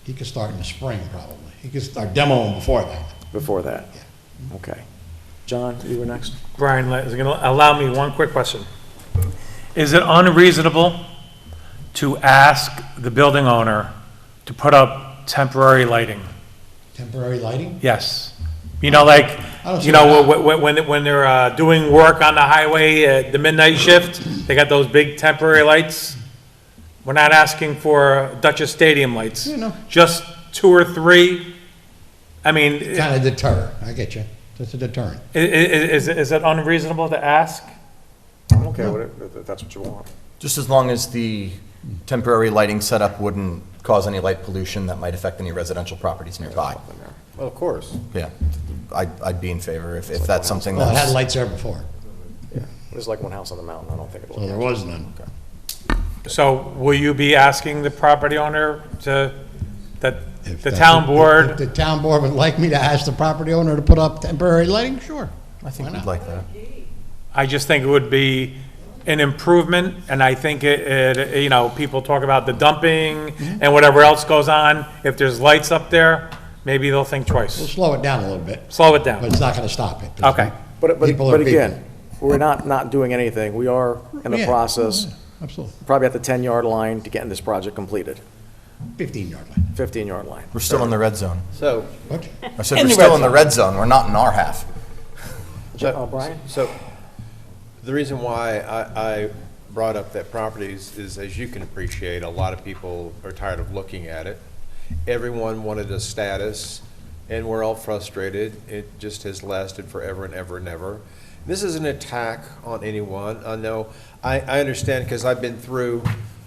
he could start in the spring probably. He could start demoing before that. Before that? Yeah. Okay. John, you were next. Brian, is it going to allow me one quick question? Is it unreasonable to ask the building owner to put up temporary lighting? Temporary lighting? Yes. You know, like, you know, when they're doing work on the highway, the midnight shift, they got those big temporary lights. We're not asking for Dutchess Stadium lights. You know. Just 2 or 3. I mean. Kind of deter, I get you. It's a deterrent. Is it unreasonable to ask? I'm okay with it, if that's what you want. Just as long as the temporary lighting setup wouldn't cause any light pollution that might affect any residential properties nearby. Well, of course. Yeah, I'd be in favor if that's something Well, it that's... had lights there before. Yeah, there's like one house on the mountain, I don't think it'll... So there was none. Okay. So will you be asking the property owner to, that If the that's town what- board? If the town board would like me to ask the property owner to put up temporary lighting, sure. I think we'd like that. I just think it would be an improvement, and I think you know, people talk about the dumping and whatever else goes on. If there's lights up there, maybe they'll think We'll twice. slow it down a little bit, Slow it down. but it's not gonna stop it. Okay. But People are again, we're not doing anything. We are in the Yeah. process, Absolutely. probably at the 10-yard line to getting this project completed, 15-yard line. 15-yard line. We're still in the red zone. So, What? I said we're still in the red zone, we're not in our half. Brian? So, the reason why I brought up that property is, as you can appreciate, a lot of people are tired of looking at it. Everyone wanted a status, and we're all frustrated. It just has lasted forever and ever and ever. This is an attack on anyone. I know, I understand, because I've been through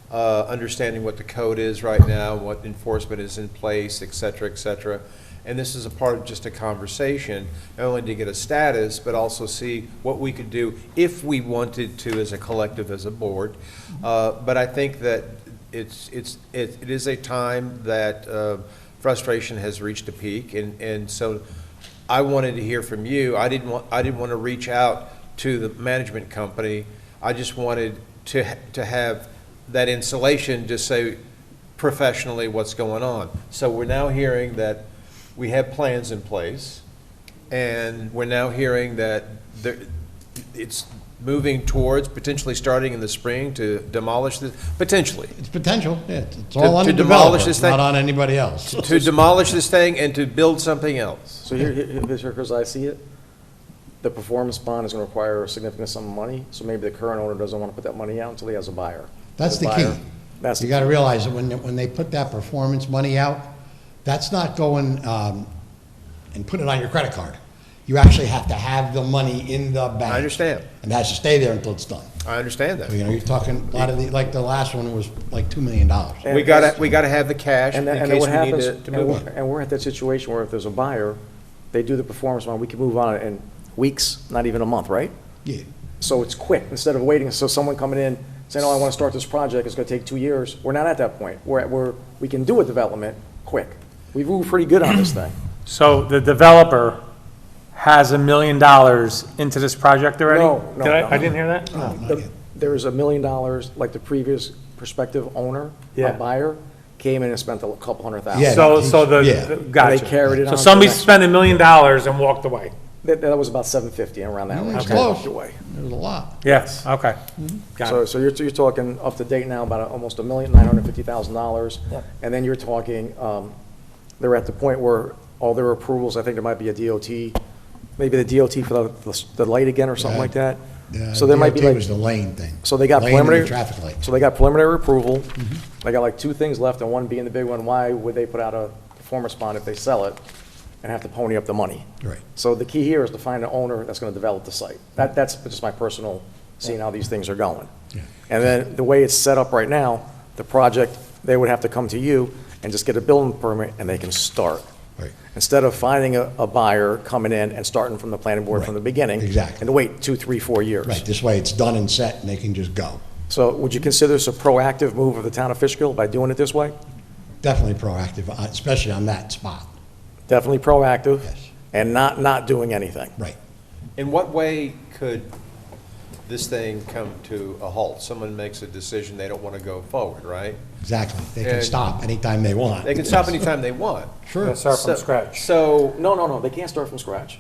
understanding what the code is right now, what enforcement is in place, et cetera, and this is a part of just a conversation, not only to get a status, but also see what we could do if we wanted to as a collective, as a board. But I think that it is a time that frustration has reached a peak, and so I wanted to hear from you. I didn't want to reach out to the management company. I just wanted to have that insulation, just say professionally what's going on. So we're now hearing that we have plans in place, and we're now hearing that it's moving towards potentially starting in the spring to demolish this, potentially. It's potential, yeah, it's To- all on to the demolish developer, this it's thing? not on anybody else. To demolish this thing and to build something else. So here, as I see it, the performance bond is gonna require a significant sum of money, so maybe the current owner doesn't wanna put that money out until he has a buyer. That's the buyer- key. That's You the gotta key. realize that when they put that performance money out, that's not going, and put it on your credit card. You actually have to have the money in the bank. I understand. And it has to stay there until it's done. I understand that. So, you're talking, a lot of the, like the last one was like $2 million. We gotta have the cash in And then case what we need happens, to move on. and we're at that situation where if there's a buyer, they do the performance bond, we can move on in weeks, not even a month, right? Yeah. So it's quick, instead of waiting, so someone coming in saying, oh, I want to start this project, it's going to take 2 years. We're not at that point. We can do a development quick. We've moved pretty good on this thing. So the developer has $1 million into this project already? No, no, Did no. I didn't hear that? There's $1 million, like the previous prospective owner, Yeah. a buyer, came in and spent a couple $100,000. Yeah, Gotcha. They carried it So on to somebody the next- spent $1 million and walked away? That was about 750 around that range. It's They close. walked away. There was a lot. Yes, okay. Got it. So you're talking up to date now about almost $1,950,000. Yep. And then you're talking, they're at the point where all their approvals, I think there might be a DOT, maybe the DOT for the light again or something like that. So there might be DOT like. was the lane thing. So they got Lane and the preliminary. traffic light. So they got preliminary approval. They got like 2 things left, and one being the big one. Why would they put out a performance bond if they sell it and have to pony up the money? Right. So the key here is to find an owner that's gonna develop the site. That's just my personal, seeing how these things are going. Yeah. And then the way it's set up right now, the project, they would have to come to you and just get a building permit and they can start. Right. Instead of finding a buyer coming in and starting from the planning board from the beginning. Exactly. And to wait 2, 3, 4 years. Right, this way it's done and set and they can just go. So would you consider this a proactive move of the town of Fishkill by doing it this way? Definitely proactive, especially on that spot. Definitely proactive. Yes. And not doing anything. Right. In what way could this thing come to a halt? Someone makes a decision they don't want to go forward, right? Exactly. They can And- stop anytime they want. They can stop anytime they want. Sure. Let's start from So- scratch. So, No, they can't start from scratch.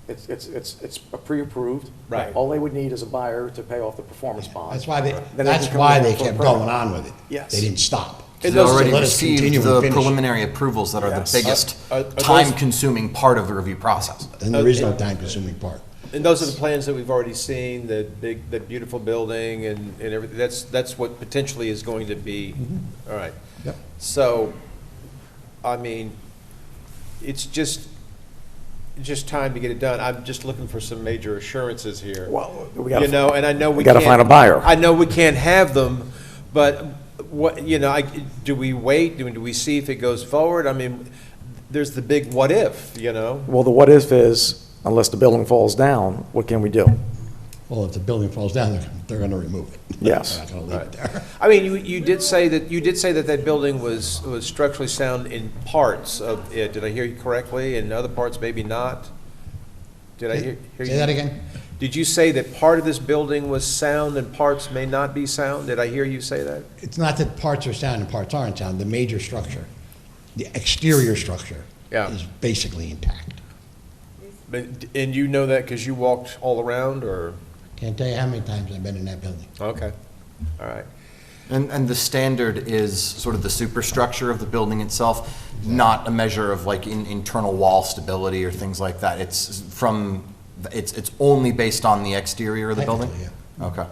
It's pre-approved. Right. All they would need is a buyer to pay off the performance bond. That's why they, Then that's can come why in they for a kept permit. going on with it. Yes. They didn't stop. They So already let us continue received and the finish. preliminary approvals that are the Yes. biggest Are those- time-consuming part of the review process. And there is no time-consuming part. and those are the plans that we've already seen, that beautiful building and everything, that's what potentially is going to be, all right. Yep. So, I mean, it's just time to get it done. I'm just looking for some major assurances here. Well, we gotta- You know, and I know we we gotta can't- find a buyer. I know we can't have them, but what, you know, do we wait? Do we see if it goes forward? I mean, there's the big what if, you know? Well, the what if is, unless the building falls down, what can we do? Well, if the building falls down, they're gonna remove it. Yes. They're not gonna leave it there. I mean, you did say that building was structurally sound in parts of it. Did I hear you correctly? In other parts, maybe not? Did I hear you? Say that again? Did you say that part of this building was sound and parts may not be sound? Did I hear you say that? It's not that parts are sound and parts aren't sound, the major structure, the exterior structure Yeah. is basically intact. But, and you know that because you walked all around, or? Can't tell you how many times I've been in that building. Okay, all right. And the standard is sort of the superstructure of the building itself, not a measure of like internal wall stability or things like that. It's only based on the exterior of the building? Okay.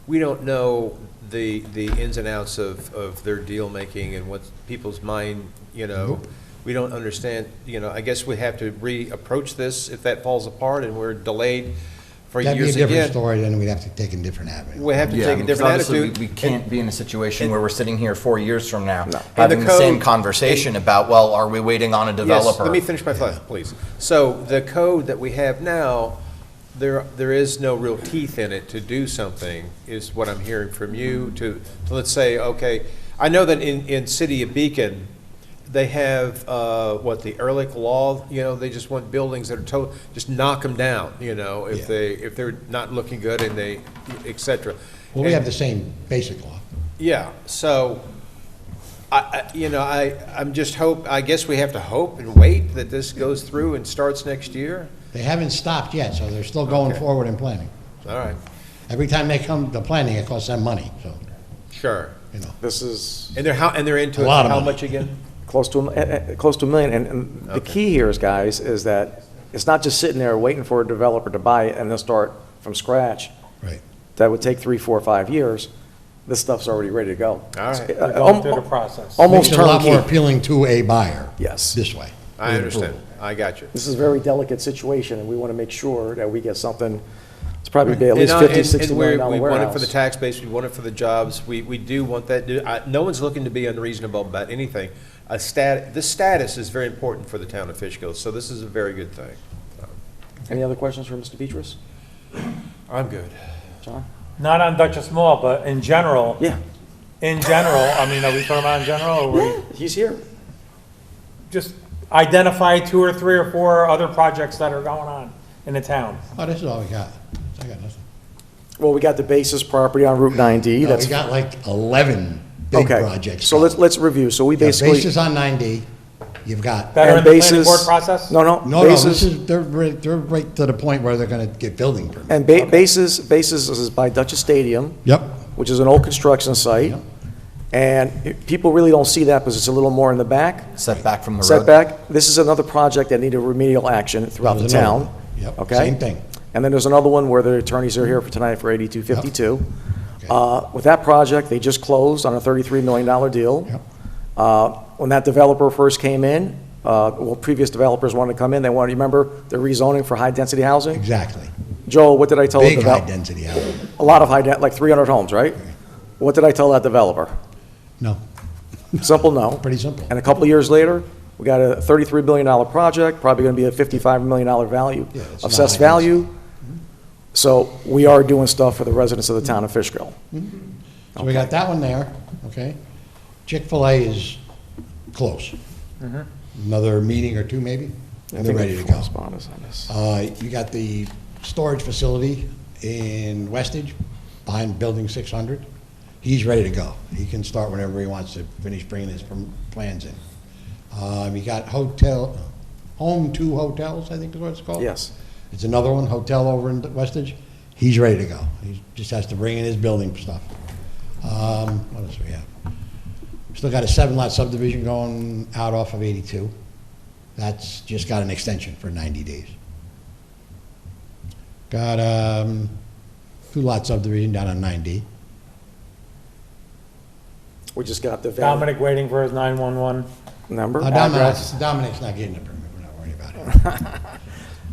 We don't know the ins and outs of their deal-making and what people's mind, you know. Nope. We don't understand, you know, I guess we have to reapproach this if that falls apart and we're delayed for That'd be a years different again. story, then we'd have to take a different avenue. We have to Yeah, take a because different obviously attitude. We can't be in a situation where we're sitting here 4 years from now, And having the the same code- conversation about, well, are we waiting on a developer? Yes, let me finish my thought, please. So the code that we have now, there is no real teeth in it to do something, is what I'm hearing from you, to let's say, okay, I know that in City of Beacon, they have, the Ehrlich Law, you know, they just want buildings that are just knock them down, you know, if they're not looking good and they, et cetera. Well, we have the same basic law. Yeah, so, I'm just I guess we have to hope and wait that this goes through and starts next year? They haven't stopped yet, so they're still going Okay. forward and planning. All right. Every time they come to planning, it costs them money, so, Sure. you know. This is And they're into A it lot for of how money. much again? close to, close to $1 million. And the Okay. key here is, guys, is that it's not just sitting there waiting for a developer to buy it and then start from scratch. Right. That would take 3, 4, 5 years. This stuff's already ready to go. All right. It's, We're going through the process. Almost Makes it a lot more turnkey. appealing to a buyer. Yes. This way. I understand. I got you. This is a very delicate situation, and we want to make sure that we get something, it's probably be at And least I- 50, and- 60 and million dollar we want it for the warehouse. tax base, we want it for the jobs, we do want that, no one's looking to be unreasonable about anything. The status is very important for the town of Fishkill, so this is a very good thing. Any other questions for Mr. Beatrice? I'm good. John? Not on Duchess Mall, but in general. Yeah. In general, I mean, are we talking about in general, or we He's here. just identify 2 or 3 or 4 other projects that are going on in the town? Oh, this is all we got. I got nothing. Well, we got the basis property on Route 9D. No, That's we got like 11 big okay. projects. So let's review. So we You got basically. bases on 9D, you've got. That are in the planning bases- board process? No, No, bases. this is, they're right to the point where they're gonna get building permits. And bases is by Dutchess Stadium, Yep. which is an old construction site. And people really don't see that because it's a little more in the back. Set back from the road. Setback. This is another project that needed remedial action throughout the There's another town. one. Yep, Okay? same thing. And then there's another one where the attorneys are here for tonight for 8252. Okay. With that project, they just closed on a $33 million deal. Yep. When that developer first came in, well, previous developers wanted to come in, they wanted, remember, the rezoning for high-density housing? Exactly. Joel, what did I tell the Big developer? high-density housing. A lot of like 300 homes, right? What did I tell that developer? No. Simple no. Pretty simple. And a couple of years later, we got a $33 billion project, probably going to be a $55 million value, Yeah, it's of not assessed high value. So we are doing stuff for the residents of the town of Fishkill. So we got that one there, okay? Chick-fil-A is close. Another meeting or two, maybe, and they're ready to go. Correspondence on this. You got the storage facility in Westage, behind Building 600. He's ready to go. He can start whenever he wants to finish bringing his plans in. You got Home 2 Hotels, I think is what it's called. Yes. It's another one, hotel over in Westage. He's ready to go. He just has to bring in his building stuff. What else do we have? Still got a 7-lot subdivision going out off of 82. That's just got an extension for 90 days. Got 2-lot subdivision down on 9D. We just got the Dominic waiting for his 911. number. Dominic's not getting a permit. We're not worried about it.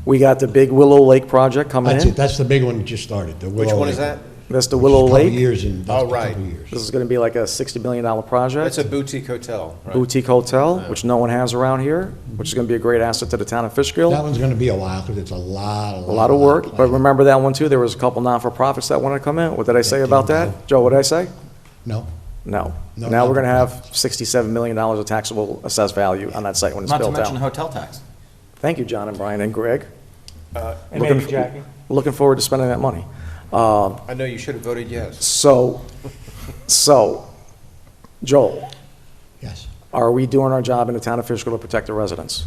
We got the big Willow Lake project coming That's in. it. That's the big one that just started. The Which Willow one is Lake that? That's the Which is Willow a couple Lake. years in. That's Oh, a right. couple years. This is going to be like a $60 million project. That's a boutique hotel, right? Boutique hotel, which no one has around here, which is going to be a great asset to the town of Fishkill. That one's gonna be a while, because it's a lot of work, but remember that one too? There was a couple non-for-profits that want to come in. What did I say about that? Joe, what did I say? No. No. No, Now we're going to non-for-profits. have $67 million of taxable assessed value on that site when it's Not to built mention out. hotel tax. Thank you, John and Brian and Greg. And Looking- maybe Jackie. Looking forward to spending that money. I know you should have voted yes. So, Joel, Yes, are we doing our job in the town of Fishkill to protect the residents?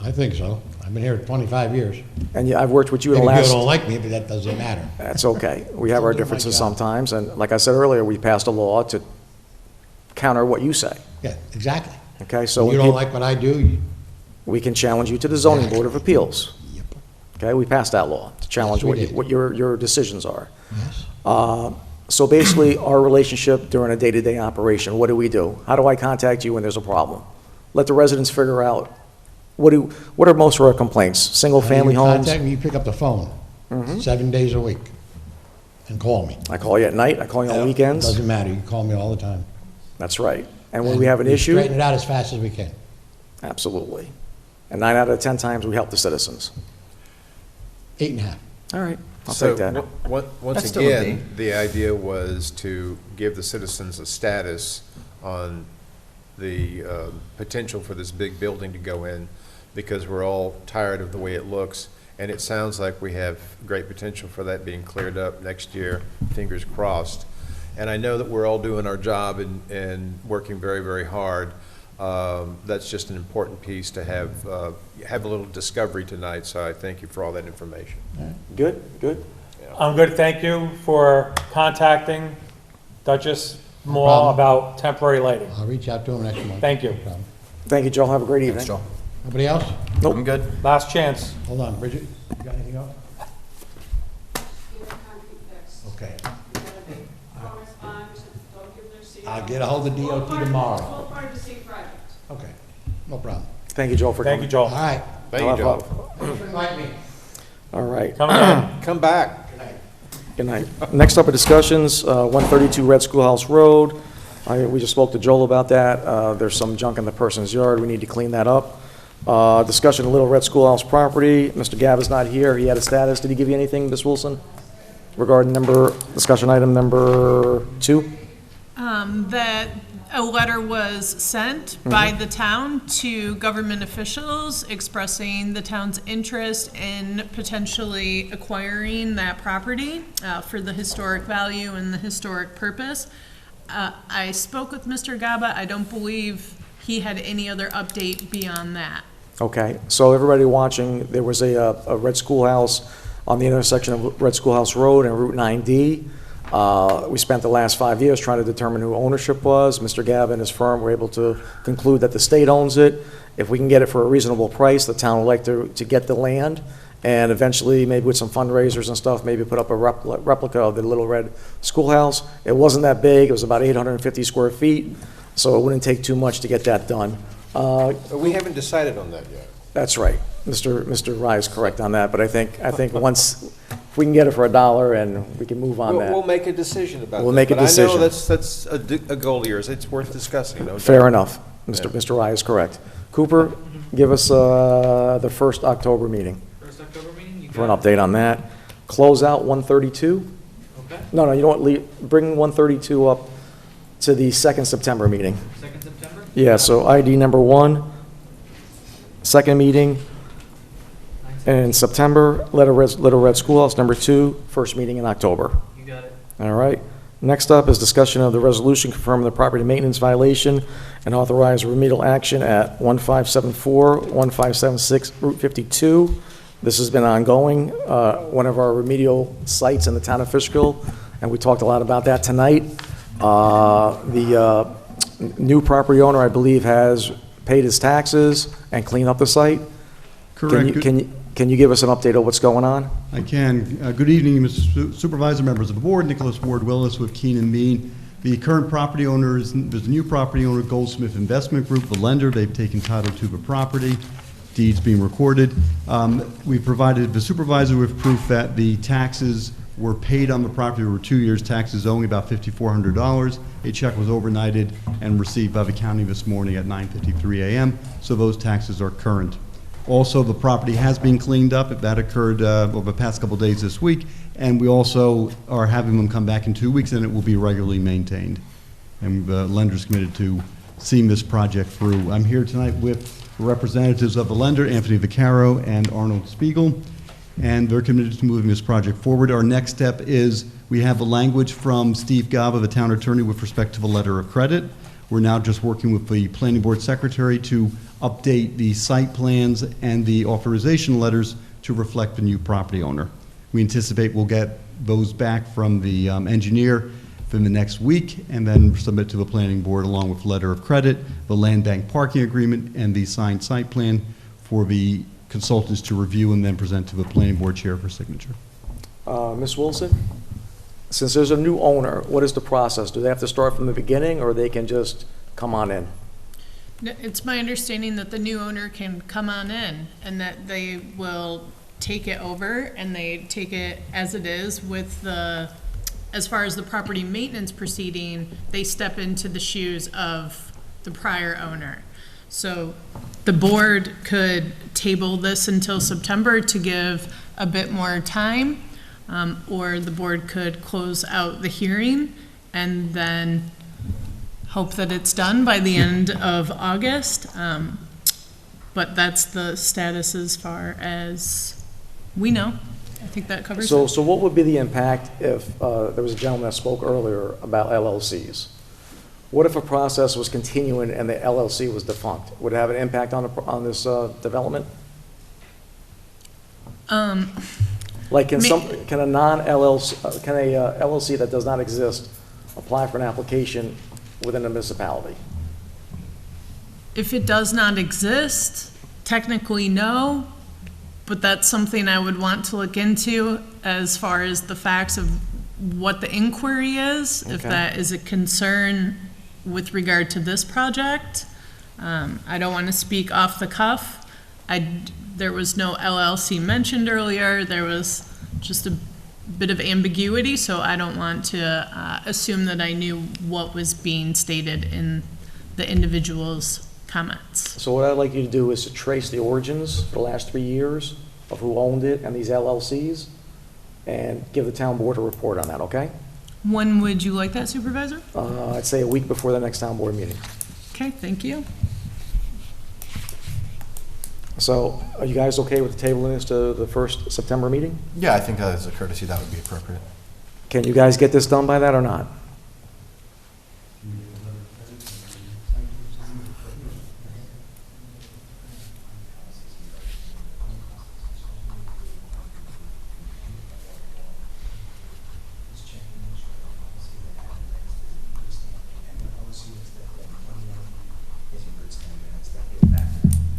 I think so. I've been here 25 years. And I've worked with you in Maybe the people last... don't like me, but that doesn't matter. That's okay. We have our Still doing my differences job. sometimes, and like I said earlier, we passed a law to counter what you say, Yeah, exactly. okay? So When when you don't people- like what I do, we can challenge you to the zoning board of appeals. Yep. Okay, we passed that law to challenge Yes, we what did. what your decisions are. yes. So basically, our relationship during a day-to-day operation, what do we do? How do I contact you when there's a problem? Let the residents figure out, what are most of our complaints? Single-family You homes? contact me, you pick up the phone, 7 days a week, and call me. I call you at night, I call you on weekends? Doesn't matter, you call me all the time. That's right. And when we have an we issue? straighten it out as fast as we can. Absolutely. And 9 out of 10 times, we help the citizens. 8.5. All right, I'll So, take that. Once That's still a again, the idea was to give the citizens a status on the potential for this big building to go in, because we're all tired of the way it looks, and it sounds like we have great potential for that being cleared up next year, fingers crossed. And I know that we're all doing our job and working very, very hard. That's just an important piece to have a little discovery tonight, so I thank you for all that information. Good, good. I'm good, thank you for contacting Duchess Mall problem. about temporary lighting. I'll reach out to him next month. Thank you. No problem. Thank you, Joel. Have a great evening. Thanks, Joel. Nobody else? Nope. I'm good. Last chance. Hold on, Bridget, you got anything else? Okay. I'll get a hold of DOT tomorrow. Okay, no problem. Thank you, Joel, for Thank coming. you, Joel. All right. Thank you, Joel. Invite me. All right. Come again. Come back. Good night. Next up are discussions, 132 Red Schoolhouse Road. We just spoke to Joel about that. There's some junk in the person's yard. We need to clean that up. Discussion of Little Red Schoolhouse property. Mr. Gabb is not here. He had a status. Did he give you anything, Ms. Wilson? Regarding discussion item number 2? That a letter was sent by the town to government officials expressing the town's interest in potentially acquiring that property for the historic value and the historic purpose. I spoke with Mr. Gaba. I don't believe he had any other update beyond that. Okay, so everybody watching, there was a Red Schoolhouse on the intersection of Red Schoolhouse Road and Route 9D. We spent the last 5 years trying to determine who ownership was. Mr. Gabb and his firm were able to conclude that the state owns it. If we can get it for a reasonable price, the town would like to get the land, and eventually, maybe with some fundraisers and stuff, maybe put up a replica of the Little Red Schoolhouse. It wasn't that big. It was about 850 square feet, so it wouldn't take too much to get that done. We haven't decided on that yet. That's right. Mr. Rye is correct on that, but I think once, if we can get it for $1 and we can move on that. We'll make a decision about that. We'll make a decision. But I know that's a goal of yours. It's worth discussing, no doubt. Fair enough. Mr. Rye is correct. Cooper, give us the first October meeting. First October meeting, you For an got update on that. Close out 132? Okay. No, you know what, bring 132 up to the 2nd September meeting. 2nd September? Yeah, so ID number 1, second meeting in September, Little Red Schoolhouse. Number 2, first meeting in October. You got it. All right. Next up is discussion of the resolution confirming the property maintenance violation and authorize remedial action at 1574, 1576 Route 52. This has been ongoing, one of our remedial sites in the town of Fishkill, and we talked a lot about that tonight. The new property owner, I believe, has paid his taxes and cleaned up the site. Correct. Can you give us an update of what's going on? I can. Good evening, Mr. Supervisor, members of the board. Nicholas Ward Willis with Keenan Mean. The current property owner there's a new property owner, Goldsmith Investment Group, the lender. They've taken title to the property, deeds being recorded. We provided the supervisor with proof that the taxes were paid on the property. There were 2 years taxes owing, about $5,400. A check was overnighted and received by the county this morning at 9:53 a.m., so those taxes are current. Also, the property has been cleaned up. That occurred over the past couple days this week, and we also are having them come back in 2 weeks, and it will be regularly maintained. And the lender's committed to seeing this project through. I'm here tonight with representatives of the lender, Anthony Vaccaro and Arnold Spiegel, and they're committed to moving this project forward. Our next step is we have the language from Steve Gaba, the town attorney, with respect to the letter of credit. We're now just working with the planning board secretary to update the site plans and the authorization letters to reflect the new property owner. We anticipate we'll get those back from the engineer within the next week and then submit to the planning board along with letter of credit, the land bank parking agreement, and the signed site plan for the consultants to review and then present to the planning board chair for signature. Ms. Wilson, since there's a new owner, what is the process? Do they have to start from the beginning, or they can just come on in? It's my understanding that the new owner can come on in and that they will take it over and they take it as it is with as far as the property maintenance proceeding, they step into the shoes of the prior owner. So the board could table this until September to give a bit more time, or the board could close out the hearing and then hope that it's done by the end of August. But that's the status as far as we know. I think that covers it. So what would be the impact if, there was a gentleman that spoke earlier about LLCs? What if a process was continuing and the LLC was defunct? Would it have an impact on this development? Like, can Me- can a non-LLC, can a LLC that does not exist apply for an application within a municipality? If it does not exist, technically no, but that's something I would want to look into as far as the facts of what the inquiry is, if Okay. that is a concern with regard to this project. I don't want to speak off the cuff. There was no LLC mentioned earlier. There was just a bit of ambiguity, so I don't want to assume that I knew what was being stated in the individual's comments. So what I'd like you to do is to trace the origins for the last 3 years of who owned it and these LLCs, and give the town board a report on that, okay? When would you like that, Supervisor? I'd say a week before the next town board meeting. Okay, thank you. So are you guys okay with tabling this to the first September meeting? Yeah, I think as a courtesy, that would be appropriate. Can you guys get this done by that or not?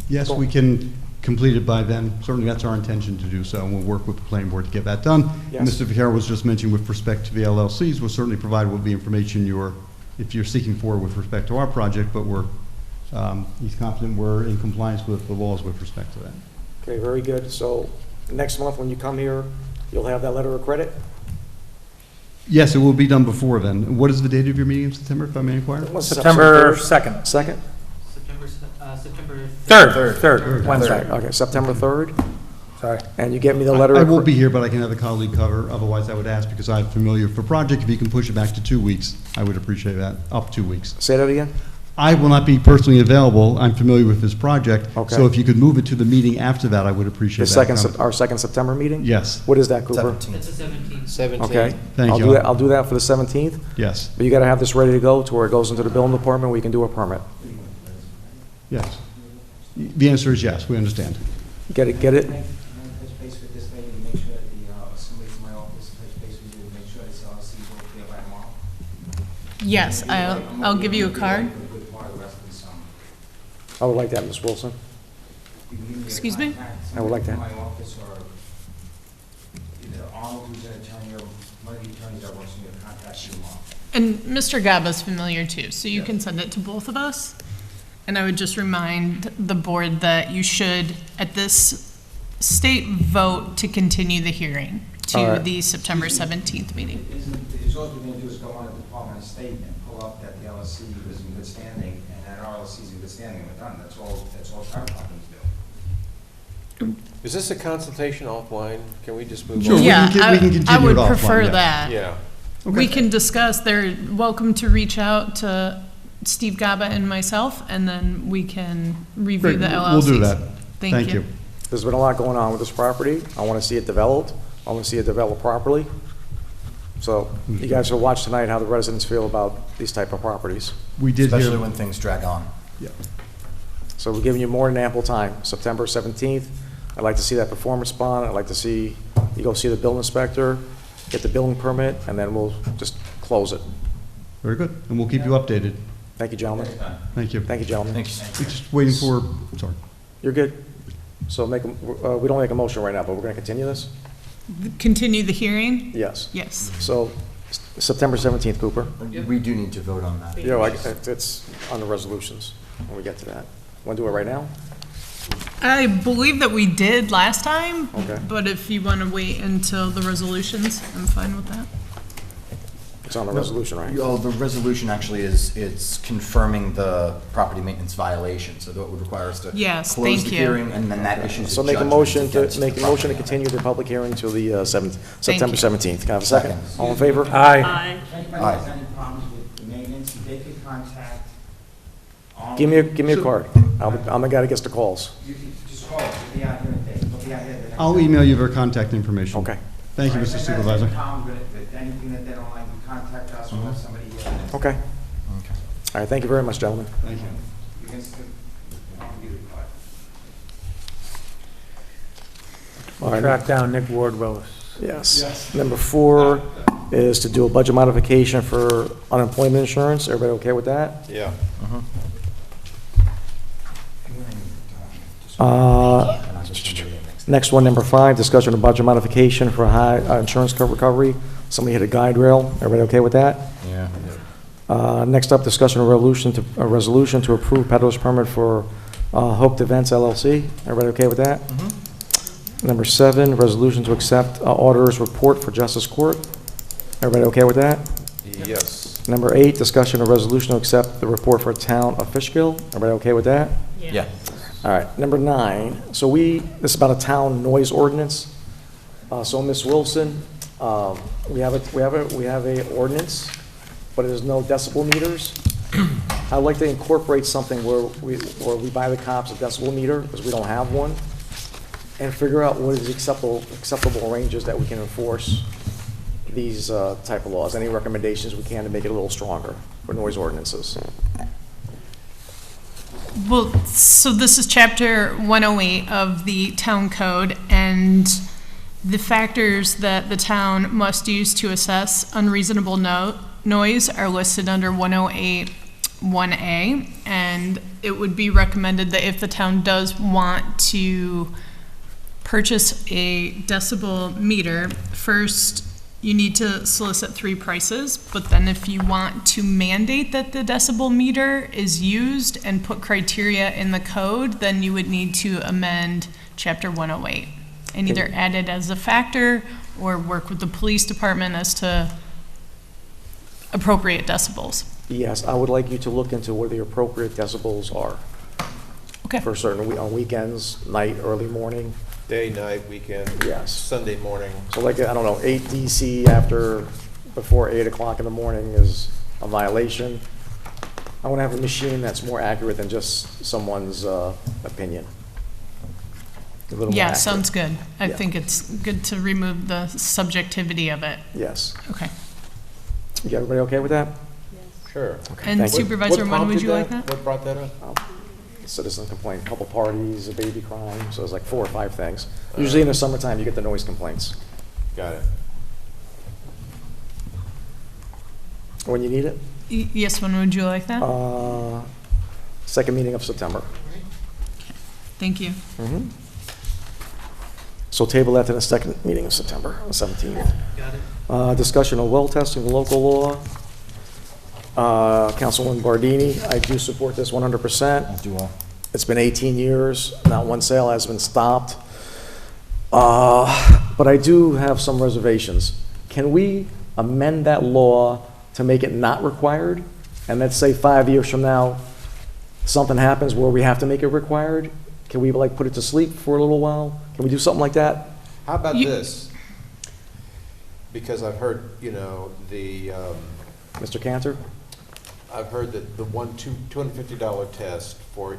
Yes, we can complete it by then. Certainly, that's our intention to do so, and we'll work with the planning board to get that done. Yes. Mr. Vaquero was just mentioning with respect to the LLCs, we'll certainly provide what the information if you're seeking for with respect to our project, but he's confident we're in compliance with the laws with respect to that. Okay, very good. So next month, when you come here, you'll have that letter of credit? Yes, it will be done before then. What is the date of your meeting in September, if I may inquire? September 2nd. Second? September Third, Wednesday. Okay, September 3rd? Sorry. And you get me the letter? I of will cre- be here, but I can have a colleague cover. Otherwise, I would ask, because I'm familiar for project, if you can push it back to 2 weeks, I would appreciate that, up 2 weeks. Say that again? I will not be personally available. I'm familiar with this project. Okay. So if you could move it to the meeting after that, I would The appreciate that. our second September meeting? Yes. What is that, Cooper? 17th. It's the 17th. 17. Okay. Thank I'll you. do that. I'll do that for the 17th, Yes, but you gotta have this ready to go to where it goes into the building department, we can do a permit. yes. The answer is yes, we understand. Get it? Can I touch base with this lady to make sure that somebody from my office touch base with you to make sure this LLC is okay by tomorrow? Yes, I'll give you a card. I would like that, Ms. Wilson. Excuse me? I would like that. My office or either Arnold, who's an attorney, or one of the attorneys that works in your contact you tomorrow. And Mr. Gaba's familiar too, so you can send it to both of us. And I would just remind the board that you should, at this state, vote to continue the hearing All to right. the September 17th meeting. Is all you're gonna do is go on the Department of State and pull up that the LLC was in good standing, and that our LLC is in good standing, and we're done. That's all power companies do. Is this a consultation offline? Can we just move Sure, on? we Yeah, can continue I would it offline, prefer yeah. that. Yeah. We can discuss, they're welcome to reach out to Steve Gaba and myself, and then we can review Great, the LLCs. we'll do that. Thank you. There's been a lot going on with this property. I wanna see it developed. I wanna see it developed properly. So you guys will watch tonight how the residents feel about these type of properties. We did hear. Especially when things drag on. Yeah. So we're giving you more than ample time. September 17th, I'd like to see that performance bond. I'd like to see, you go see the building inspector, get the building permit, and then we'll just close it. Very good, and we'll keep you updated. Thank you, gentlemen. Thank you. Thank you, gentlemen. Thanks. We're just waiting for, sorry. You're good. So we don't make a motion right now, but we're gonna continue this? Continue the hearing? Yes. Yes. So September 17th, Cooper. We do need to vote on that. Yeah, it's on the resolutions when we get to that. Want to do it right now? I believe that we did last time. Okay. But if you want to wait until the resolutions, I'm fine with that. It's on the resolution, right? Oh, the resolution actually it's confirming the property maintenance violation, so that would require us to Yes, close thank the you. hearing, and then that issues So a make a judgment motion against to, the make a motion to property continue the public hearing till the Thank September you. 17th. Can I have a second? All in favor? Aye. If anybody has any problems with maintenance, they could contact Arnold. Give me a card. I'm the guy that gets the calls. You can just call us. We'll be out here today. We'll be out here the next I'll day. right, email you their contact information. Okay. Thank you, All right, Mr. if anybody has Supervisor. any problem with anything that they don't like, you contact us, we'll have somebody here. Okay. Okay. All right, thank you very much, gentlemen. Thank you. You can still, I'll give you the card. All right. Track down Nick Ward Willis. Yes. Number 4 is to do a budget modification for unemployment insurance. Everybody okay with that? Yeah. Next one, number 5, discussion of budget modification for high insurance cover recovery. Somebody hit a guide rail. Everybody okay with that? Yeah. Next up, discussion of resolution to approve peddler's permit for Hope Events LLC. Everybody okay with that? Number 7, resolution to accept auditor's report for Justice Court. Everybody okay with that? Yes. Number 8, discussion of resolution to accept the report for Town of Fishkill. Everybody okay with that? Yeah. All right, number 9, so this is about a town noise ordinance. So Ms. Wilson, we have a ordinance, but there's no decibel meters. I'd like to incorporate something where we buy the cops a decibel meter, because we don't have one, and figure out what is acceptable ranges that we can enforce these type of laws. Any recommendations we can to make it a little stronger for noise ordinances? Well, so this is chapter 108 of the town code, and the factors that the town must use to assess unreasonable noise are listed under 108(1)(a), and it would be recommended that if the town does want to purchase a decibel meter, first you need to solicit 3 prices, but then if you want to mandate that the decibel meter is used and put criteria in the code, then you would need to amend chapter 108 and either add it as a factor or work with the police department as to appropriate decibels. Yes, I would like you to look into what the appropriate decibels are. Okay. For certain, on weekends, night, early morning. Day, night, weekend. Yes. Sunday morning. So like, I don't know, 8 DC before 8 o'clock in the morning is a violation. I want to have a machine that's more accurate than just someone's opinion. A little more Yeah, accurate. sounds good. I Yeah. think it's good to remove the subjectivity of it. Yes. Okay. You everybody okay with that? Sure. Okay, And thank you. Supervisor Munn, would prompted you like that? What brought that up? Citizen complaint, couple parties, a baby crime, so it's like 4 or 5 things. Usually in the summertime, you get the noise complaints. Got it. When you need it? Yes, when would you like that? Second meeting of September. Thank you. So table that to the second meeting of September, the 17th. Got it. Discussion of well testing, local law. Councilwoman Bardini, I do support this 100%. I do. It's been 18 years, not one sale has been stopped. But I do have some reservations. Can we amend that law to make it not required? And let's say 5 years from now, something happens where we have to make it required? Can we like put it to sleep for a little while? Can we do something like that? How about this? Because I've heard, Mr. Cantor? I've heard that the $250 test for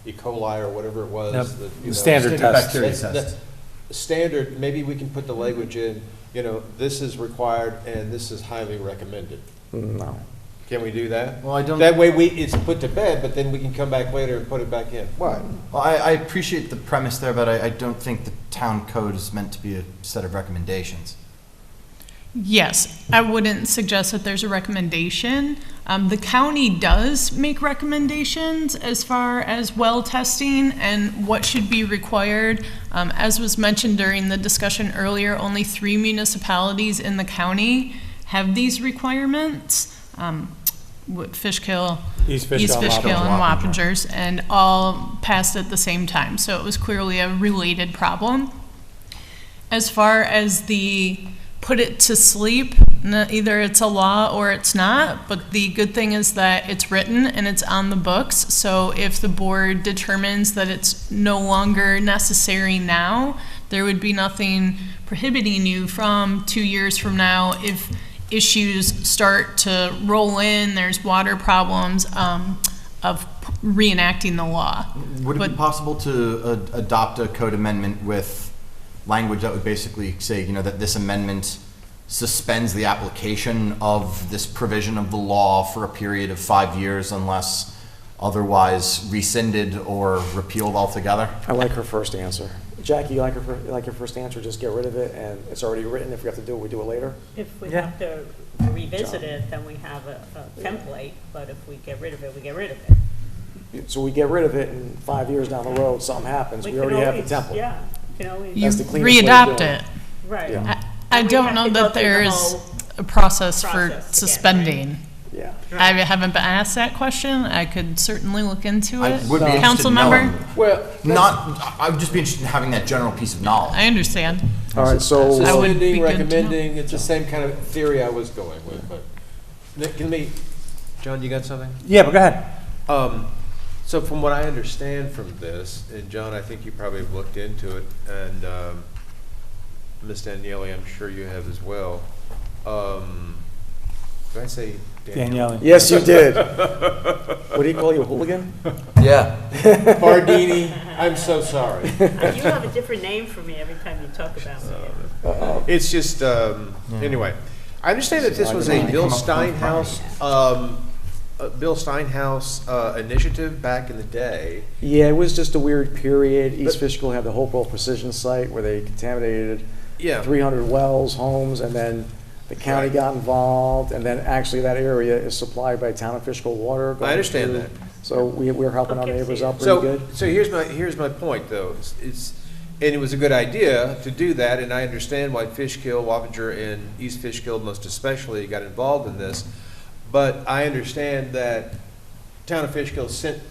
E. coli or whatever it was. Yep. that, The standard test. Bacteria test. The standard, maybe we can put the language in, this is required and this is highly recommended. No. Can we do that? Well, I don't. That way it's put to bed, but then we can come back later and put it back in. Why? Well, I appreciate the premise there, but I don't think the town code is meant to be a set of recommendations. Yes, I wouldn't suggest that there's a recommendation. The county does make recommendations as far as well testing and what should be required. As was mentioned during the discussion earlier, only 3 municipalities in the county have these requirements. Fishkill, East Fishkill and Wappingers, and all passed at the same time. So it was clearly a related problem. As far as the put it to sleep, either it's a law or it's not, but the good thing is that it's written and it's on the books. So if the board determines that it's no longer necessary now, there would be nothing prohibiting you from 2 years from now if issues start to roll in, there's water problems, of reenacting the law. Would it be possible to adopt a code amendment with language that would basically say, that this amendment suspends the application of this provision of the law for a period of 5 years unless otherwise rescinded or repealed altogether? I like her first answer. Jackie, you like your first answer, just get rid of it, and it's already written, if we have to do it, we do it later? If we Yeah. have to revisit it, then we have a template, but if we get rid of it, we get rid of it. So we get rid of it, and 5 years down the road, something happens, we can already have the always- template. Yeah, we can always. You That's the cleanest way of re-adopt doing it. Right. Yeah. I We don't have know to go that through the there's whole a process for process again, suspending. Yeah. I haven't been asked that question. I could certainly look into I it. would be interested Council in member? knowing. Well, I would just be interested in having that general piece of knowledge. I understand. All right, so. I would be Suspending, good to know. recommending, it's the same kind of theory I was going with, but, John, you got something? Yeah, but go ahead. So from what I understand from this, and John, I think you probably have looked into it, and Ms. Daniele, I'm sure you have as well. Did I say Daniele. Yes, you did. What do you call you, a hooligan? Yeah. Bardini, I'm so sorry. You have a different name for me every time you talk about me. It's just, anyway, I understand that this was a Bill Steinhaus initiative back in the day. Yeah, it was just a weird period. East Fishkill had the Hopewell Precision site where they contaminated Yeah. 300 wells, homes, and then the county Right. got involved, and then actually that area is supplied by town of Fishkill water. I understand going that. through- So we're helping our neighbors out pretty So, good. so here's my point, though. And it was a good idea to do that, and I understand why Fishkill, Wappinger, and East Fishkill most especially got involved in this. But I understand that town of Fishkill sent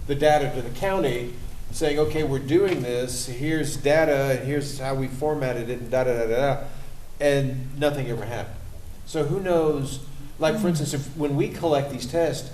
the data to the county saying, okay, we're doing this, here's data, and here's how we formatted it, and da-da-da-da-da, and nothing ever happened. So who knows, like, for instance, when we collect these tests,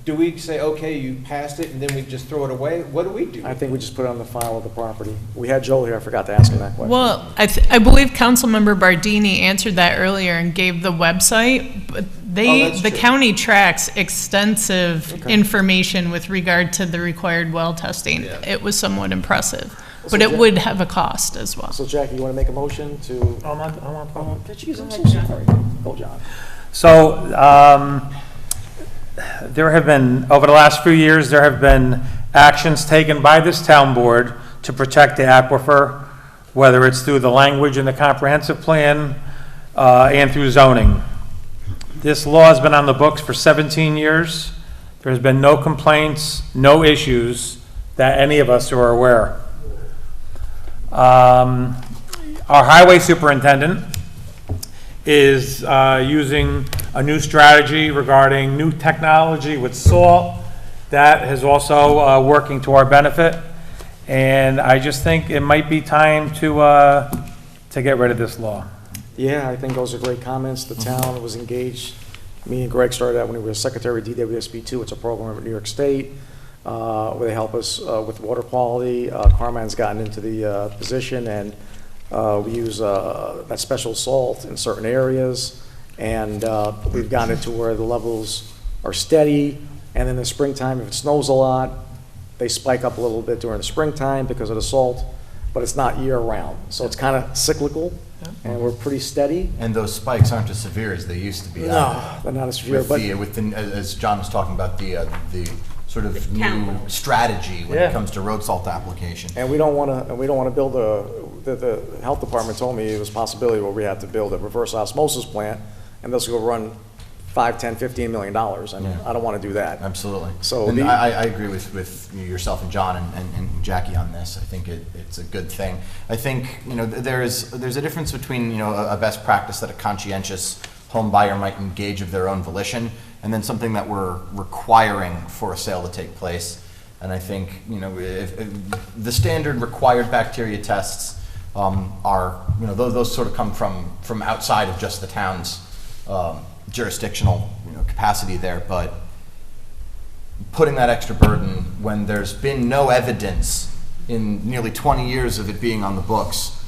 do we say, okay, you passed it, and then we just throw it away? What do we do? I think we just put it on the file of the property. We had Joel here, I forgot to ask him that question. Well, I believe Councilmember Bardini answered that earlier and gave the website, but that's the true. county tracks extensive Okay. information with regard to the required well testing. Yeah. It was somewhat impressive, So but it Jack- would have a cost as well. So Jackie, you want to make a motion to? I'm on. Jeez, I'm so sorry. Go, John. So, there have been, over the last few years, there have been actions taken by this town board to protect the aquifer, whether it's through the language in the comprehensive plan, and through zoning. This law has been on the books for 17 years. There's been no complaints, no issues that any of us are aware. Our highway superintendent is using a new strategy regarding new technology with salt. That is also working to our benefit. And I just think it might be time to get rid of this law. Yeah, I think those are great comments. The town was engaged. Me and Greg started that when we were secretary of DWSB2. It's a program at New York State where they help us with water quality. Carmine's gotten into the position, and we use that special salt in certain areas. And we've gotten it to where the levels are steady. And in the springtime, if it snows a lot, they spike up a little bit during the springtime because of the salt, but it's not year-round. So it's kind of cyclical, and we're pretty steady. And those spikes aren't as severe as they used to be. No, they're not as severe, but- As John was talking about, the sort of new town. strategy when Yeah. it comes to road salt application. And we don't want to build the health department told me it was a possibility where we had to build a reverse osmosis plant, and this will run $5, $10, $15 million. I mean, I don't want to do that. Absolutely. So And the- I agree with yourself and John and Jackie on this. I think it's a good thing. I think, there's a difference between, a best practice that a conscientious home buyer might engage of their own volition, and then something that we're requiring for a sale to take place. And I think, if the standard required bacteria tests are, those sort of come from outside of just the town's jurisdictional capacity there, but putting that extra burden when there's been no evidence in nearly 20 years of it being on the books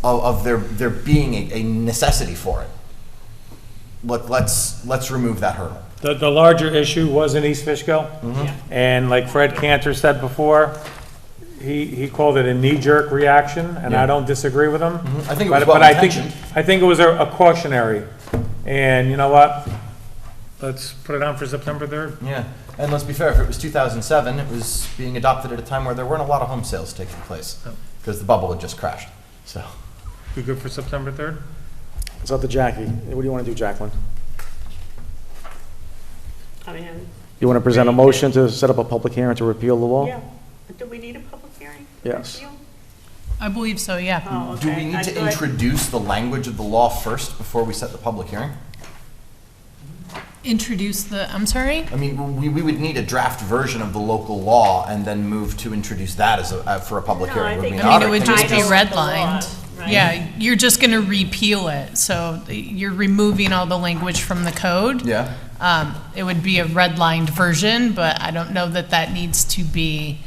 of there being a necessity for it. Let's remove that hurdle. The larger issue was in East Fishkill. And like Fred Cantor said before, he called it a knee-jerk reaction, and I don't disagree with him. I think it was But well-intentioned. I think it was a cautionary. And you know what? Let's put it on for September 3rd. Yeah, and let's be fair, if it was 2007, it was being adopted at a time where there weren't a lot of home sales taking place. because the bubble had just crashed, so. We good for September 3rd? It's up to Jackie. What do you want to do, Jacqueline? I mean, You want to present a motion to set up a public hearing to repeal the law? yeah. Do we need a public hearing? Yes. I believe so, yeah. Oh, Do we okay. need I to thought- introduce the language of the law first before we set the public hearing? Introduce I'm sorry? I mean, we would need a draft version of the local law and then move to introduce that as for a public No, I hearing. would think- we I not? mean, it Or would can we just be Title of the law, redlined. right? Yeah, you're just gonna repeal it, so you're removing all the language from the code. Yeah, It would be a redlined version, but I don't know that that needs to be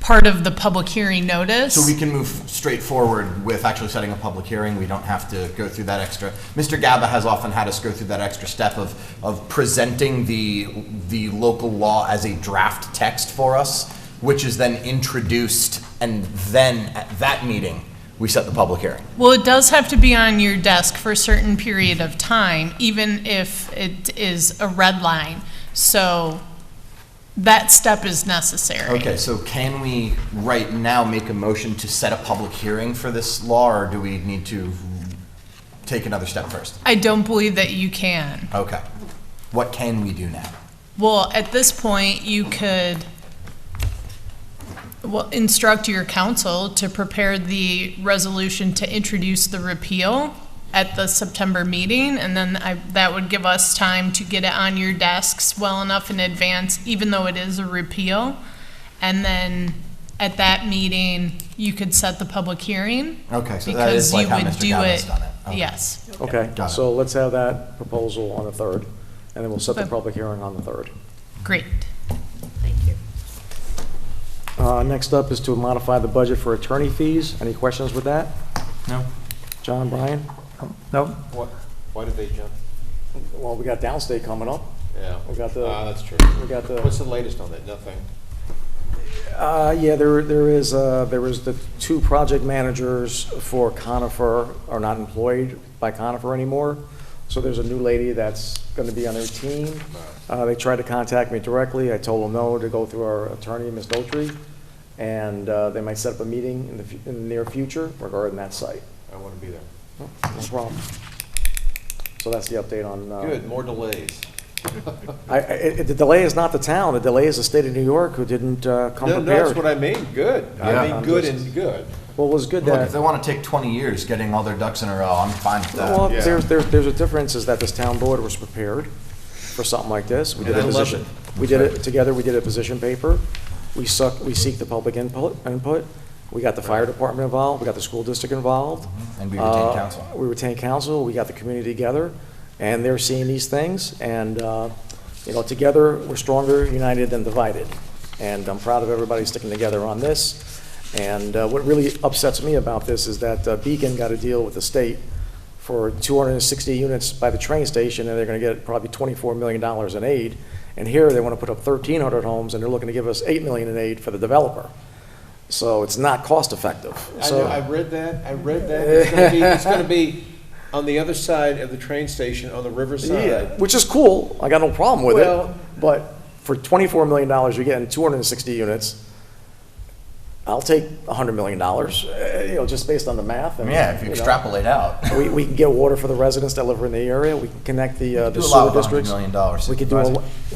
part of the public hearing notice. so we can move straight forward with actually setting a public hearing. We don't have to go through that extra. Mr. Gaba has often had us go through that extra step of presenting the local law as a draft text for us, which is then introduced, and then at that meeting, we set the public hearing. Well, it does have to be on your desk for a certain period of time, even if it is a red line. So that step is necessary. Okay, so can we right now make a motion to set a public hearing for this law, or do we need to take another step first? I don't believe that you can. Okay. What can we do now? Well, at this point, you could, well, instruct your council to prepare the resolution to introduce the repeal at the September meeting, and then that would give us time to get it on your desks well enough in advance, even though it is a repeal. And then at that meeting, you could set the public hearing. Okay, so that is like how Because Mr. you would Gaba's do done it, it. Okay. yes. Okay, Got it. so let's have that proposal on the 3rd, and then we'll set the Okay. public hearing on the 3rd. Great. Thank you. Next up is to modify the budget for attorney fees. Any questions with that? No? John, Brian? No? Why did they jump? Well, we got downstate coming up. Yeah. We got the. That's true. We got the. What's the latest on that? Nothing? Yeah, there is the 2 project managers for Conifer are not employed by Conifer anymore. So there's a new lady that's going to be on their team. They tried to contact me directly. I told them no, to go through our attorney, Ms. Daughtry. And they might set up a meeting in the near future regarding that site. I want to be there. No problem. So that's the update on. Good, more delays. The delay is not the town. The delay is the state of New York who didn't come prepared. No, that's what I mean, good. Yeah. I mean, good I'm just- and good. Well, it was good Look, that. if they want to take 20 years getting all their ducks in a row, I'm fine with that. Well, Yeah. there's a difference is that this town board was prepared for something like this. We did And a I love position. it. We did it together, we did a position paper. We seek the public input. We got the fire department involved, we got the school district involved. And we retained counsel. We retained counsel, we got the community together, and they're seeing these things, and, together, we're stronger united than divided. And I'm proud of everybody sticking together on this. And what really upsets me about this is that Beacon got a deal with the state for 260 units by the train station, and they're gonna get probably $24 million in aid. And here, they wanna put up 1,300 homes, and they're looking to give us $8 million in aid for the developer. So it's not cost effective. I know, I read that. It's gonna be on the other side of the train station, on the riverside. Yeah, which is cool. I got no problem with Well- it. But for $24 million, you're getting 260 units. I'll take $100 million, just based on the math. And, Yeah, if you extrapolate out. We can get water for the residents that live in the area. We can connect the Do a lot sewer with $100 districts. million. We could do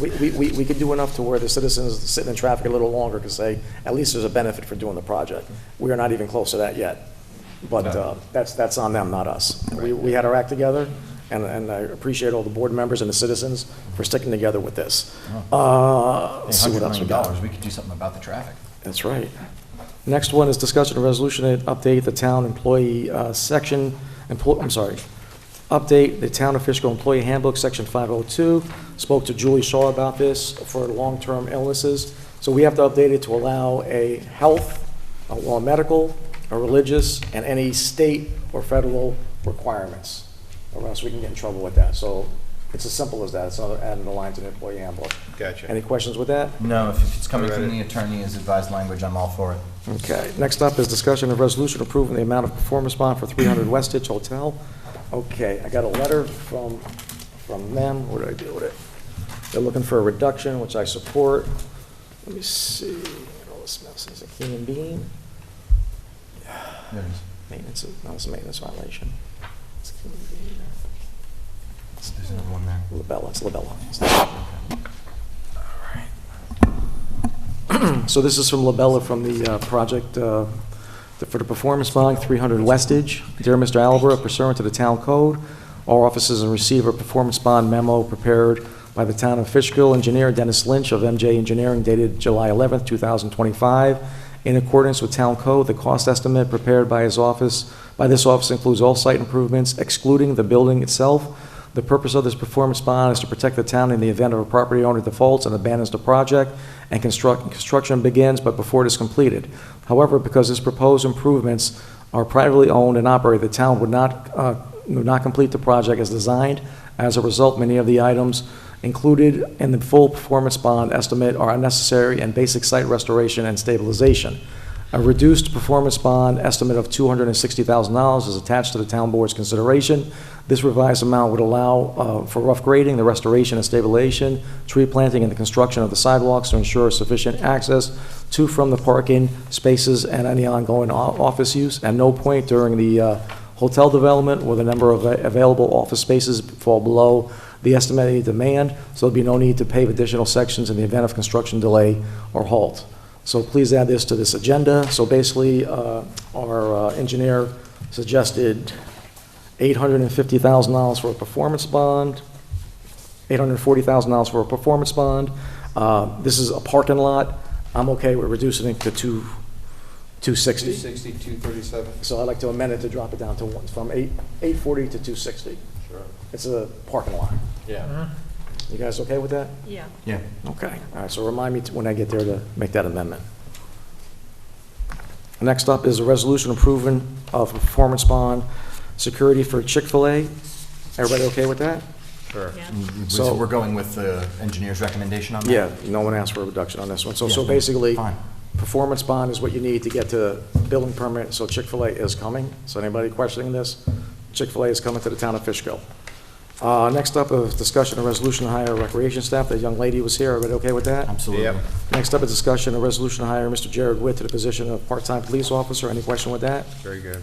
Supervisor. we could do enough to where the citizens sitting in traffic a little longer can say, at least there's a benefit for doing the project. We are not even close to that yet. But that's on them, not us. We had our act together, and I appreciate all the board members and the citizens for sticking together with this. Let's see what $100 else we million, got. we could do something about the traffic. That's right. Next one is discussion of resolution to update the town employee update the town of Fishkill employee handbook, section 502. Spoke to Julie Shaw about this for long-term illnesses. So we have to update it to allow a health, a medical, a religious, and any state or federal requirements, or else we can get in trouble with that. So it's as simple as that. It's another adding a line to the employee handbook. Gotcha. Any questions with that? No, if it's coming from the attorney as advised language, I'm all for it. Okay, next up is discussion of resolution approving the amount of performance bond for 300 Westitch Hotel. Okay, I got a letter from them. What did I do with it? They're looking for a reduction, which I support. Let me see. All this mess is a Keenan Bean. Maintenance, no, it's a maintenance violation. There's another one there. Labella, it's Labella. So this is from Labella from the project for the performance bond, 300 Westage. Dear Mr. Albert, pursuant to the town code, all officers and receive a performance bond memo prepared by the town of Fishkill engineer Dennis Lynch of MJ Engineering dated July 11th, 2025. In accordance with town code, the cost estimate prepared by this office includes all site improvements excluding the building itself. The purpose of this performance bond is to protect the town in the event of a property owner defaults and abandons the project and construction begins, but before it is completed. However, because these proposed improvements are privately owned and operated, the town would not complete the project as designed. As a result, many of the items included in the full performance bond estimate are unnecessary and basic site restoration and stabilization. A reduced performance bond estimate of $260,000 is attached to the town board's consideration. This revised amount would allow for rough grading, the restoration and stabilization, tree planting, and the construction of the sidewalks to ensure sufficient access to from the parking spaces and any ongoing office use. At no point during the hotel development will the number of available office spaces fall below the estimated demand, so there'll be no need to pave additional sections in the event of construction delay or halt. So please add this to this agenda. So basically, our engineer suggested $850,000 for a performance bond, $840,000 for a performance bond. This is a parking lot. I'm okay with reducing it to 260. 260, 237. So I'd like to amend it to drop it down to from 840 to 260. Sure. It's a parking lot. Yeah. You guys okay with that? Yeah. Yeah. Okay. All right, so remind me when I get there to make that amendment. Next up is a resolution approving of a performance bond security for Chick-fil-A. Everybody okay with that? Sure. So we're going with the engineer's recommendation on that? Yeah, no one asked for a reduction on this one. So Yeah. basically, Fine. performance bond is what you need to get to building permit, so Chick-fil-A is coming. So anybody questioning this? Chick-fil-A is coming to the town of Fishkill. Next up, a discussion of resolution to hire recreation staff. The young lady was here. Everybody okay with that? Absolutely. Yep. Next up, a discussion of resolution to hire Mr. Jared Witt to the position of part-time police officer. Any question with that? Very good.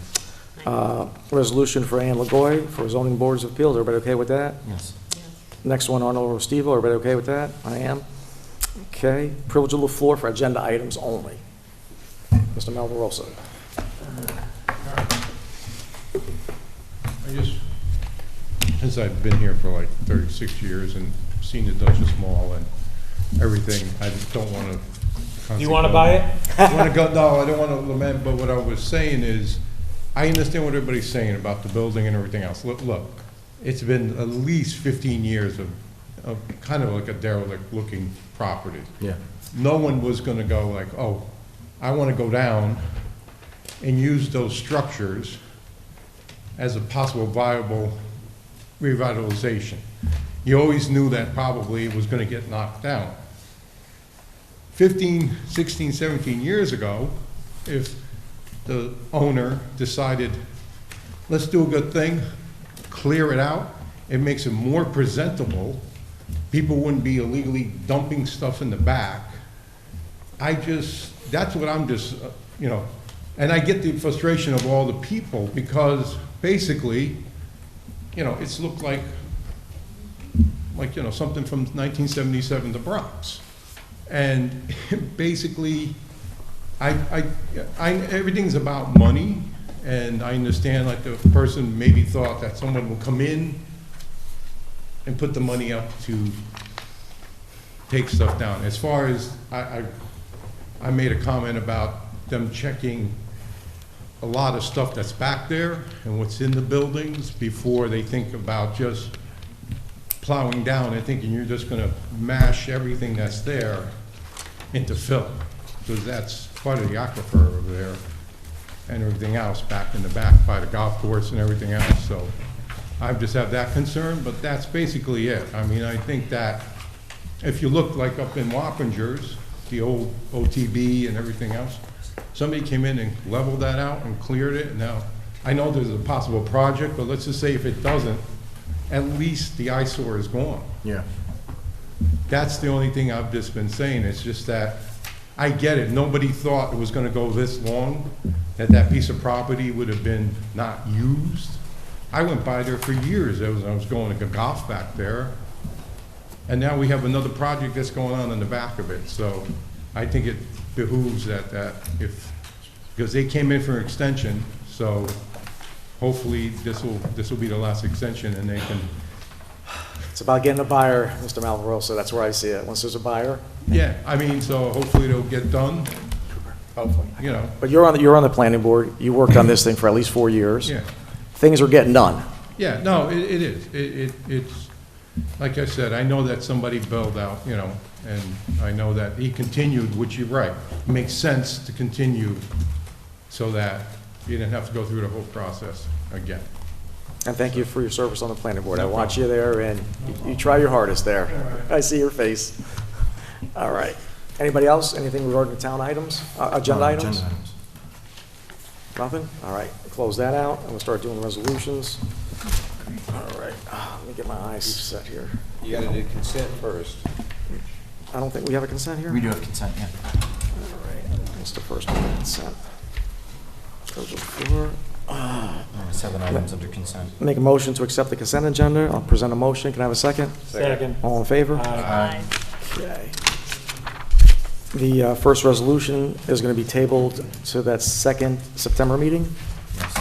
Resolution for Ann Lagoy for zoning boards of appeals. Everybody okay with that? Yes. Next one, Arnold Rostivo. Everybody okay with that? I am. Okay. Privilege of the floor for agenda items only. Mr. Malvarosa. Since I've been here for like 36 years and seen the Duchess Mall and everything, I don't want to. You want to buy it? No, I don't want to lament, but what I was saying is, I understand what everybody's saying about the building and everything else. Look, it's been at least 15 years of kind of like a derelict looking property. Yeah. No one was going to go like, oh, I want to go down and use those structures as a possible viable revitalization. You always knew that probably it was going to get knocked down. 15, 16, 17 years ago, if the owner decided, let's do a good thing, clear it out, it makes it more presentable, people wouldn't be illegally dumping stuff in the back. That's what I'm just, and I get the frustration of all the people because basically, it's looked like something from 1977, the Bronx. And basically, everything's about money, and I understand like the person maybe thought that someone will come in and put the money up to take stuff down. As far as, I made a comment about them checking a lot of stuff that's back there and what's in the buildings before they think about just plowing down and thinking you're just gonna mash everything that's there into fill, because that's part of the aquifer over there and everything else back in the back by the golf course and everything else. So I just have that concern, but that's basically it. I mean, I think that if you look like up in Wappingers, the old OTB and everything else, somebody came in and leveled that out and cleared it. Now, I know there's a possible project, but let's just say if it doesn't, at least the eyesore is gone. Yeah. That's the only thing I've just been saying. It's just that I get it. Nobody thought it was going to go this long, that piece of property would have been not used. I went by there for years. I was going to golf back there. And now we have another project that's going on in the back of it. So I think it behooves that because they came in for an extension, so hopefully this will be the last extension and they can. It's about getting a buyer, Mr. Malvarosa, that's where I see it. Once there's a buyer. Yeah, I mean, so hopefully it'll get done. Hopefully, you know. But you're on the planning board, you worked on this thing for at least 4 years. Yeah. Things are getting done. Yeah, no, it is. It's, like I said, I know that somebody bailed out, you know, and I know that he continued, which you're right. It makes sense to continue so that you didn't have to go through the whole process again. And thank you for your service on the planning board. I watch you there, and you try your hardest there. I see your face. All right. Anybody else? Anything regarding the town items, agenda items? Agenda items. Nothing? All right, close that out, and we'll start doing the resolutions. All right, let me get my eyes set here. You gotta do consent first. I don't think we have a consent here? We do have consent, yeah. All right, what's the first one, consent? Those are four. 7 items under consent. Make a motion to accept the consent agenda. I'll present a motion. Can I have a second? Second. All in favor? Aye. Okay. The first resolution is going to be tabled to that second September meeting. Yes.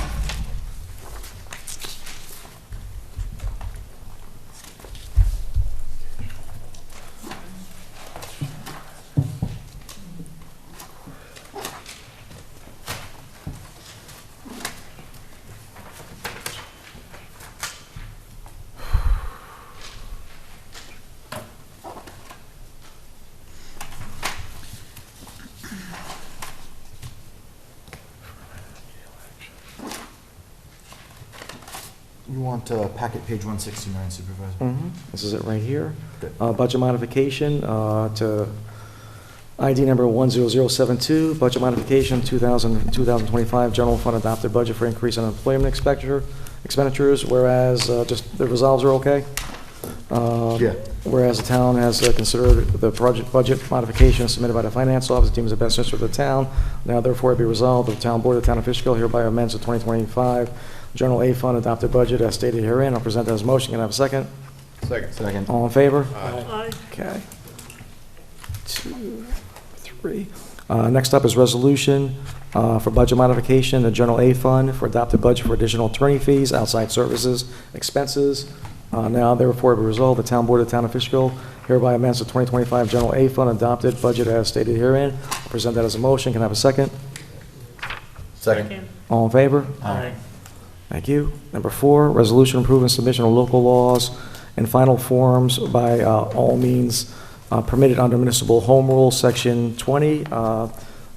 You want packet page 169, Supervisor? This is it right here. Good. Budget modification to ID number 10072, budget modification 2025 general fund adopted budget for increase in employment expenditures, whereas just the resolves are okay. Yeah. Whereas the town has considered the project budget modification submitted by the finance office, deems the best interest of the town. Now therefore be resolved, the town board of the town of Fishkill hereby amends the 2025 general A fund adopted budget as stated herein. I'll present that as a motion. Can I have a second? Second. All in favor? Aye. Okay. 2, 3. Next up is resolution for budget modification, the general A fund for adopted budget for additional attorney fees, outside services, expenses. Now therefore be resolved, the town board of the town of Fishkill hereby amends the 2025 general A fund adopted budget as stated herein. I'll present that as a motion. Can I have a second? Second. All in favor? Aye. Thank you. Number 4, resolution approving submission of local laws and final forms by all means permitted under municipal home rule, section 20.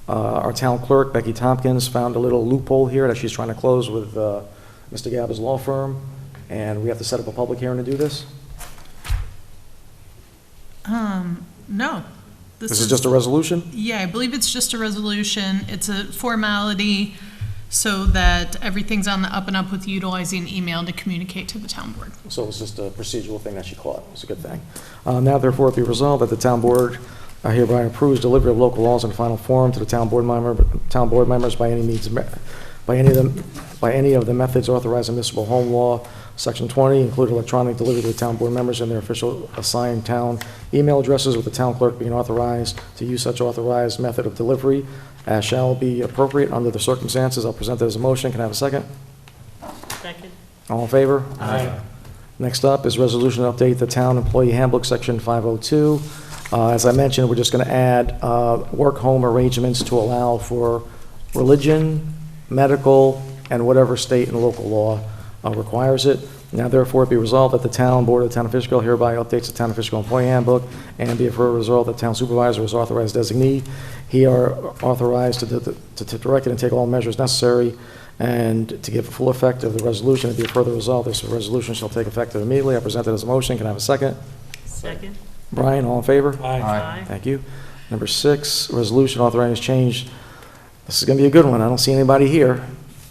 Our town clerk, Becky Tompkins, found a little loophole here that she's trying to close with Mr. Gabba's law firm, and we have to set up a public hearing to do this. No. This is just a resolution? Yeah, I believe it's just a resolution. It's a formality so that everything's on the up and up with utilizing email to communicate to the town board. So it's just a procedural thing that she caught. It's a good thing. Now therefore be resolved that the town board hereby approves delivery of local laws in final form to the town board members by any means, by any of the methods authorized in municipal home law, section 20, include electronic delivery to the town board members and their official assigned town email addresses, with the town clerk being authorized to use such authorized method of delivery as shall be appropriate under the circumstances. I'll present that as a motion. Can I have a second? Second. All in favor? Aye. Next up is resolution to update the town employee handbook, section 502. As I mentioned, we're just going to add work-home arrangements to allow for religion, medical, and whatever state and local law requires it. Now therefore be resolved that the town board of the town of Fishkill hereby updates the town of Fishkill employee handbook, and be it further resolved that town supervisor is authorized designee. He are authorized to direct it and take all measures necessary and to give full effect of the resolution. And be it further resolved, this resolution shall take effect immediately. I present it as a motion. Can I have a second? Second. Brian, all in favor? Aye. Thank you. Number 6, resolution authorizing change. This is going to be a good one. I don't see anybody here.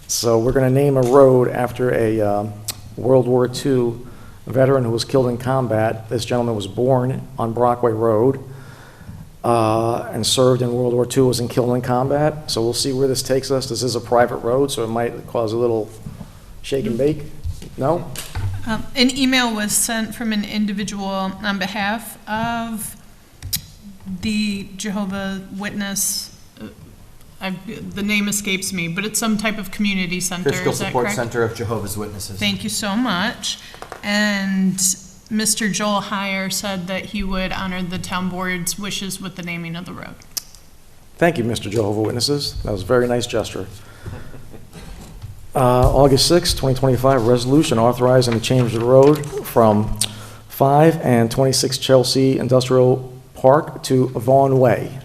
So we're going to name a road after a World War II veteran who was killed in combat. This gentleman was born on Brockway Road. and served in World War II, was killed in combat. So we'll see where this takes us. This is a private road, so it might cause a little shake and bake. No? An email was sent from an individual on behalf of the Jehovah Witness. The name escapes me, but it's some type of community center. Fishkill Is that Support correct? Center of Jehovah's Witnesses. Thank you so much. And Mr. Joel Heyer said that he would honor the town board's wishes with the naming of the road. Thank you, Mr. Jehovah Witnesses. That was a very nice gesture. August 6, 2025, resolution authorizing the change of the road from 5 and 26 Chelsea Industrial Park to Vaughan Way.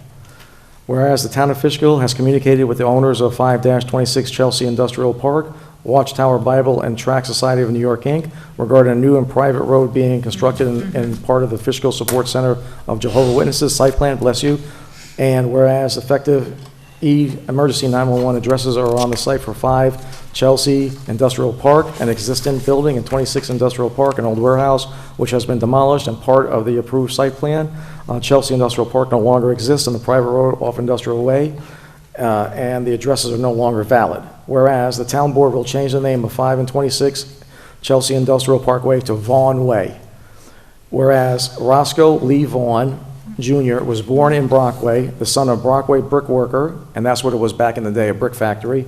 Whereas the town of Fishkill has communicated with the owners of 5-26 Chelsea Industrial Park, Watchtower Bible and Tract Society of New York, Inc., regarding a new and private road being constructed in part of the Fishkill Support Center of Jehovah Witnesses site plan, bless you. And whereas effective emergency 911 addresses are on the site for 5 Chelsea Industrial Park, an existing building, and 26 Industrial Park, an old warehouse, which has been demolished and part of the approved site plan. Chelsea Industrial Park no longer exists on the private road off Industrial Way, and the addresses are no longer valid. Whereas the town board will change the name of 5 and 26 Chelsea Industrial Parkway to Vaughan Way. Whereas Roscoe Lee Vaughan Jr. was born in Brockway, the son of Brockway brickworker, and that's what it was back in the day, a brick factory,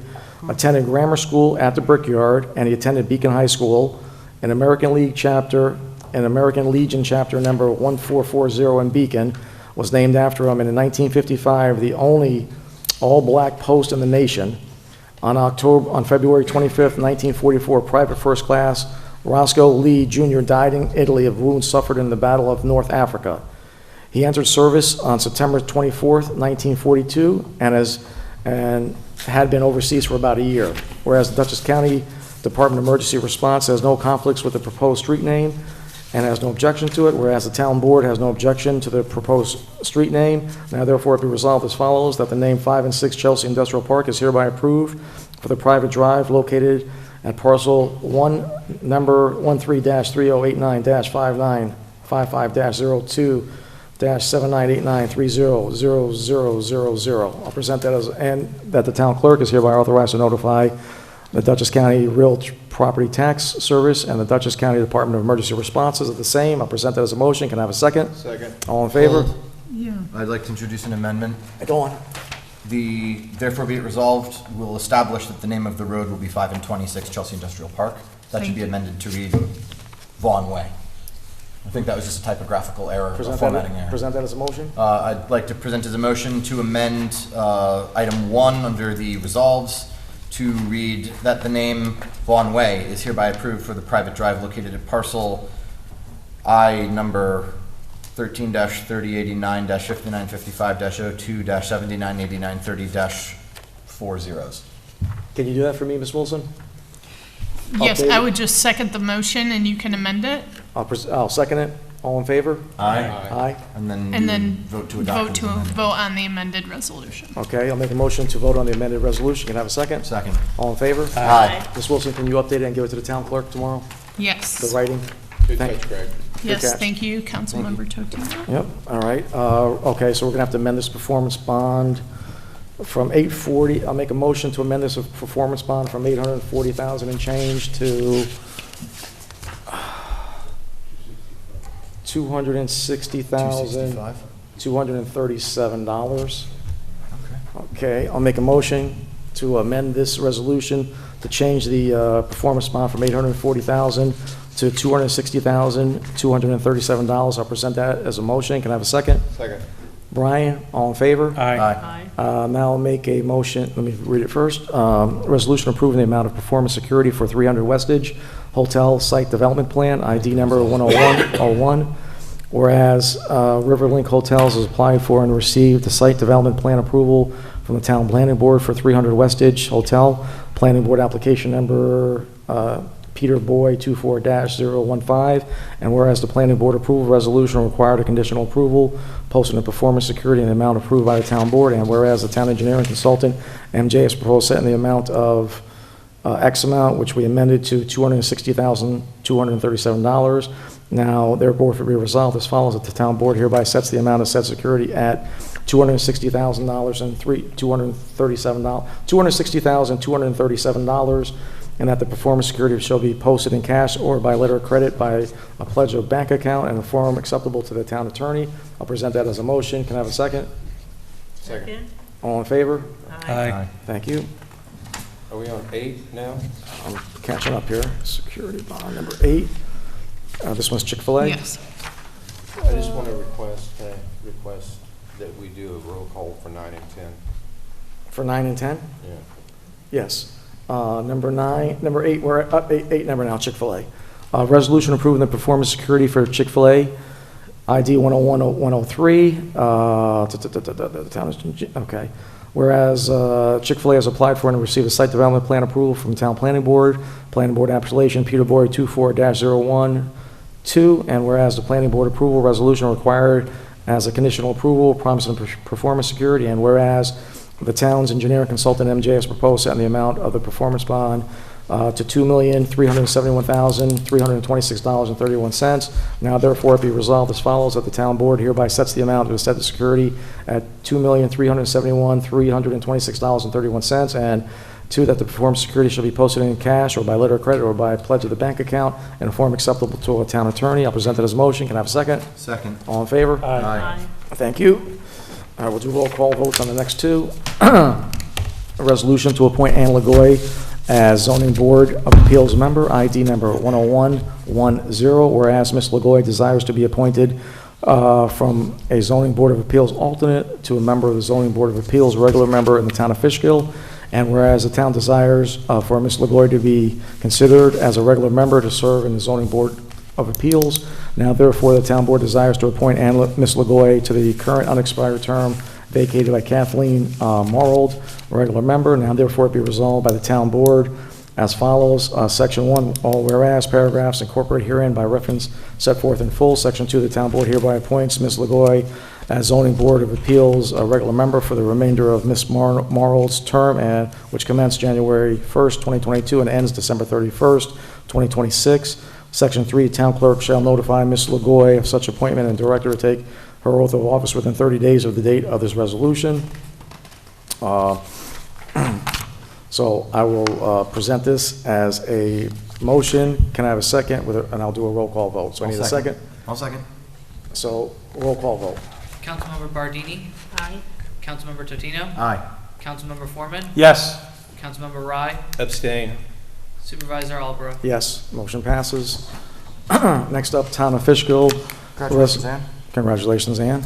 attended grammar school at the Brickyard, and he attended Beacon High School, an American Legion chapter number 1440 in Beacon was named after him, and in 1955, the only all-black post in the nation. On February 25th, 1944, private first class Roscoe Lee Jr. died in Italy of wounds suffered in the Battle of North Africa. He entered service on September 24th, 1942, and had been overseas for about a year. Whereas the Dutchess County Department of Emergency Response has no conflicts with the proposed street name and has no objection to it, whereas the town board has no objection to the proposed street name. Now therefore it be resolved as follows, that the name 5 and 6 Chelsea Industrial Park is hereby approved for the private drive located at parcel 1, number 13-3089-5955-02 -7989300000. I'll present that as, and that the town clerk is hereby authorized to notify the Dutchess County Real Property Tax Service and the Dutchess County Department of Emergency Responses of the same. I'll present that as a motion. Can I have a second? Second. All in favor? Yeah. I'd like to introduce an amendment. Go on. Therefore be it resolved, we'll establish that the name of the road will be 5 and 26 Chelsea Industrial Park. That should be amended to read Vaughan Way. I think that was just a typographical error, a formatting error. Present that as a motion? I'd like to present as a motion to amend item 1 under the resolves to read that the name Vaughan Way is hereby approved for the private drive located at parcel I number 13-3955-5955-02-798930-40. Can you do that for me, Ms. Wilson? Yes, Update I it? would just second the motion and you can amend it. I'll second it. All in favor? Aye. Aye. And then And you then vote to adopt. vote on the amended resolution. Okay, I'll make a motion to vote on the amended resolution. Can I have a second? Second. All in favor? Aye. Ms. Wilson, can you update it and give it to the town clerk tomorrow? Yes. The writing? Good Thank- catch, Greg. Yes, catch. thank you, Councilmember Totino. Yep, all right. Okay, so we're gonna have to amend this performance bond from 840, I'll make a motion to amend this performance bond from 840,000 and change to 260,237 dollars. Okay, I'll make a motion to amend this resolution to change the performance bond from 840,000 to $260,237. I'll present that as a motion. Can I have a second? Second. Brian, all in favor? Aye. Now I'll make a motion, let me read it first. Resolution approving the amount of performance security for 300 Westage Hotel Site Development Plan, ID number 10101. Whereas Riverlink Hotels has applied for and received the site development plan approval from the Town Planning Board for 300 Westage Hotel. Planning Board application number Peter Boy 24-015, and whereas the Planning Board approval resolution required a conditional approval, posting the performance security in the amount approved by the Town Board, and whereas the Town Engineering Consultant, MJ, has proposed setting the amount of X amount, which we amended to $260,237, Now, therefore, be resolved as follows, that the town board hereby sets the amount of said security at $260,000 and $260,237, and that the performance security shall be posted in cash or by letter of credit by a pledge of bank account and a form acceptable to the town attorney. I'll present that as a motion. Can I have a second? Second. All in favor? Aye. Thank you. Are we on 8 now? I'm catching up here. Security bond number 8. This one's Chick-fil-A? Yes. I just want to request that we do a roll call for 9 and 10. For 9 and 10? Yeah. Yes. Number 8, we're at 8 number now, Chick-fil-A. Resolution approving the performance security for Chick-fil-A, ID 101-103. The town is, okay. Whereas Chick-fil-A has applied for and received a site development plan approval from Town Planning Board, Planning Board application Peterborough 24-012, and whereas the Planning Board approval resolution required as a conditional approval, promising performance security, and whereas the town's engineering consultant, MJ, has proposed setting the amount of the performance bond to $2,371,326.31. Now therefore be resolved as follows, that the town board hereby sets the amount to set the security at $2,371,326.31, and 2, that the performance security shall be posted in cash or by letter of credit or by pledge of the bank account in a form acceptable to a town attorney. I'll present it as a motion. Can I have a second? Second. All in favor? Aye. Thank you. We'll do roll call votes on the next two. A resolution to appoint Ann Lagoy as Zoning Board of Appeals member, ID number 10110, whereas Ms. Lagoy desires to be appointed from a Zoning Board of Appeals alternate to a member of the Zoning Board of Appeals regular member in the town of Fishkill, and whereas the town desires for Ms. Lagoy to be considered as a regular member to serve in the Zoning Board of Appeals, now therefore the town board desires to appoint Ms. Lagoy to the current unexpired term vacated by Kathleen Morold, regular member. Now therefore it be resolved by the town board as follows. Section 1, all whereas paragraphs incorporated herein by reference set forth in full. Section 2, the town board hereby appoints Ms. Lagoy as Zoning Board of Appeals a regular member for the remainder of Ms. Morold's term, and which commenced January 1st, 2022 and ends December 31st, 2026. Section 3, town clerk shall notify Ms. Lagoy of such appointment and direct her to take her oath of office within 30 days of the date of this resolution. So I will present this as a motion. Can I have a second? And I'll do a roll call vote. So I need a second. I'll second. So roll call vote. Councilmember Bardini? Aye. Councilmember Totino? Aye. Councilmember Foreman? Yes. Councilmember Rye? Abstain. Supervisor Alborough? Yes, motion passes. Next up, Town of Fishkill. Congratulations, Ann. Congratulations, Ann.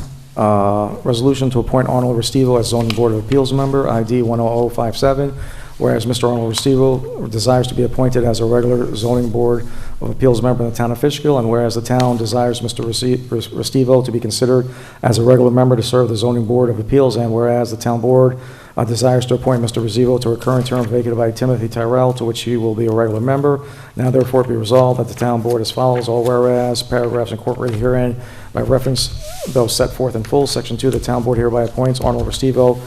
Resolution to appoint Arnold Restivo as Zoning Board of Appeals member, ID 10057, whereas Mr. Arnold Restivo desires to be appointed as a regular Zoning Board of Appeals member in the town of Fishkill, and whereas the town desires Mr. Restivo to be considered as a regular member to serve the Zoning Board of Appeals, and whereas the town board desires to appoint Mr. Restivo to a current term vacated by Timothy Tyrell, to which he will be a regular member. Now therefore be resolved that the town board as follows, all whereas paragraphs incorporated herein by reference those set forth in full. Section 2, the town board hereby appoints Arnold Restivo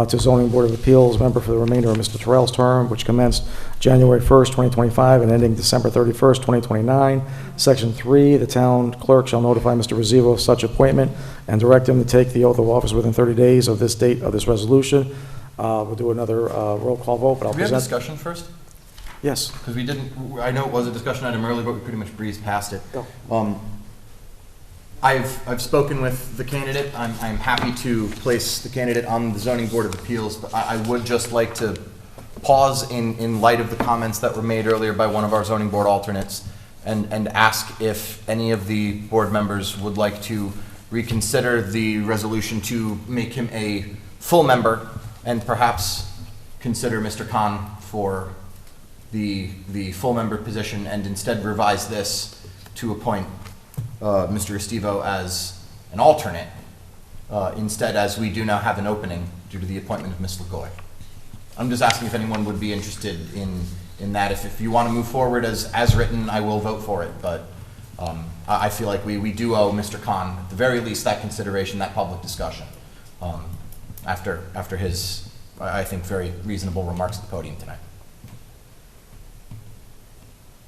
to Zoning Board of Appeals member for the remainder of Mr. Tyrell's term, which commenced January 1st, 2025 and ending December 31st, 2029. Section 3, the town clerk shall notify Mr. Restivo of such appointment and direct him to take the oath of office within 30 days of this date of this resolution. We'll do another roll call vote, but I'll Did we have present. discussion first? Yes. Because we didn't, I know it was a discussion item earlier, but we pretty much breezed past it. I've spoken with the candidate. I'm happy to place the candidate on the Zoning Board of Appeals, but I would just like to pause in light of the comments that were made earlier by one of our Zoning Board alternates and ask if any of the board members would like to reconsider the resolution to make him a full member and perhaps consider Mr. Khan for the full member position and instead revise this to appoint Mr. Restivo as an alternate instead, as we do now have an opening due to the appointment of Ms. Lagoy. I'm just asking if anyone would be interested in that. If you want to move forward as written, I will vote for it, but I feel like we do owe Mr. Khan, at the very least, that consideration, that public discussion, after his, I think, very reasonable remarks at the podium tonight.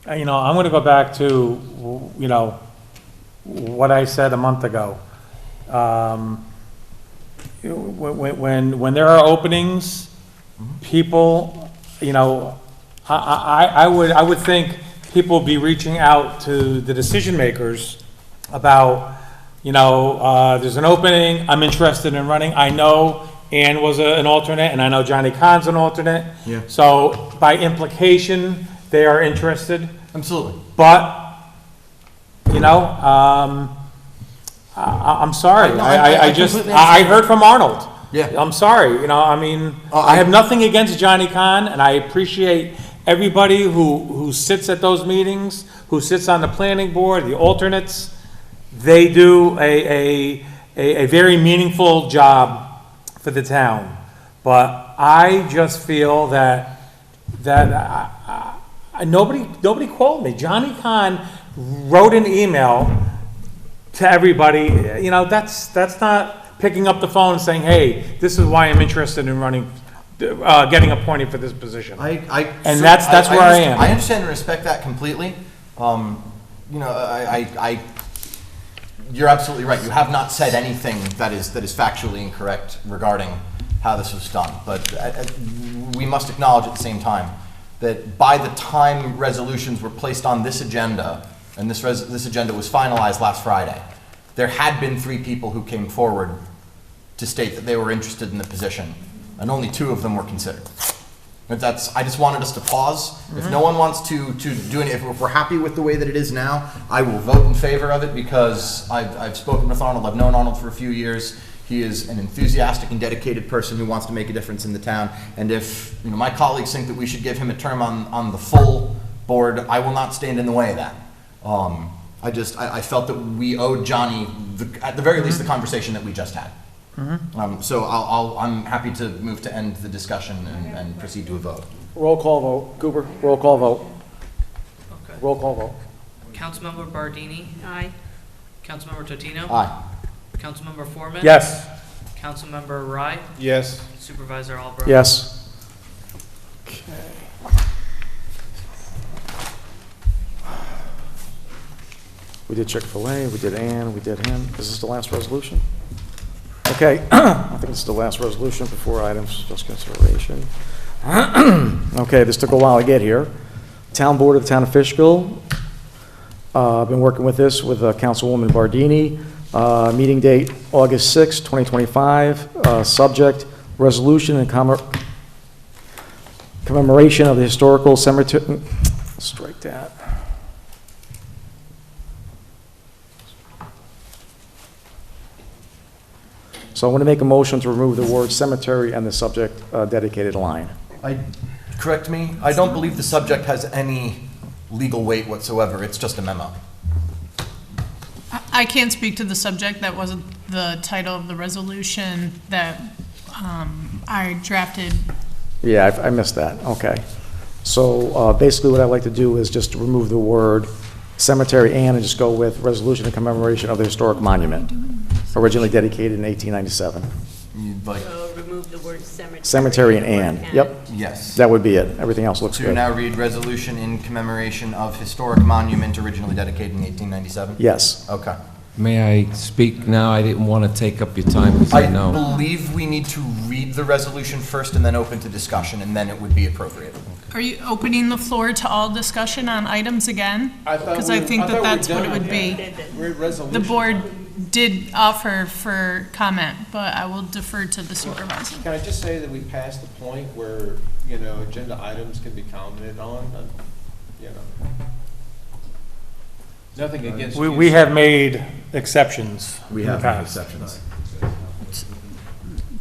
I'm going to go back to, what I said a month ago. When there are openings, people, I would think people would be reaching out to the decision makers about, there's an opening, I'm interested in running. I know Ann was an alternate, and I know Johnny Kahn's an alternate. Yeah. So by implication, they are interested. Absolutely. But, I'm sorry. I heard from Arnold. Yeah. I'm sorry. I have nothing against Johnny Kahn, and I appreciate everybody who sits at those meetings, who sits on the planning board, the alternates. They do a very meaningful job for the town. But I just feel that nobody called me. Johnny Kahn wrote an email to everybody. That's not picking up the phone and saying, hey, this is why I'm interested in running, getting appointed for this position. That's where I am. I understand and respect that completely. You're absolutely right. You have not said anything that is factually incorrect regarding how this was done. But we must acknowledge at the same time that by the time resolutions were placed on this agenda, and this agenda was finalized last Friday, there had been 3 people who came forward to state that they were interested in the position, and only 2 of them were considered. But I just wanted us to pause. If no one wants to do it, if we're happy with the way that it is now, I will vote in favor of it because I've spoken with Arnold. I've known Arnold for a few years. He is an enthusiastic and dedicated person who wants to make a difference in the town. And if my colleagues think that we should give him a term on the full board, I will not stand in the way of that. I felt that we owed Johnny, at the very least, the conversation that we just had. So I'm happy to move to end the discussion and proceed to a vote. Roll call vote. Cooper, roll call vote. Okay. Roll call vote. Councilmember Bardini? Aye. Councilmember Totino? Aye. Councilmember Foreman? Yes. Councilmember Rye? Yes. Supervisor Albrecht? Yes. Okay. We did Chick-fil-A, we did Ann, we did him. Is this the last resolution? Okay, I think it's the last resolution before items just consideration. Okay, this took a while to get here. Town Board of the Town of Fishkill. I've been working with this with Councilwoman Bardini. Meeting date, August 6, 2025. Subject, resolution and commemoration of the historical cemetery. Strike that. So I want to make a motion to remove the word cemetery and the subject dedicated line. Correct me, I don't believe the subject has any legal weight whatsoever. It's just a memo. I can't speak to the subject. That wasn't the title of the resolution that I drafted. Yeah, I missed that. Okay. So basically what I'd like to do is just remove the word cemetery and just go with resolution in commemoration of the historic monument, originally dedicated in 1897. You'd like So remove the word cemetery. Cemetery and Yep. Yes. That would be it. Everything else looks To good. now read resolution in commemoration of historic monument originally dedicated in 1897? Yes. Okay. May I speak now? I didn't want to take up your time because I know. believe we need to read the resolution first and then open to discussion, and then it would be appropriate. Are you opening the floor to all discussion on items again? Because I think that that's what it would be. The board did offer for comment, but I will defer to the supervisor. Can I just say that we passed the point where, agenda items can be commented on, Nothing against. We have made exceptions. We in the have made past. exceptions.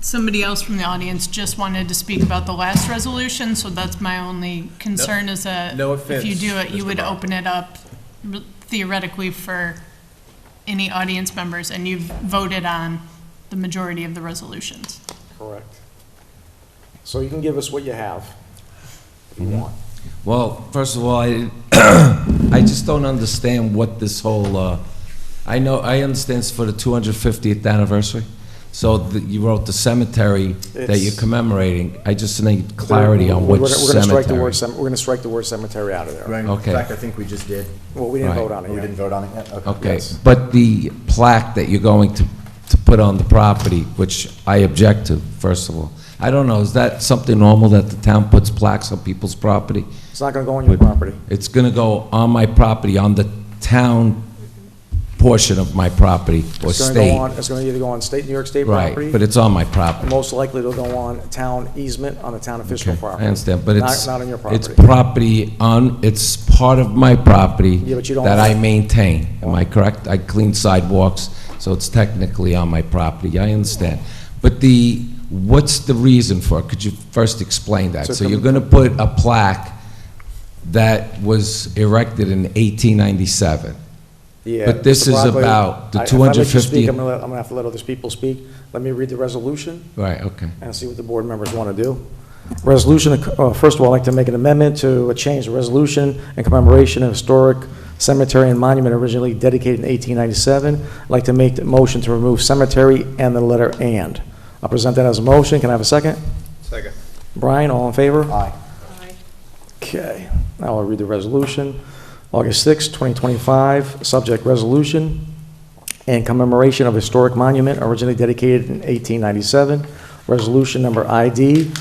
Somebody else from the audience just wanted to speak about the last resolution, so that's my only concern is that No if you offense, do it, you Mr. would Brown. open it up theoretically for any audience members, and you've voted on the majority of the resolutions. Correct. So you can give us what you have, if you want. Well, first of all, I just don't understand what this whole, I understand it's for the 250th anniversary. So you wrote the cemetery that you're It's- commemorating. I just need clarity on which We're gonna strike the cemetery. word, we're gonna strike the word cemetery out of there. Right. Okay. In fact, I think we just did. Well, we didn't Right. vote on it We yet. didn't vote on it yet? Okay, yes. but the plaque that you're going to put on the property, which I object to, first of all, I don't know, is that something normal that the town puts plaques on people's property? It's not gonna go on your property. It's gonna go on my property, on the town portion of my property, or It's gonna state. go on, it's gonna either go on New York State Right, property. but it's on my And property. most likely it'll go on town easement on the town of Fishkill Okay, property. I understand, but it's, Not on your it's property. property on, it's part of my property Yeah, but you don't that I own it. maintain. Am I correct? I clean sidewalks, so it's technically on my property. I understand. But what's the reason for it? Could you first explain that? So So you're gonna put a plaque that was erected in 1897. Yeah, But this Mr. is Broccoli, about the if I let you 250 speak, I'm gonna have to let other people speak. Let me read the resolution Right, okay. and see what the board members want to do. Resolution, first of all, I'd like to make an amendment to change the resolution in commemoration of historic cemetery and monument originally dedicated in 1897. I'd like to make the motion to remove cemetery and the letter "and." I'll present that as a motion. Can I have a second? Second. Brian, all in favor? Aye. Okay, now I'll read the resolution. August 6, 2025, subject resolution in commemoration of historic monument originally dedicated in 1897. Resolution number ID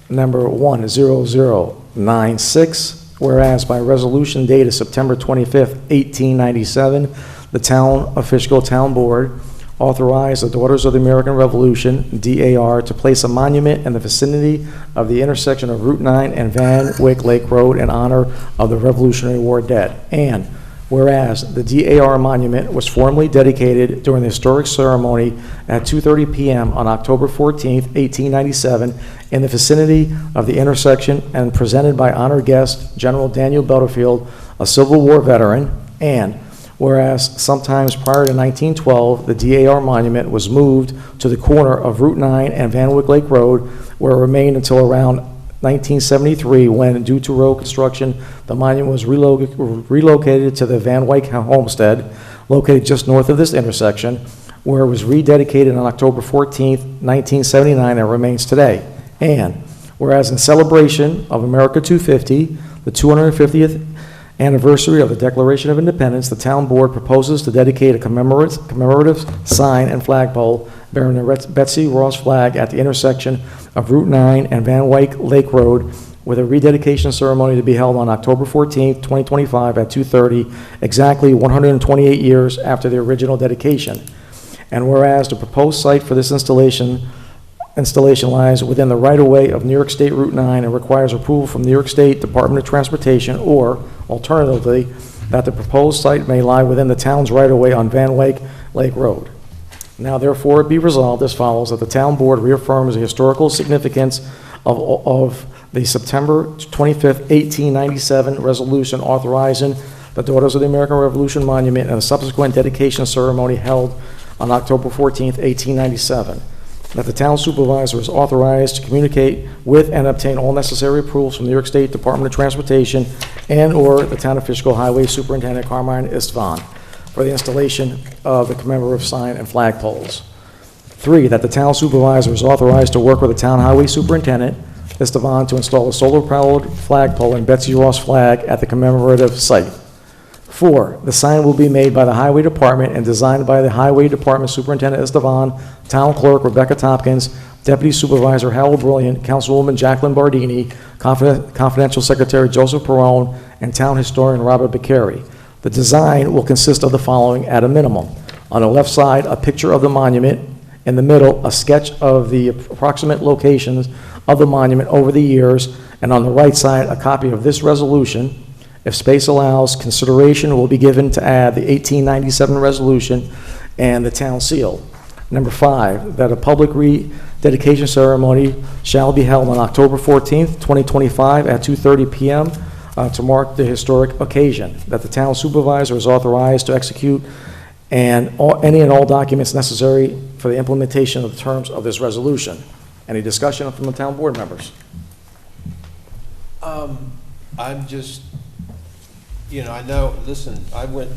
number 10096, whereas by resolution dated September 25th, 1897, the Town of Fishkill Town Board authorized the Daughters of the American Revolution, DAR, to place a monument in the vicinity of the intersection of Route 9 and Van Wyck Lake Road in honor of the Revolutionary War dead. And whereas the DAR monument was formally dedicated during the historic ceremony at 2:30 p.m. on October 14th, 1897, in the vicinity of the intersection and presented by honored guest General Daniel Butterfield, a Civil War veteran. And whereas sometimes prior to 1912, the DAR monument was moved to the corner of Route 9 and Van Wyck Lake Road, where it remained until around 1973, when, due to road construction, the monument was relocated to the Van Wyck homestead, located just north of this intersection, where it was rededicated on October 14th, 1979, and remains today. And whereas in celebration of America 250, the 250th anniversary of the Declaration of Independence, the town board proposes to dedicate a commemorative sign and flagpole bearing the Betsy Ross flag at the intersection of Route 9 and Van Wyck Lake Road, with a rededication ceremony to be held on October 14th, 2025 at 2:30, exactly 128 years after the original dedication. And whereas the proposed site for this installation lies within the right-of-way of New York State Route 9 and requires approval from New York State Department of Transportation, or alternatively, that the proposed site may lie within the town's right-of-way on Van Wyck Lake Road. Now therefore it be resolved as follows, that the town board reaffirms the historical significance of the September 25th, 1897 resolution authorizing the Daughters of the American Revolution Monument and a subsequent dedication ceremony held on October 14th, 1897. That the town supervisor is authorized to communicate with and obtain all necessary approvals from the New York State Department of Transportation and/or the Town of Fishkill Highway Superintendent Carmine Istvan for the installation of the commemorative sign and flagpoles. 3, that the town supervisor is authorized to work with the town highway superintendent, Istvan, to install a solar-powered flagpole and Betsy Ross flag at the commemorative site. 4, the sign will be made by the Highway Department and designed by the Highway Department Superintendent Istvan, Town Clerk Rebecca Tompkins, Deputy Supervisor Harold Brilliant, Councilwoman Jacqueline Bardini, Confidential Secretary Joseph Perone, and Town Historian Robert Beccari. The design will consist of the following at a minimum. On the left side, a picture of the monument. In the middle, a sketch of the approximate locations of the monument over the years. And on the right side, a copy of this resolution. If space allows, consideration will be given to add the 1897 resolution and the town seal. Number 5, that a public rededication ceremony shall be held on October 14th, 2025 at 2:30 p.m. To mark the historic occasion. That the town supervisor is authorized to execute any and all documents necessary for the implementation of the terms of this resolution. Any discussion from the town board members? I'm just, I know, listen, I went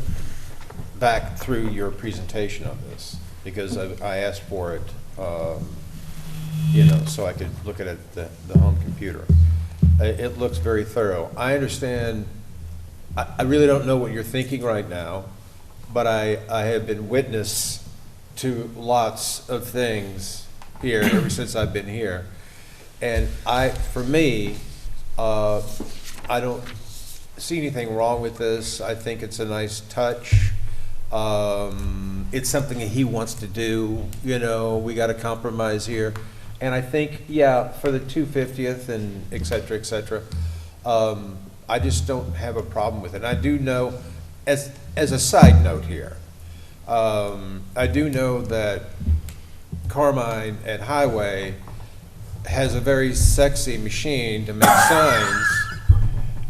back through your presentation of this because I asked for it you know, so I could look at it, the home computer. It looks very thorough. I understand, I really don't know what you're thinking right now, but I have been witness to lots of things here ever since I've been here. And for me, I don't see anything wrong with this. I think it's a nice touch. It's something that he wants to do, you know, we got to compromise here. And I think, yeah, for the 250th and et cetera, I just don't have a problem with it. And I do know, as a side note here, I do know that Carmine at Highway has a very sexy machine to make signs,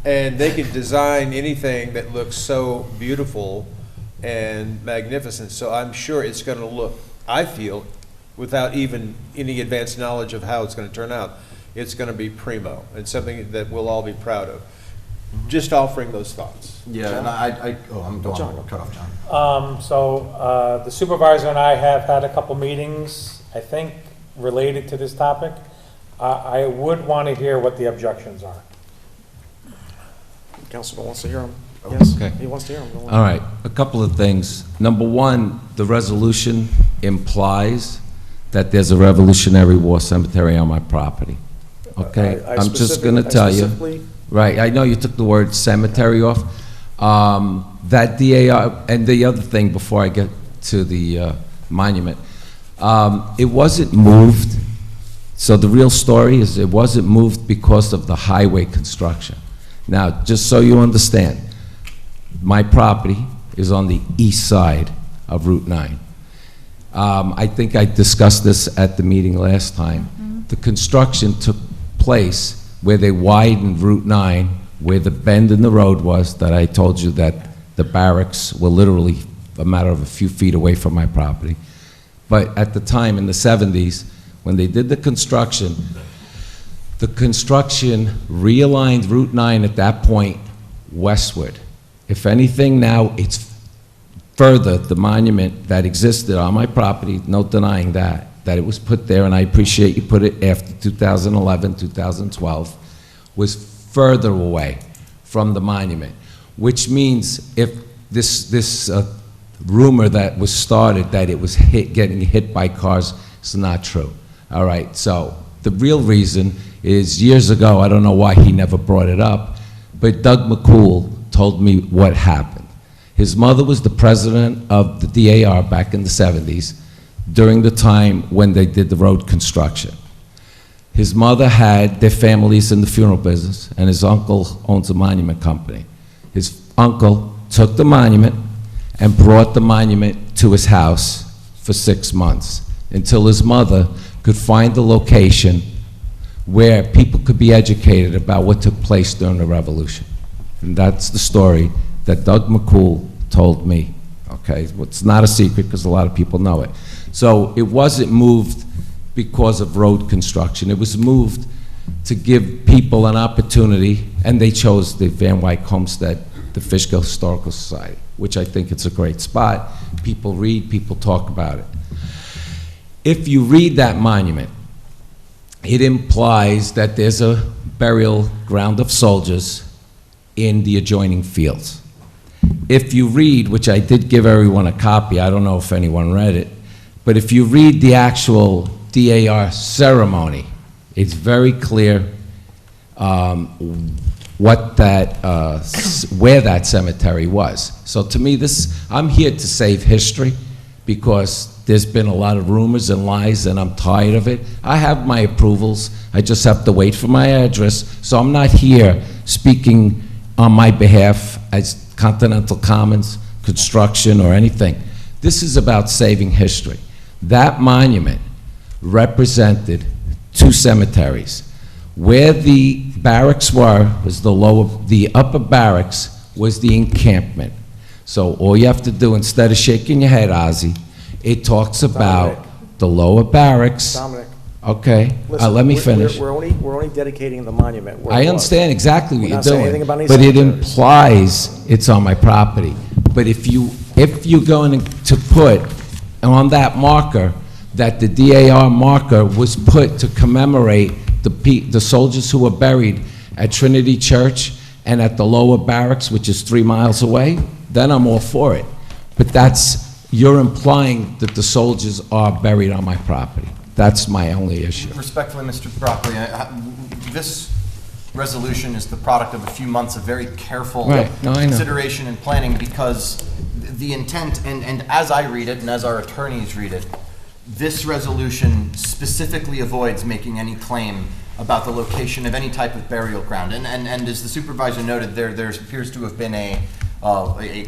and they can design anything that looks so beautiful and magnificent. So I'm sure it's going to look, I feel, without even any advanced knowledge of how it's going to turn out, it's going to be primo and something that we'll all be proud of. Just offering those thoughts. Yeah, and I'm cut off, John. The supervisor and I have had a couple meetings, I think, related to this topic. I would want to hear what the objections are. Councilman wants to hear him. Yes, Okay. he wants to hear him. Go on. All right, a couple of things. Number one, the resolution implies that there's a Revolutionary War cemetery on my property. Okay? I'm just going to tell you. Right, I know you took the word cemetery off. That DAR, and the other thing before I get to the monument, it wasn't moved. So the real story is it wasn't moved because of the highway construction. Now, just so you understand, my property is on the east side of Route 9. I think I discussed this at the meeting last time. The construction took place where they widened Route 9, where the bend in the road was, that I told you that the barracks were literally a matter of a few feet away from my property. But at the time, in the 70s, when they did the construction realigned Route 9 at that point westward. If anything, now it's further, the monument that existed on my property, no denying that it was put there, and I appreciate you put it after 2011, 2012, was further away from the monument, which means if this rumor that was started that it was getting hit by cars is not true. All right, so the real reason is years ago, I don't know why he never brought it up, but Doug McCool told me what happened. His mother was the president of the DAR back in the 70s during the time when they did the road construction. His mother had their families in the funeral business, and his uncle owns a monument company. His uncle took the monument and brought the monument to his house for 6 months until his mother could find the location where people could be educated about what took place during the Revolution. And that's the story that Doug McCool told me, okay? Well, it's not a secret because a lot of people know it. So it wasn't moved because of road construction. It was moved to give people an opportunity, and they chose the Van Wyck Homestead, the Fishkill Historical Society, which I think it's a great spot. People read, people talk about it. If you read that monument, it implies that there's a burial ground of soldiers in the adjoining fields. If you read, which I did give everyone a copy, I don't know if anyone read it, but if you read the actual DAR ceremony, it's very clear what that, where that cemetery was. So to me, I'm here to save history because there's been a lot of rumors and lies, and I'm tired of it. I have my approvals. I just have to wait for my address. So I'm not here speaking on my behalf as Continental Commons, construction, or anything. This is about saving history. That monument represented 2 cemeteries. Where the barracks were was the upper barracks was the encampment. So all you have to do, instead of shaking your head, Ozzy, it talks about the lower barracks. Dominic. Okay, Listen, let me finish. We're only dedicating the monument. where I it was. understand exactly what We're you're not saying doing, anything about any but it cemeteries. implies it's on my property. But if you're going to put on that marker that the DAR marker was put to commemorate the soldiers who were buried at Trinity Church and at the lower barracks, which is 3 miles away, then I'm all for it. But you're implying that the soldiers are buried on my property. That's my only issue. Respectfully, Mr. Broccoli, this resolution is the product of a few months of very careful consideration and planning, because the intent, and as I read it and as our attorneys read it, this resolution specifically avoids making any claim about the location of any type of burial ground. And as the supervisor noted, there appears to have been a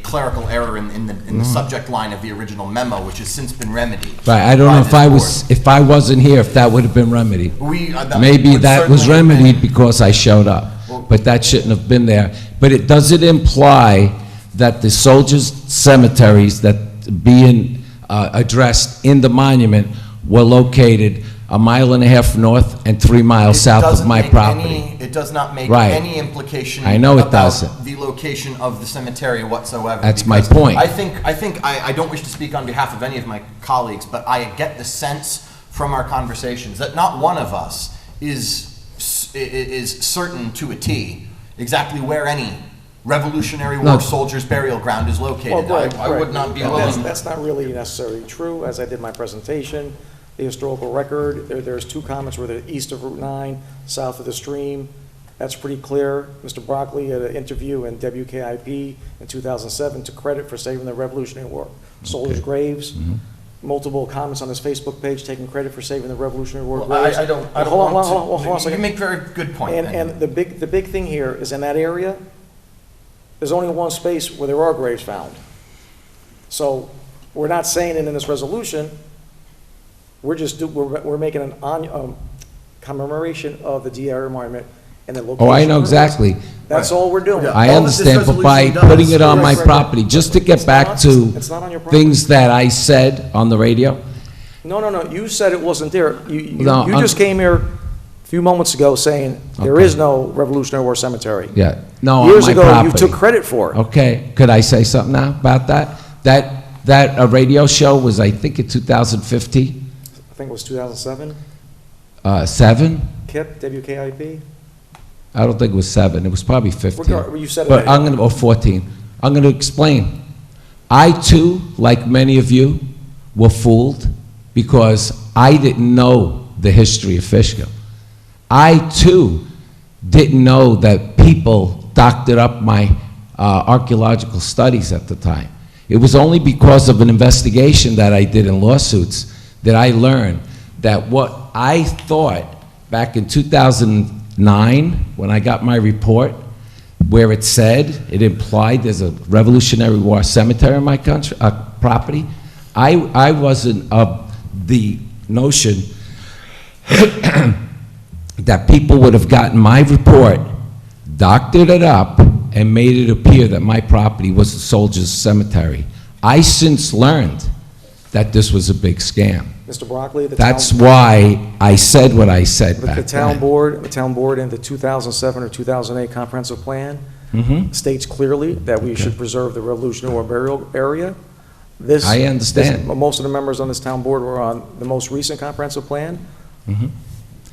clerical error in the subject line of the original memo, which has since been remedied. Right, I don't know if I wasn't here, if that would have been remedied. Maybe that was remedied because I showed up, but that shouldn't have been there. But does it imply that the soldiers' cemeteries that being addressed in the monument were located 1.5 miles north and 3 miles south of my property? It does not make Right. any implication I know it about doesn't. the location of the cemetery whatsoever. That's my because point. I don't wish to speak on behalf of any of my colleagues, but I get the sense from our conversations that not one of us is certain to a T exactly where any Revolutionary War soldiers' burial ground is located. I would not be willing. That's not really necessarily true. As I did my presentation, the historical record, there's 2 comments where they're east of Route 9, south of the stream. That's pretty clear. Mr. Broccoli had an interview in WKIP in 2007 to credit for saving the Revolutionary War soldiers' graves. Multiple comments on his Facebook page taking credit for saving the Revolutionary War graves. I don't Hold want on a to. second. You make very good point. And the big thing here is in that area, there's only one space where there are graves found. So we're not saying it in this resolution. We're making an commemoration of the DAR monument and the location. Oh, I know exactly. That's all we're doing. I understand, but by putting it on my property, just to get back to things that I said on the radio. No. You said it wasn't there. You No, just came here a few moments ago saying there is no Revolutionary War cemetery. Yeah, no, Years on my ago, property. you took credit for it. Okay, could I say something now about that? That radio show was, I think, in 2015. I think it was 2007. 7? KIP, WKIP. I don't think it was 7. It was probably 15. You said it. But or 14. I'm going to explain. I too, like many of you, were fooled because I didn't know the history of Fishkill. I too didn't know that people doctored up my archaeological studies at the time. It was only because of an investigation that I did in lawsuits that I learned that what I thought back in 2009, when I got my report, where it said, it implied there's a Revolutionary War cemetery on my country, property, I wasn't of the notion that people would have gotten my report, doctored it up, and made it appear that my property was a soldier's cemetery. I since learned that this was a big scam. Mr. Broccoli, That's why I said what I said back the town then. the town board in the 2007 or 2008 comprehensive plan states clearly that we Okay. should preserve the Revolutionary War burial area. I understand. Most of the members on this town board were on the most recent comprehensive plan.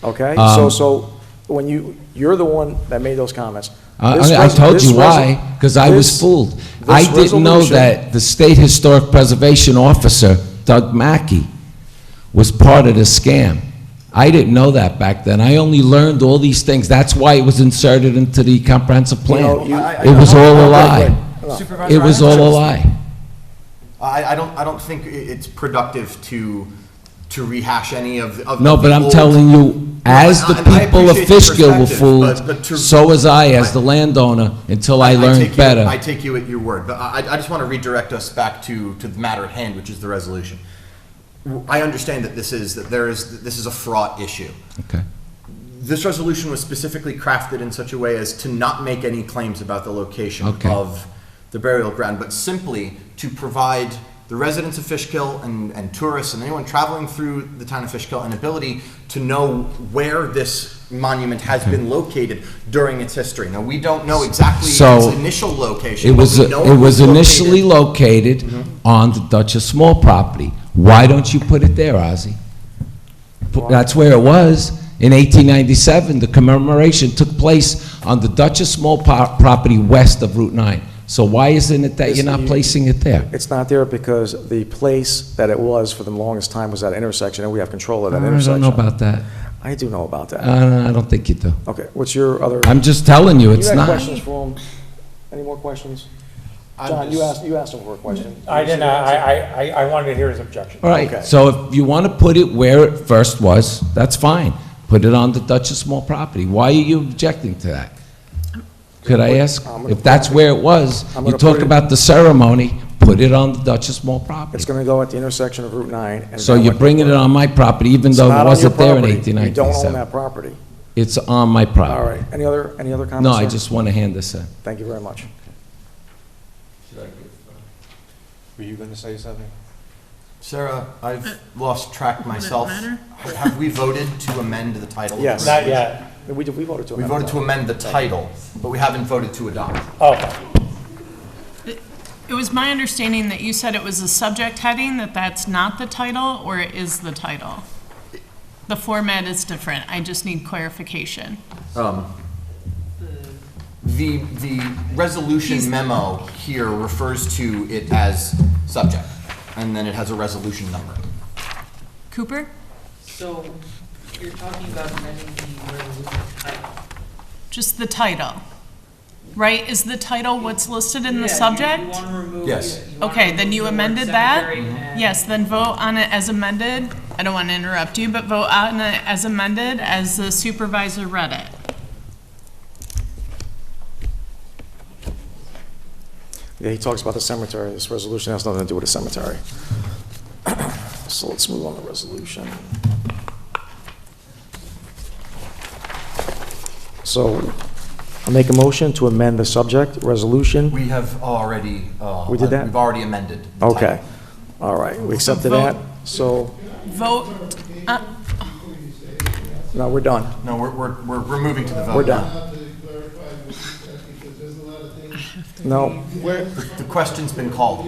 Okay, Um, so when you're the one that made those comments. I told you why, because I was fooled. I didn't know that the State Historic Preservation Officer, Doug Mackey, was part of the scam. I didn't know that back then. I only learned all these things. That's why it was inserted into the comprehensive plan. It was all a lie. It was all a lie. I don't think it's productive to rehash any of the No, but I'm telling you, as the people of Fishkill were fooled, so was I as the landowner until I learned better. I take you at your word, but I just want to redirect us back to the matter at hand, which is the resolution. I understand that this is a fraught issue. Okay. This resolution was specifically crafted in such a way as to not make any claims about the location of the burial ground, but simply to provide the residents of Fishkill and tourists and anyone traveling through the town of Fishkill an ability to know where this monument has been located during its history. Now, we don't know exactly its initial location. It was initially located on the Duchess Small property. Why don't you put it there, Ozzy? That's where it was. In 1897, the commemoration took place on the Duchess Mall property west of Route 9. So why isn't it that you're not placing it there? It's not there because the place that it was for the longest time was that intersection, and we have control of that I intersection. don't know about that. I do know about that. I don't think you do. Okay, what's your other? I'm just telling you, it's You had not. questions for him? Any more questions? John, you asked him for a question. I didn't, I wanted to hear his objection. All right, Okay. so if you want to put it where it first was, that's fine. Put it on the Duchess Mall property. Why are you objecting to that? Could I ask? If that's where it was, I'm you gonna talk put it- about the ceremony, put it on the Duchess Mall property. It's gonna go at the intersection of Route 9. and So then you're what- bringing it on my property, even It's though not it on your wasn't there in property. 1897. You don't own that property. It's on my property. All right, any other comments? No, I sir? just want to hand this in. Thank you very much. Were you going to say something? Sarah, I've lost track myself. matter? Have we voted to amend the title? of the Yes. Not resolution? yet. We voted to We amend voted that. to amend the title, but we haven't voted to adopt. Okay. It was my understanding that you said it was a subject heading, that that's not the title, or it is the title? The format is different. I just need clarification. The resolution memo here refers to it as subject, and then it has a resolution number. Cooper? So you're talking about amending the resolution title? Just the title, right? Is the title what's listed in the Yeah, subject? You want to remove. Yes. wanna Okay, then remove you the word amended that? cemetery and- Yes, then vote on it as amended. I don't want to interrupt you, but vote on it as amended as the supervisor read it. Yeah, he talks about the cemetery. This resolution has nothing to do with the cemetery. So let's move on to resolution. So I make a motion to amend the subject, resolution. We have already. We did that? We've already amended. the Okay, title. all right, we accepted vote- that. So, Vote, no, we're done. No, we're moving to the vote. We're done. No, The question's been called.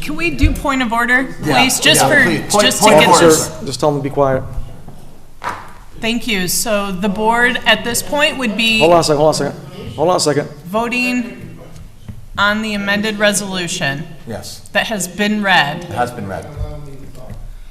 can we do point of order, Yeah, please? Just yeah, for, please. Point- just to point of get order, this. sir. just tell them to be quiet. Thank you. So the board at this point would be Hold on a second, hold on a second. voting on the amended resolution Yes, that has been read. it has been read.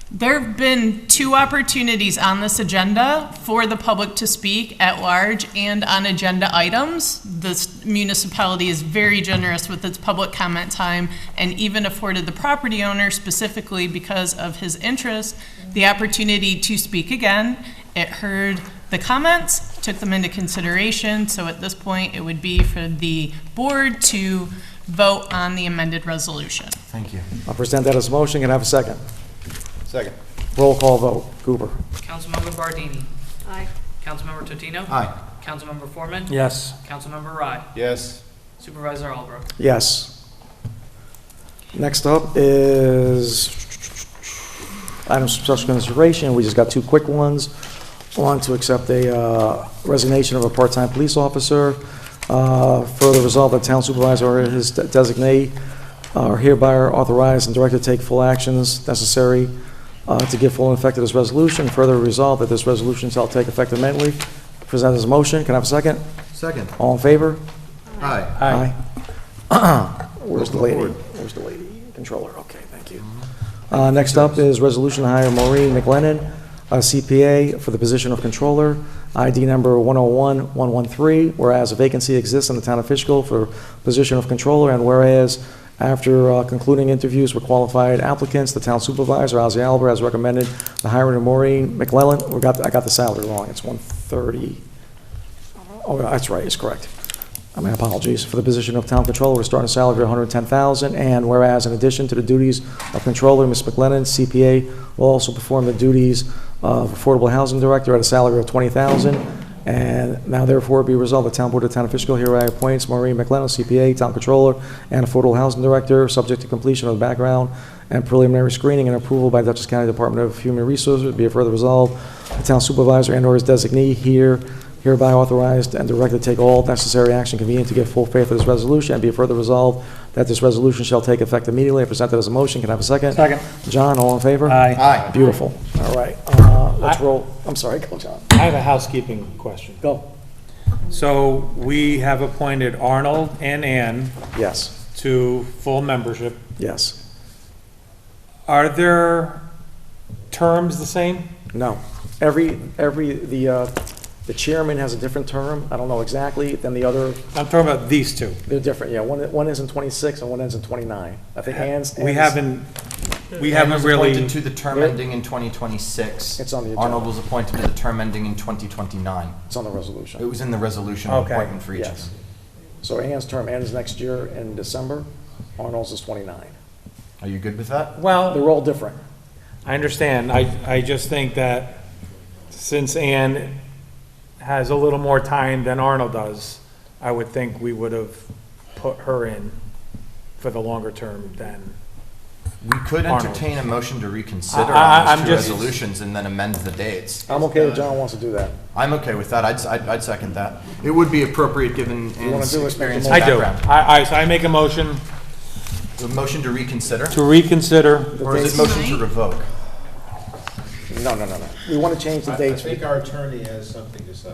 There have been 2 opportunities on this agenda for the public to speak at large and on agenda items. This municipality is very generous with its public comment time and even afforded the property owner, specifically because of his interest, the opportunity to speak again. It heard the comments, took them into consideration, so at this point, it would be for the board to vote on the amended resolution. Thank you. I'll present that as a motion. Can I have a second? Second. Roll call vote. Cooper. Councilmember Bardini. Aye. Councilmember Totino. Aye. Councilmember Foreman. Yes. Councilmember Rye. Yes. Supervisor Albrook. Yes. Next up is items for special consideration. We just got 2 quick ones. One, to accept a resignation of a part-time police officer. Further resolve that town supervisor or his designee are hereby authorized and directed to take full actions necessary to give full effect to this resolution. Further resolve that this resolution shall take effect immediately. Present as a motion. Can I have a second? Second. All in favor? Aye. Aye. Where's the lady? Where's the lady? Controller, okay, thank you. Next up is resolution to hire Maureen McLennan, a CPA, for the position of controller, ID number 101113, whereas a vacancy exists in the town of Fishkill for position of controller, and whereas after concluding interviews with qualified applicants, the town supervisor, Ozzie Albert, has recommended the hiring of Maureen McLennan. I got the salary wrong, it's 130. Oh, that's right, it's correct. My apologies. For the position of town controller, we're starting a salary of $110,000, and whereas in addition to the duties of controller, Ms. McLennan, CPA, will also perform the duties of affordable housing director at a salary of $20,000. And now therefore be resolved, the town board of the town of Fishkill hereby appoints Maureen McLennan, CPA, town controller, and affordable housing director, subject to completion of the background and preliminary screening and approval by Dutchess County Department of Human Resources. Be it further resolved, the town supervisor and/or his designee hereby authorized and directed to take all necessary action convenient to give full faith to this resolution, and be it further resolved that this resolution shall take effect immediately. I present it as a motion. Can I have a second? Second. John, all in favor? Aye. Aye. Beautiful. All right. Let's roll. I'm sorry. Go, John. I have a housekeeping question. Go. So we have appointed Arnold and Ann Yes. to full membership. Yes. Are their terms the same? No. The chairman has a different term. I don't know exactly than the other. I'm talking about these two. They're different, yeah. One ends in 26 and one ends in 29. I think Ann's. We haven't Ann was really. appointed to the term ending in 2026. It's on the agenda. Arnold was appointed to the term ending in 2029. It's on the resolution. It was in the resolution of Okay. appointment for each of Yes. them. So Ann's term ends next year in December. Arnold's is 29. Are you good with that? Well, They're all different. I understand. I just think that since Ann has a little more time than Arnold does, I would think we would have put her in for the longer term than. We could Arnold. entertain a motion to reconsider I'm on those two just- resolutions and then amend the dates. I'm okay if John wants to do that. I'm okay with that. I'd second that. It would be appropriate given You wanna Ann's do it, experience make and a I do. background. So I make a motion A motion to reconsider? to reconsider. Or is it motion to revoke? No. We want to change the dates. I think our attorney has something to say.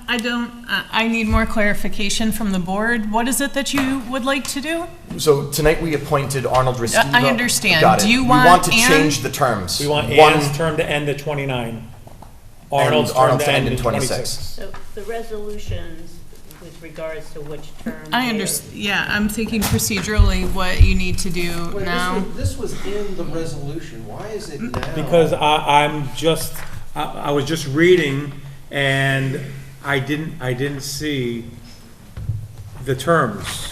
I don't, I need more clarification from the board. What is it that you would like to do? So tonight we appointed Arnold Restivo. I understand. Got it. Do you We want to Ann? change the terms. We want One- Ann's term to end at 29. Arnold's term Arnold's to to end end in in 26. So the resolutions with regards to which term. I understand, yeah, I'm thinking procedurally what you need to do now. This was in the resolution, why is it now? Because I was just reading and I didn't see the terms.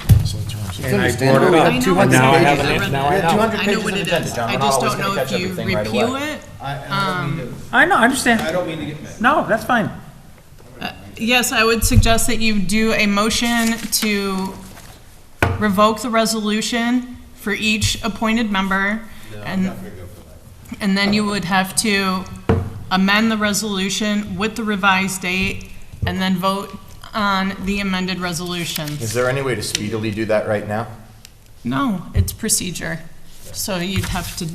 And I brought it up. I know And now I have it's an, now I We have know. 200 I know pages what of it agenda, is. John. I We're not just always don't gonna know catch if you everything right repeal away. it. I don't mean to, I know, I understand. I don't mean to get mad. No, that's fine. Yes, I would suggest that you do a motion to revoke the resolution for each appointed member. No, I'm And, not gonna go for that. and then you would have to amend the resolution with the revised date and then vote on the amended resolutions. Is there any way to speedily do that right now? No, it's procedure. So you'd have to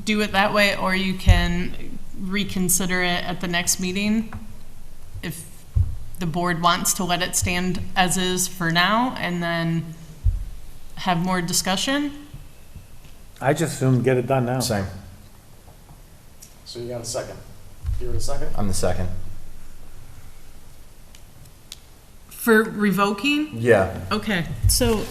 do it that way, or you can reconsider it at the next meeting if the board wants to let it stand as is for now and then have more discussion. I just assumed get it done now. Same. So you got a second. You're the second? I'm the second. For revoking? Yeah. Okay, so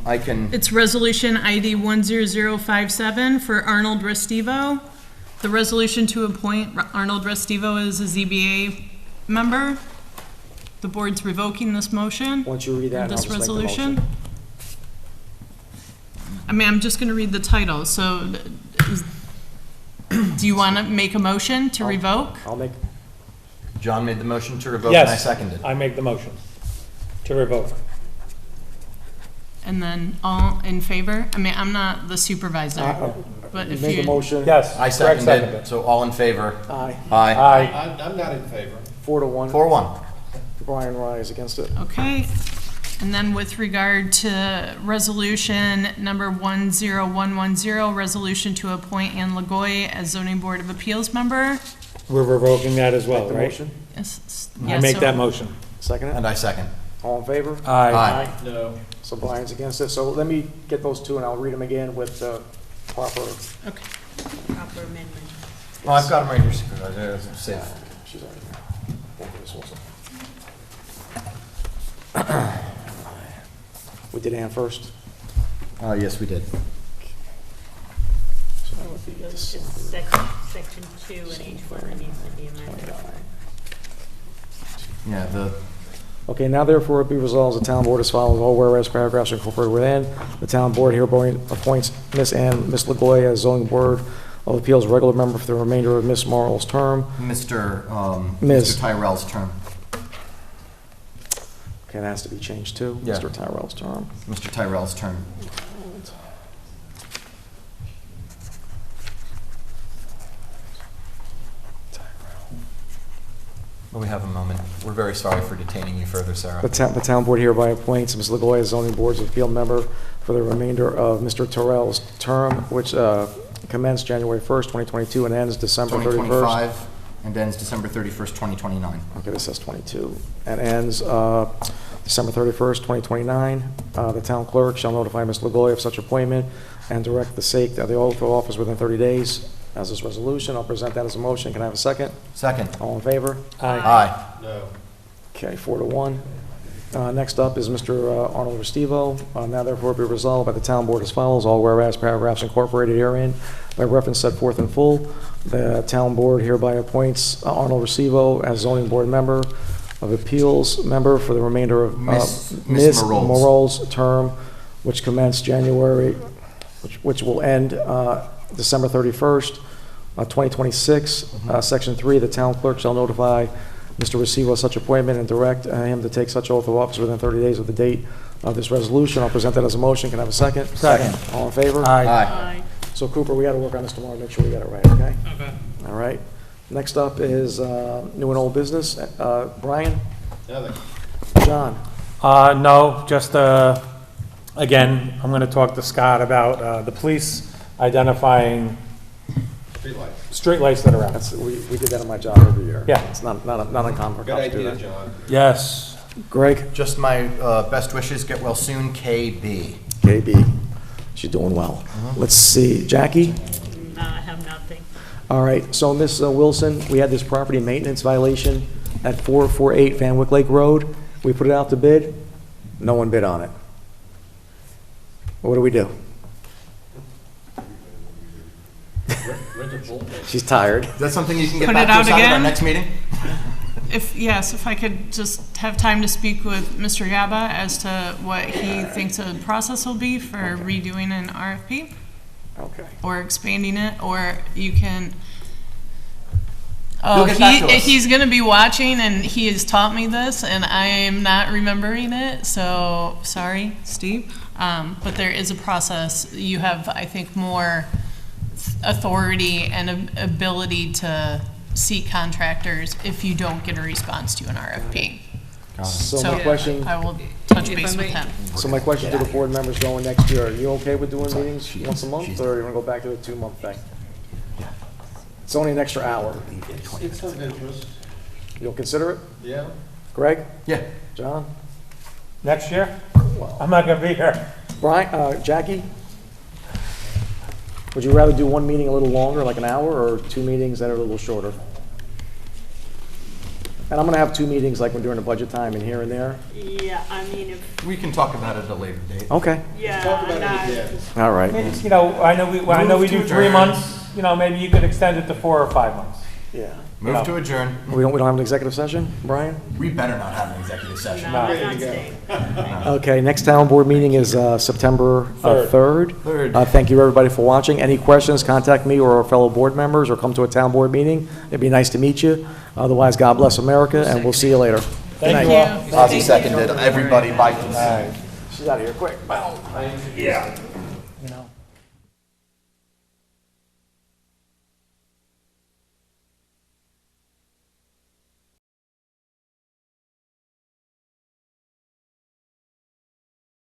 I can, it's resolution ID 10057 for Arnold Restivo. The resolution to appoint Arnold Restivo as a ZBA member. The board's revoking this motion. Once you read that, I'll This just make the resolution. motion. I mean, I'm just gonna read the title, so do you wanna make a motion to revoke? I'll make, John made the motion to revoke and I Yes, seconded. I make the motion to revoke. And then all in favor? I mean, I'm not the supervisor, but if make a you, motion. Yes. I Greg seconded it, so all in favor? Aye. Aye. Aye. I'm not in favor. 4-1. 4-1. Brian Rise against it. okay. And then with regard to resolution number 10110, resolution to appoint Ann Lagoy as zoning board of appeals member. We're revoking that as well, Make the right? motion. Yes, I yeah, make so- that motion. Second it? And I second. All in favor? Aye. Aye. No. So Brian's against it. So let me get those two and I'll read them again with the proper. Okay. Proper amendment. Well, I've got them right here, Supervisor. It's safe. She's already there. We'll do this also. We did Ann first. Yes, we did. So that would be So it's just section 2 and each one that needs to be amended. Yeah, Okay, now therefore be resolved, the town board as follows, all whereas paragraphs are incorporated within. The town board hereby appoints Miss Lagoy as zoning board of appeals regular member for the remainder of Miss Morrell's term. Mr. Ms. Mr. Tyrell's term. Okay, that has to be changed too, Yeah. Mr. Tyrell's term. Mr. Tyrell's term. Well, we have a moment. We're very sorry for detaining you further, Sarah. The town board hereby appoints Ms. LaGoya as zoning board's appeal member for the remainder of Mr. Terrell's term, which commenced January 1st, 2022, and ends December 31st. 2025 and ends December 31st, 2029. Okay, this says 22. And ends December 31st, 2029. The town clerk shall notify Ms. LaGoya of such appointment and direct the sake that the oath of office within 30 days. As this resolution, I'll present that as a motion. Can I have a second? Second. All in favor? Aye. No. Okay, 4-1. Next up is Mr. Arnold Restivo. Now therefore be resolved by the town board as follows. All whereas paragraphs incorporated herein by reference set forth in full. The town board hereby appoints Arnold Restivo as zoning board member of appeals member for the remainder of Ms. Ms. Marolles. Marolles' term, which commenced January, which will end December 31st, 2026. Section 3, the town clerk shall notify Mr. Restivo of such appointment and direct him to take such oath of office within 30 days of the date of this resolution. I'll present that as a motion. Can I have a second? Second. All in favor? Aye. So Cooper, we got to work on this tomorrow, make sure we get it right, okay? Okay. All right. Next up is new and old business. Brian? Nothing. John? No, just, again, I'm going to talk to Scott about the police identifying streetlights that are out. We did that on my job every year. Yeah. It's not uncommon for Good cops to do idea, that. John. Yes. Greg? Just my best wishes. Get well soon, KB. KB. She's doing well. Let's see. Jackie? No, I have nothing. All right, so Ms. Wilson, we had this property maintenance violation at 448 Van Wyck Lake Road. We put it out to bid. No one bid on it. What do we do? She's tired. Is that something you can get Put back it to us out on at our again? next meeting? If I could just have time to speak with Mr. Gaba as to what he thinks the process will be for redoing an RFP, Okay. or expanding it, or you can. He'll Oh, get back to us. he's gonna be watching, and he has taught me this, and I am not remembering it, so, sorry, Steve. But there is a process. You have, I think, more authority and ability to seek contractors if you don't get a response to an RFP. So my question, I will touch If I base with may- him. so my question to the board members going next year, are you okay with doing meetings once a month, or are you gonna go back to the 2-month thing? It's only an extra hour. It's of interest. You'll consider it? Yeah. Greg? Yeah. John? Next year? I'm not going to be here. Brian, Jackie? Would you rather do one meeting a little longer, like an hour, or 2 meetings that are a little shorter? And I'm gonna have 2 meetings like we're during the budget time and here and there. Yeah, I mean, if, We can talk about it at a later date. Okay, yeah, Talk about it not- again. all right. You know, I know we do Move to 3 adjourn. months, you know, maybe you could extend it to 4 or 5 months. Yeah. Move to adjourn. We don't have an executive session, Brian? We better not have an executive session. no, I'm not staying. Okay, next town board meeting is September 3rd. Third. Thank you, everybody, for watching. Any questions, contact me or our fellow board members, or come to a town board meeting. It'd be nice to meet you. Otherwise, God bless America, and we'll see you later. Good night. Thank you all. Ozzy seconded. Everybody, bye. She's out of here quick. Yeah.